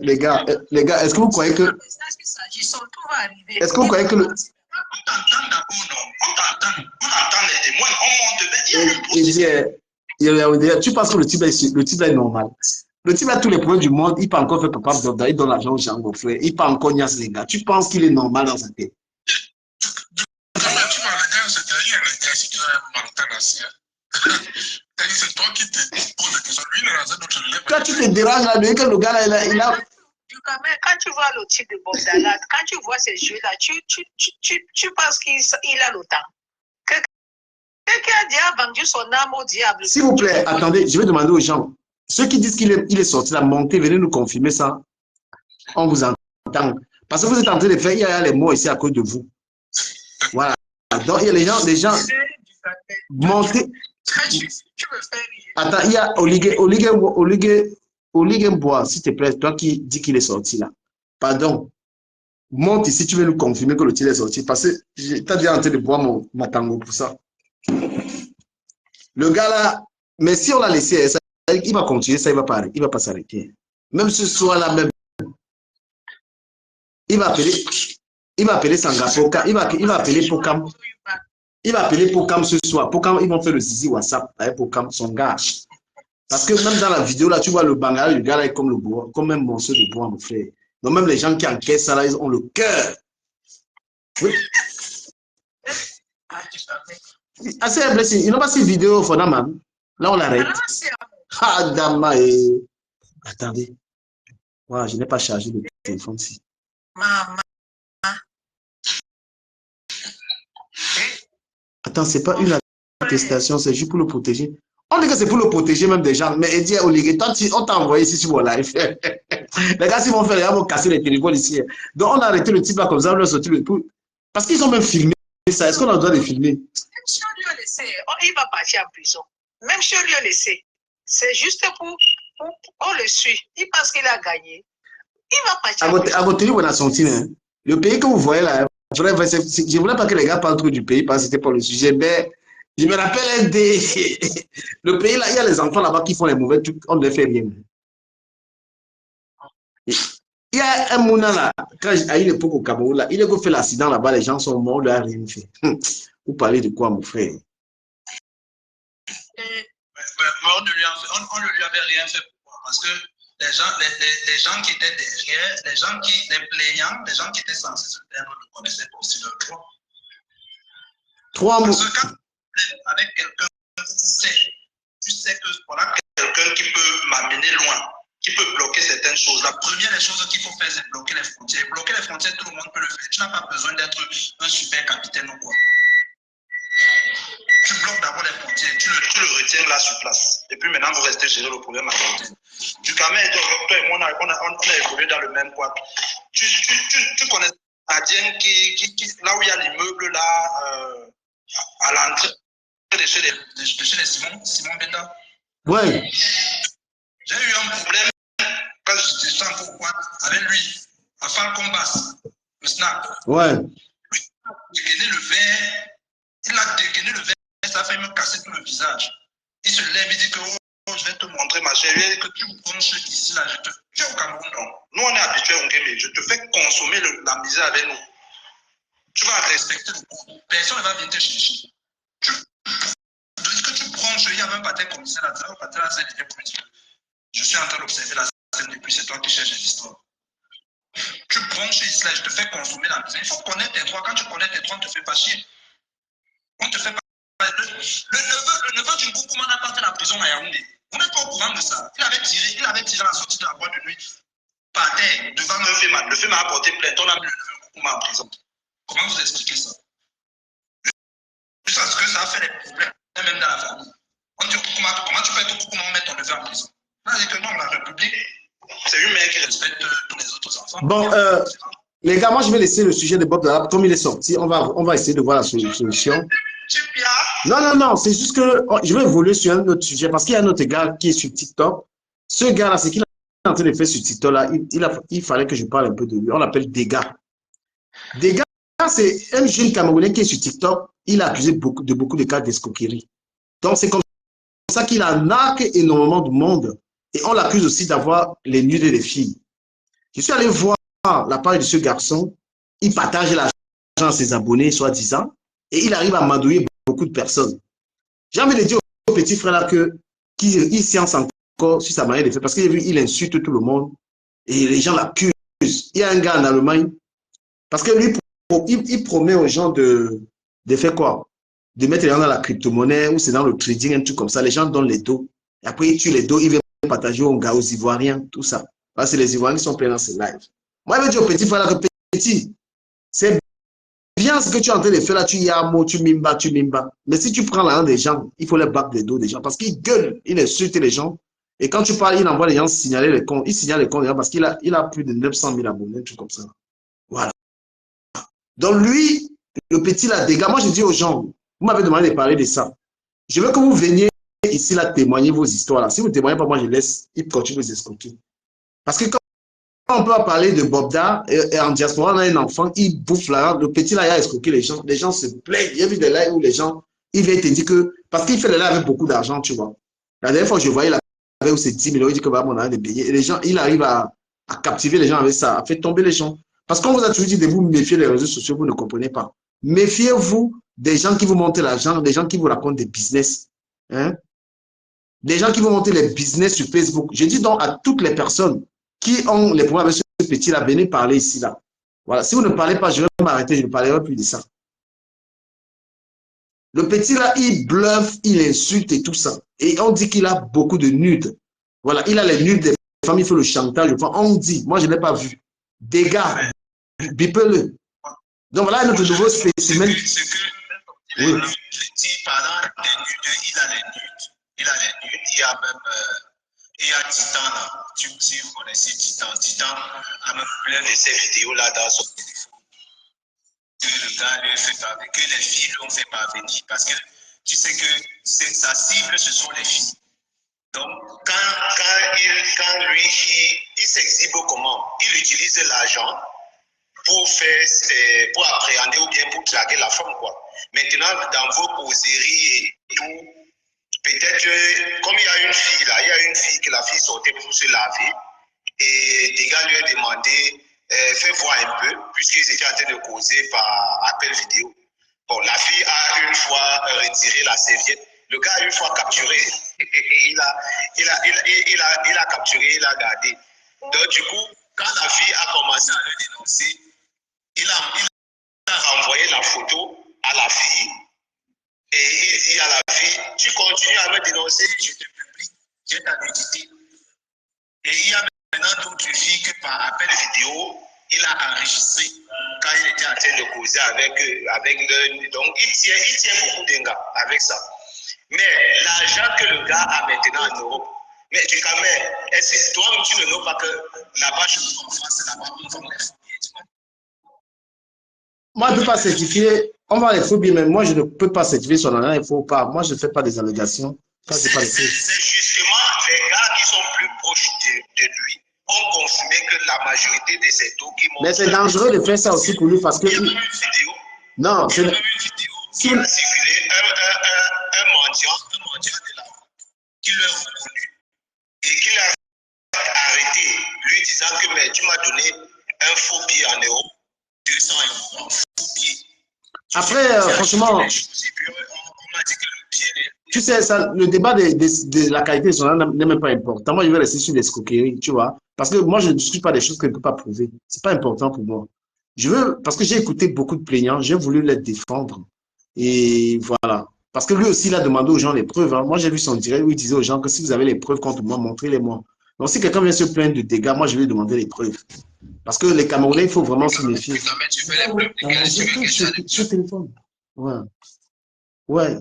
les gars, est-ce que vous croyez que. Est-ce que vous croyez que le. On t'entend d'abord, non? On entend les témoins, on monte vers. Tu penses que le type est normal. Le type a tous les problèmes du monde, il peut encore faire papa Bobda, il donne l'argent aux gens, mon frère, il peut encore niasse les gars. Tu penses qu'il est normal dans sa tête? Quand tu te déranges là, que le gars là, il a. Quand tu vois le type de Bobda là, quand tu vois ces jeux là, tu penses qu'il a le temps. Quelqu'un a déjà vendu son âme au diable. S'il vous plaît, attendez, je vais demander aux gens. Ceux qui disent qu'il est sorti là, montez, venez nous confirmer ça. On vous entend. entendre. Parce que vous êtes en train de faire, il y a les mots ici à cause de vous. Voilà. Donc, il y a les gens monter. Attends, il y a Oliguen, s'il te plaît, toi qui dis qu'il est sorti là. Pardon. Monte ici, tu veux nous confirmer que le tir est sorti. Parce que j'étais déjà en train de boire ma tango pour ça. Le gars là, mais si on l'a laissé, ça, il va continuer, ça, il va pas s'arrêter. Même ce soir là, même, il va appeler Sangapoka, il va appeler Pokam. Il va appeler Pokam ce soir. Pokam, ils vont faire le zizi WhatsApp avec Pokam, son gars. Parce que même dans la vidéo là, tu vois le Bangala, le gars là est comme le bois, comme un morceau de bois, mon frère. Donc même les gens qui encaissent ça là, ils ont le cœur. Oui. Assez blessé. Ils n'ont pas cette vidéo, Fonamam. Là, on l'arrête. Ah, Dama et... Attendez. Voilà, je n'ai pas chargé le téléphone ici. Attends, c'est pas une attestation, c'est juste pour le protéger. On dit que c'est pour le protéger même des gens. Mais il dit, Olivier, on t'a envoyé ici sur mon live. Les gars, s'ils vont faire, les gars vont casser les téléphones ici. Donc, on a arrêté le type là comme ça, on lui a sorti le tout. Parce qu'ils ont même filmé ça. Est-ce qu'on a le droit de filmer? Même si on lui a laissé, il va partir en prison. Même si on lui a laissé, c'est juste pour on le suit. Il pense qu'il a gagné. Il va partir en prison. À votre télé, on a senti, hein? Le pays que vous voyez là, je ne voulais pas que les gars parlent trop du pays parce que c'était pas le sujet. Mais je me rappelle le pays là, il y a les enfants là-bas qui font les mauvais trucs, on ne fait rien. Il y a un mouna là, quand à une époque au Cameroun, là, il a fait l'accident là-bas, les gens sont morts, on ne leur a rien fait. Vous parlez de quoi, mon frère? On ne lui avait rien fait. Parce que les gens qui étaient derrière, les plaignants, les gens qui étaient censés se plaindre ne connaissaient pas aussi leurs droits. Trois mots. Parce que quand avec quelqu'un, tu sais que voilà quelqu'un qui peut m'amener loin, qui peut bloquer certaines choses. La première des choses qu'il faut faire, c'est bloquer les frontières. Bloquer les frontières, tout le monde peut le faire. Tu n'as pas besoin d'être un super capitaine ou quoi. Tu bloques d'abord les frontières, tu le retiens là sur place. Et puis maintenant, vous restez gérer le problème à côté. Du Cameroun, toi et moi, on a évolué dans le même coin. Tu connais Adien là où il y a l'immeuble là, à l'entrée de chez les Simon Benda. Ouais. J'ai eu un problème quand j'étais en coin avec lui, à Falcon Bass, le snack. Ouais. Il a dégainé le verre, ça a fait me casser tout le visage. Il se lève, il dit que oh, je vais te montrer ma chérie, que tu branches ici, là, tu es au Cameroun, non. Nous, on est habitués au Guémé, je te fais consommer la misère avec nous. Tu vas respecter le coup. Personne ne va venir te chercher. Dès que tu branches, il y avait un patin commissaire là, un patin là, c'est déjà pour me dire. Je suis en train d'observer la scène depuis, c'est toi qui cherches l'histoire. Tu branches ici, là, je te fais consommer la misère. Il faut connaître tes droits. Quand tu connais tes droits, on ne te fait pas chier. On te fait pas. Le neveu d'une Koukouma n'a pas fait la prison à Yaoundé. Vous n'êtes pas au courant de ça. Il avait tiré à la sortie de la boîte de nuit par terre devant le FEMA. Le FEMA a porté plainte. On a mis le neveu Koukouma en prison. Comment vous expliquez ça? Parce que ça a fait des problèmes, même dans la famille. On dit Koukouma, comment tu peux être Koukouma, on met ton neveu en prison? On a dit que non, la République, c'est une mère qui respecte tous les autres enfants. Bon, les gars, moi je vais laisser le sujet de Bob Dalap. Comme il est sorti, on va essayer de voir la solution. Non, c'est juste que je vais évoluer sur un autre sujet parce qu'il y a un autre gars qui est sur TikTok. Ce gars-là, c'est qu'il est en train de faire sur TikTok là. Il fallait que je parle un peu de lui. On l'appelle Dega. Dega, c'est un jeune Camerounais qui est sur TikTok. Il a accusé beaucoup de cas d'escroquerie. Donc c'est comme ça qu'il arnaque énormément de monde. Et on l'accuse aussi d'avoir les nudés des filles. Je suis allé voir la page de ce garçon. Il partage l'argent à ses abonnés, soi-disant. Et il arrive à m'andouiller beaucoup de personnes. J'ai envie de dire au petit frère là qu'il science encore sur sa manière de faire. Parce qu'il insulte tout le monde. Et les gens l'accusent. Il y a un gars en Allemagne. Parce que lui, il promet aux gens de faire quoi? De mettre les gens dans la crypto-monnaie ou c'est dans le trading, un truc comme ça. Les gens donnent les dos. Et après, ils tuent les dos. Ils viennent partager aux gars, aux Ivoiriens, tout ça. Parce que les Ivoiriens qui sont pleins dans ces lives. Moi, je vais dire au petit frère là que petit, c'est bien ce que tu es en train de faire là, tu y as un mot, tu mimba. Mais si tu prends l'argent des gens, il faut les battre les dos des gens parce qu'ils gueulent, ils insultent les gens. Et quand tu parles, il envoie les gens signaler les comptes. Il signale les comptes parce qu'il a plus de 900 000 abonnés, un truc comme ça. Voilà. Donc lui, le petit là, des gars, moi je dis aux gens, vous m'avez demandé de parler de ça. Je veux que vous veniez ici là témoigner vos histoires là. Si vous ne témoignez pas, moi je laisse, il continue de vous escroquer. Parce que quand on peut parler de Bobda et en diaspora, on a un enfant, il bouffe là, le petit là, il a escroqué les gens se plaignent. Il y a vu des lives où les gens, il vient te dire que, parce qu'il fait les lives avec beaucoup d'argent, tu vois. La dernière fois que je voyais, il avait où c'est 10 000 €, il dit que bah, on a des billets. Et les gens, il arrive à captiver les gens avec ça, à faire tomber les gens. Parce qu'on vous a toujours dit de vous méfier des réseaux sociaux, vous ne comprenez pas. Méfiez-vous des gens qui vous montrent l'argent, des gens qui vous racontent des business. Hein? Des gens qui vont monter les business sur Facebook. Je dis donc à toutes les personnes qui ont les problèmes avec ce petit-là, venez parler ici, là. Voilà. Si vous ne parlez pas, je vais m'arrêter, je ne parlerai plus de ça. Le petit-là, il bluffe, il insulte et tout ça. Et on dit qu'il a beaucoup de nudes. Voilà, il a les nudes des femmes, il fait le chantage. On dit, moi je ne l'ai pas vu. Des gars, bipez-le. Donc voilà notre nouveau spécimen. Oui. Pendant les nudes, il a les nudes. Il a les nudes, il y a même... il y a Titan là. Si vous connaissez Titan, Titan a même plein de ces vidéos-là dans son téléphone. Que le gars lui fait pas, que les filles lui ont fait parvenir. Parce que tu sais que sa cible, ce sont les filles. Donc, quand lui, il s'exhibe comment? Il utilise l'argent pour appréhender ou bien pour draguer la femme, quoi. Maintenant, dans vos causeries et tout, peut-être, comme il y a une fille là, il y a une fille que la fille sortait pour se laver et des gars lui ont demandé, fais voir un peu, puisqu'ils étaient en train de causer par appel vidéo. Bon, la fille a une fois retiré la serviette, le gars a une fois capturé, il a capturé, il a gardé. Donc du coup, quand la fille a commencé à le dénoncer, il a renvoyé la photo à la fille. Et il dit à la fille, tu continues à me dénoncer, je te publie, j'ai ta nudité. Et il y a maintenant d'autres filles que par appel vidéo, il a enregistré quand il était en train de causer avec le... Donc il tient beaucoup de gars avec ça. Mais l'argent que le gars a maintenant en Europe, mais du quand même, est-ce que toi tu ne vois pas que là-bas, je suis en France, là-bas, on vend les fourniers. Moi, je ne peux pas certifier. On va les faux billets, mais moi, je ne peux pas certifier son argent, il faut pas. Moi, je ne fais pas des allégations. C'est justement les gars qui sont plus proches de lui ont confirmé que la majorité de ces taux qui montent. Mais c'est dangereux de faire ça aussi pour lui parce que. Il y a même une vidéo. Non, c'est. Il y a même une vidéo qui a circulé un mendiant de la route qui l'a reconnu et qui l'a arrêté, lui disant que mais tu m'as donné un faux billet en euros, 200 € en faux billet. Après, franchement, tu sais, ça, le débat de la qualité de son art n'est même pas important. Moi, je vais rester sur les escroqueries, tu vois. Parce que moi, je ne discute pas des choses que je ne peux pas prouver. Ce n'est pas important pour moi. Je veux, parce que j'ai écouté beaucoup de plaignants, j'ai voulu les défendre. Et voilà. Parce que lui aussi, il a demandé aux gens les preuves. Hein. Moi, j'ai vu son direct où il disait aux gens que si vous avez les preuves contre moi, montrez-les-moi. Donc, si quelqu'un vient se plaindre de dégâts, moi, je vais lui demander les preuves. Parce que les Camerounais, il faut vraiment se méfier. Sur le téléphone. Ouais. Ouais.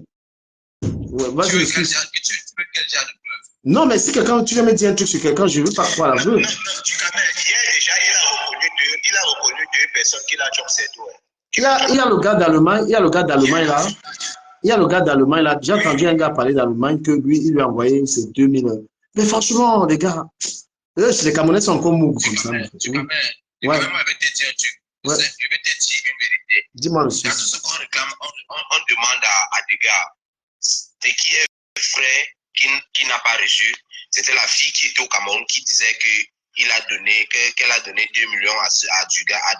Ouais. Vas-y, excuse. Non, mais si quelqu'un, tu viens me dire un truc sur quelqu'un, je ne veux pas croire la veuve. Non, du Cameroun, hier déjà, il a reconnu deux personnes qu'il a chopé ses doigts. Il y a le gars d'Allemagne, là. Il y a le gars d'Allemagne là. J'ai entendu un gars parler d'Allemagne que lui, il lui a envoyé ses 2000 €. Mais franchement, les gars, les Camerounais sont encore mou comme ça. Ouais. Je vais te dire un truc. Ouais. Je vais te dire une vérité. Dis-moi le sujet. Dans tout ce qu'on réclame, on demande à des gars. Ce qui est vrai, qui n'a pas reçu, c'était la fille qui était au Cameroun qui disait qu'elle a donné 2 millions à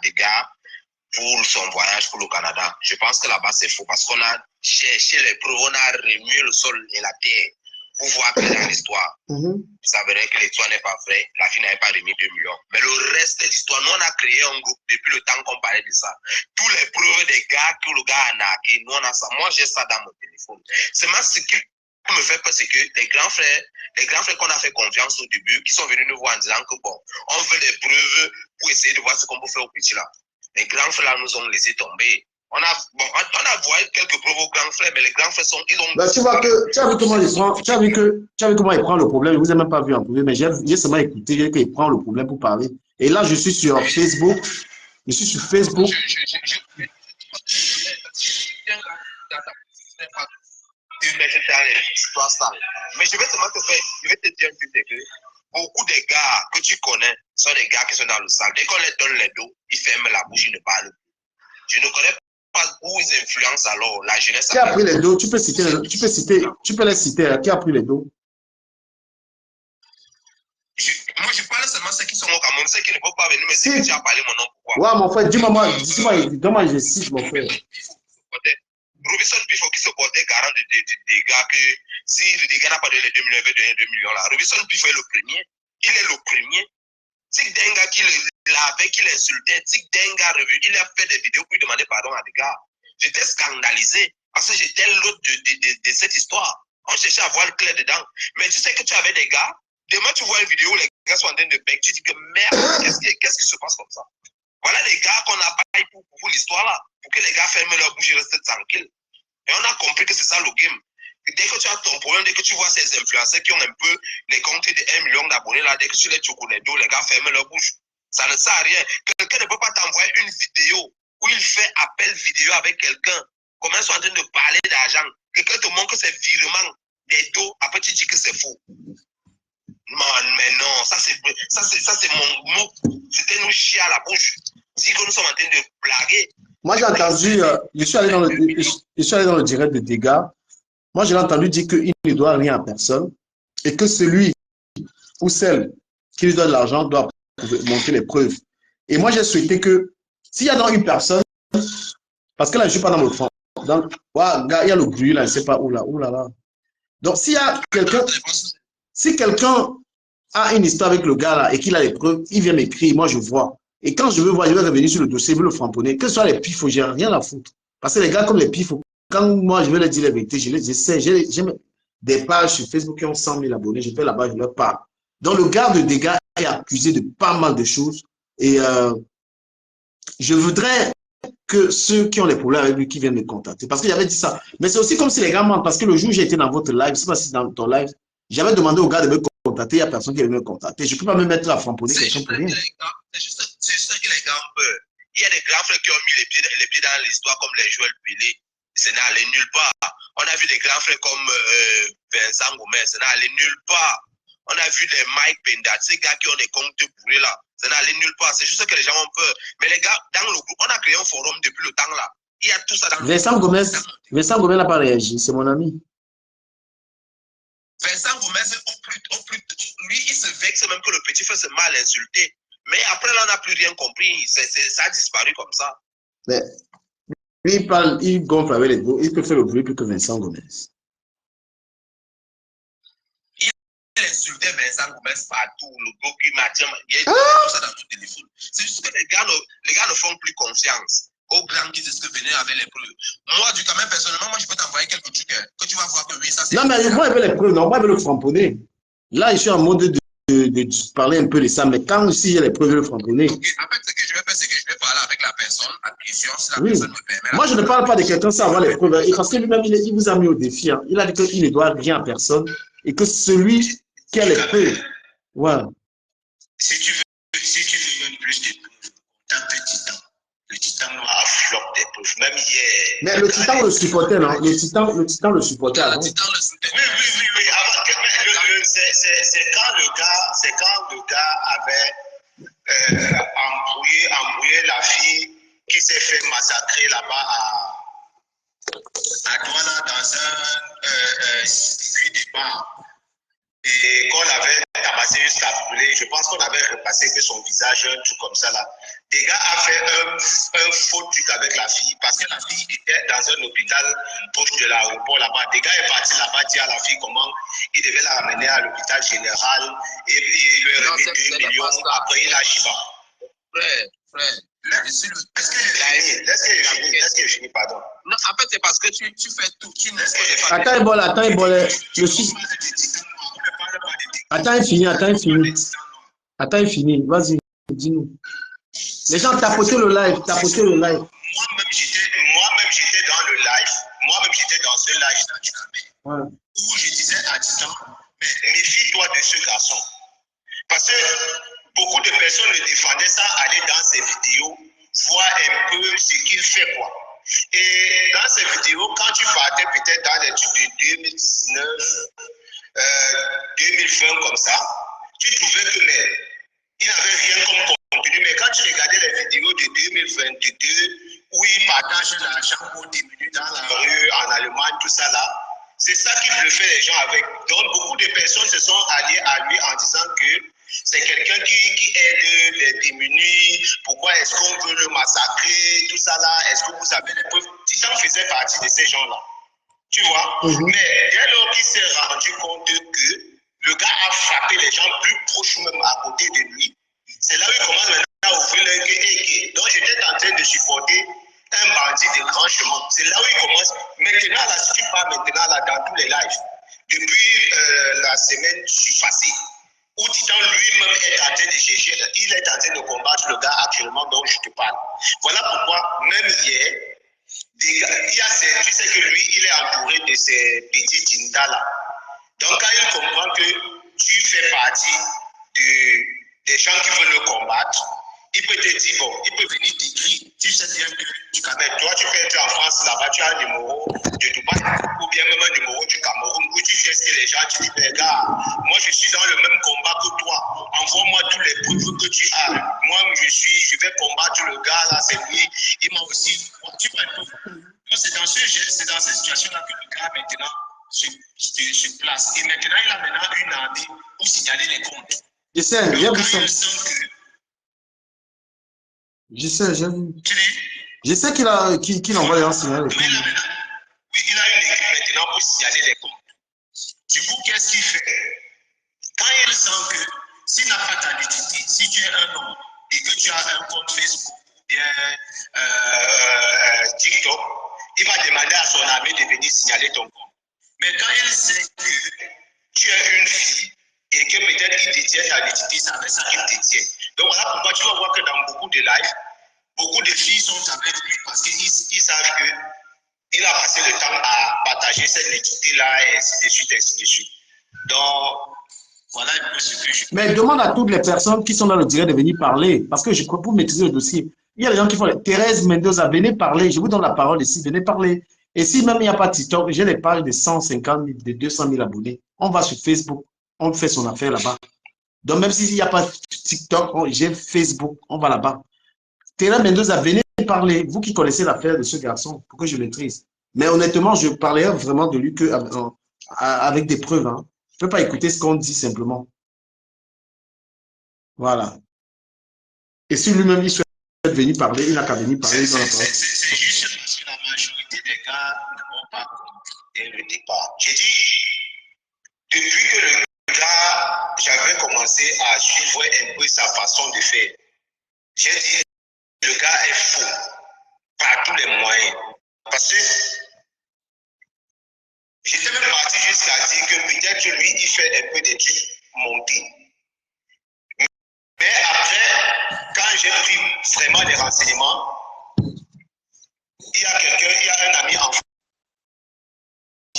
des gars pour son voyage pour le Canada. Je pense que là-bas, c'est faux parce qu'on a cherché les preuves, on a remué le sol et la terre pour voir que dans l'histoire, ça verrait que l'histoire n'est pas vraie. La fille n'avait pas remis 2 millions. Mais le reste de l'histoire, nous, on a créé un groupe depuis le temps qu'on parlait de ça. Tous les preuves des gars que le gars a narqué, nous, on a ça. Moi, j'ai ça dans mon téléphone. C'est moi ce qui me fait peur, c'est que les grands frères qu'on a fait confiance au début, qui sont venus nous voir en disant que bon, on veut des preuves pour essayer de voir ce qu'on peut faire au petit là. Les grands frères là nous ont laissé tomber. On a voyé quelques preuves aux grands frères, mais les grands frères ils ont... Ben, tu vois que, tu as vu comment il prend, tu as vu comment il prend le problème. Je ne vous ai même pas vu en privé, mais j'ai seulement écouté qu'il prend le problème pour parler. Et là, je suis sur Facebook. Je suis sur Facebook. Mais je vais seulement je vais te dire un truc, que beaucoup de gars que tu connais sont des gars qui sont dans le sac. Dès qu'on leur donne les dos, ils ferment la bouche, ils ne parlent plus. Je ne connais pas où ils influencent alors la jeunesse. Qui a pris les dos? Tu peux les citer. Qui a pris les dos? Moi, je parle seulement de ceux qui sont au Cameroun, ceux qui ne peuvent pas venir me citer. Tu as parlé mon nom, pourquoi? Ouais, mon frère, dis-moi, je cite, mon frère. Robinson Pifo qui se portait garant de dégâts que si le dégât n'a pas donné 2 millions, il veut donner 2 millions là. Robinson Pifo est le premier. Il est le premier. Tic Denga qui le lavait, qui l'insultait. Tic Denga revenu. Il a fait des vidéos pour lui demander pardon à des gars. J'étais scandalisé parce que j'étais l'autre de cette histoire. On cherchait à voir le clair dedans. Mais tu sais que tu avais des gars. Demain, tu vois une vidéo où les gars sont en train de bec. Tu dis que merde, qu'est-ce qui se passe comme ça? Voilà les gars qu'on a baillé pour l'histoire là. Pour que les gars ferment leur bouche et restent tranquilles. Et on a compris que c'est ça le game. Dès que tu as ton problème, dès que tu vois ces influenceurs qui ont un peu les comptes de 1 million d'abonnés là, dès que tu les choques les dos, les gars ferment leur bouche. Ça ne sert à rien. Quelqu'un ne peut pas t'envoyer une vidéo où il fait appel vidéo avec quelqu'un. Comment ils sont en train de parler d'argent. Quelqu'un te montre que c'est virement des dos. Après, tu dis que c'est faux. Man, mais non, ça c'est mon mot. C'était nous chier à la bouche. Dis que nous sommes en train de blaguer. Moi, j'ai entendu, je suis allé dans le direct de dégâts. Moi, j'ai entendu dire qu'il ne doit rien à personne et que celui ou celle qui lui donne l'argent doit montrer les preuves. Et moi, j'ai souhaité que s'il y a dans une personne, parce que là, je ne suis pas dans le fond. Donc, ouais, il y a le bruit là, je ne sais pas où là. Donc, s'il y a quelqu'un, si quelqu'un a une histoire avec le gars là et qu'il a les preuves, il vient m'écrire, moi je vois. Et quand je veux voir, je vais revenir sur le dossier, je veux le framponner. Que ce soit les pifos, j'ai rien à foutre. Parce que les gars comme les pifos, quand moi je veux leur dire la vérité, je sais, j'ai des pages sur Facebook qui ont 100 000 abonnés, je vais là-bas, je leur parle. Donc le gars de dégâts est accusé de pas mal de choses. Et je voudrais que ceux qui ont les problèmes avec lui, qui viennent me contacter. Parce que j'avais dit ça. Mais c'est aussi comme si les gars mentent. Parce que le jour où j'ai été dans votre live, je ne sais pas si c'est dans ton live, j'avais demandé aux gars de me contacter, il n'y a personne qui veut me contacter. Je ne peux pas me mettre à framponner quelqu'un pour rien. C'est juste que les gars ont peur. Il y a des grands frères qui ont mis les pieds dans l'histoire comme les Joël Pelé. Ça n'est allé nulle part. On a vu des grands frères comme Vincent Gomez. Ça n'est allé nulle part. On a vu des Mike Pendat, ces gars qui ont des comptes bourrés là. Ça n'est allé nulle part. C'est juste que les gens ont peur. Mais les gars, dans le groupe, on a créé un forum depuis le temps là. Il y a tout ça dans Vincent Gomez n'a pas réagi. C'est mon ami. Vincent Gomez, lui, il se vexe même que le petit frère s'est mal insulté. Mais après, là, on n'a plus rien compris. Ça a disparu comme ça. Mais lui, il gonfle avec les dos. Il peut faire le bruit plus que Vincent Gomez. Il insultait Vincent Gomez partout. Le gars qui m'a dit, il y a tout ça dans ton téléphone. C'est juste que les gars ne font plus confiance aux grands qui disent que venez avec les preuves. Moi, du quand même, personnellement, moi, je peux t'envoyer quelques trucs que tu vas voir que oui, ça c'est... Non, mais moi, il veut les preuves. Non, moi, il veut le framponner. Là, je suis en mode de parler un peu de ça. Mais quand aussi, il y a les preuves, il veut le framponner. Ok, en fait, ce que je vais faire, c'est que je vais parler avec la personne en question, si la oui. personne me permet. Moi, je ne parle pas de quelqu'un sans avoir les preuves. Parce que lui-même, il vous a mis au défi. Hein. Il a dit qu'il ne doit rien à personne. Et que celui qui a les preuves... Ouais. Si tu veux même plus de preuves, contacte Titan. Le Titan a flop des preuves. Même hier. Mais le Titan le supportait, non? Le Titan le supportait avant. Oui. C'est quand le gars avait embrouillé la fille qui s'est fait massacrer là-bas à Douala dans un circuit de bar. Et qu'on l'avait tabassé jusqu'à brûler. Je pense qu'on avait repassé que son visage, un truc comme ça là. Des gars a fait un faux truc avec la fille parce que la fille était dans un hôpital proche de l'aéroport là-bas. Des gars est parti là-bas dire à la fille comment il devait la ramener à l'hôpital général et il lui a remis 2 millions. Après il a chiba. Frère. Laisse que je finis, pardon. Non, en fait, c'est parce que tu fais tout. Attends, il vole. Attends, il finit. Vas-y, dis-nous. Les gens tapotaient le live. Moi-même, moi-même, j'étais dans ce live-là du Cameroun, où je disais à Titan, mais méfie-toi de ce garçon. Parce que beaucoup de personnes le défendaient sans aller dans ses vidéos, voir un peu ce qu'il fait, quoi. Et dans ces vidéos, quand tu partais peut-être dans les trucs de 2019, 2020 comme ça, tu trouvais que il n'avait rien comme contenu. Mais quand tu regardais les vidéos de 2022, où il partage l'argent pour diminuer dans la rue, en Allemagne, tout ça là, c'est ça qui bluffait les gens avec. Donc beaucoup de personnes se sont alliées à lui en disant que c'est quelqu'un qui aide les démunis. Pourquoi est-ce qu'on veut le massacrer? Tout ça là, est-ce que vous avez des preuves? Titan faisait partie de ces gens-là. Tu vois? Mais dès lors qu'il s'est rendu compte que le gars a frappé les gens plus proches, même à côté de lui, c'est là où il commence maintenant à ouvrir le AK. Donc j'étais en train de supporter un bandit de grand chemin. C'est là où il commence. Maintenant, là, si tu parles maintenant là, dans tous les lives, depuis la semaine passée, où Titan lui-même est en train de chercher, il est en train de combattre le gars actuellement dont je te parle. Voilà pourquoi, même hier, il y a tu sais que lui, il est entouré de ces petits tintas là. Donc, quand il comprend que tu fais partie des gens qui veulent le combattre, il peut te dire, bon, il peut venir t'écrire. Tu sais bien que toi, tu peux être en France, là-bas, tu as un numéro de Dubaï, ou bien même un numéro du Cameroun, où tu fais ce que les gens, tu dis, mais gars, moi, je suis dans le même combat que toi. Envoie-moi tous les preuves que tu as. Moi, je vais combattre le gars, là, c'est lui. Il m'a aussi. Tu vois, c'est dans cette situation-là que le gars, maintenant, se place. Et maintenant, il a maintenant une armée pour signaler les comptes. Je sais, j'ai vu ça. Je sais, j'ai vu. Je sais qu'il envoie les gens signaler les comptes. Oui, il a une équipe maintenant pour signaler les comptes. Du coup, qu'est-ce qu'il fait? Quand il sent que s'il n'a pas ta identité, si tu es un homme et que tu as un compte Facebook ou bien TikTok, il va demander à son ami de venir signaler ton compte. Mais quand il sait que tu es une fille et que peut-être il détient ta identité, c'est avec ça qu'il détient. Donc voilà pourquoi tu vas voir que dans beaucoup de lives, beaucoup de filles sont avec lui parce qu'ils savent qu'il a passé le temps à partager cette identité-là et ainsi de suite, ainsi de suite. Donc, voilà un peu ce que je... Mais demande à toutes les personnes qui sont dans le direct de venir parler, parce que je crois pour maîtriser le dossier. Il y a des gens qui font Thérèse Mendoza, venez parler, je vous donne la parole ici, venez parler. Et si même il n'y a pas de TikTok, j'ai les pages de 150 000, de 200 000 abonnés. On va sur Facebook, on fait son affaire là-bas. Donc même s'il n'y a pas de TikTok, j'ai Facebook, on va là-bas. Thérèse Mendoza, venez parler, vous qui connaissez l'affaire de ce garçon, pour que je maîtrise. Mais honnêtement, je parlerai vraiment de lui avec des preuves. Hein. Je ne peux pas écouter ce qu'on dit simplement. Voilà. Et si lui-même il souhaite venir parler, il n'a qu'à venir parler dans la parole. C'est juste parce que la majorité des gars ne vont pas dès le départ. J'ai dit, depuis que le gars, j'avais commencé à suivre un peu sa façon de faire, j'ai dit, le gars est faux par tous les moyens. Parce que j'étais même parti jusqu'à dire que peut-être lui, il fait un peu des trucs montés. Mais après, quand j'ai pris vraiment des renseignements, il y a un ami en France.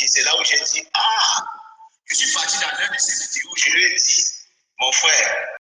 C'est là où j'ai dit, ah, je suis parti dans l'un de ces vidéos, je lui ai dit, mon frère,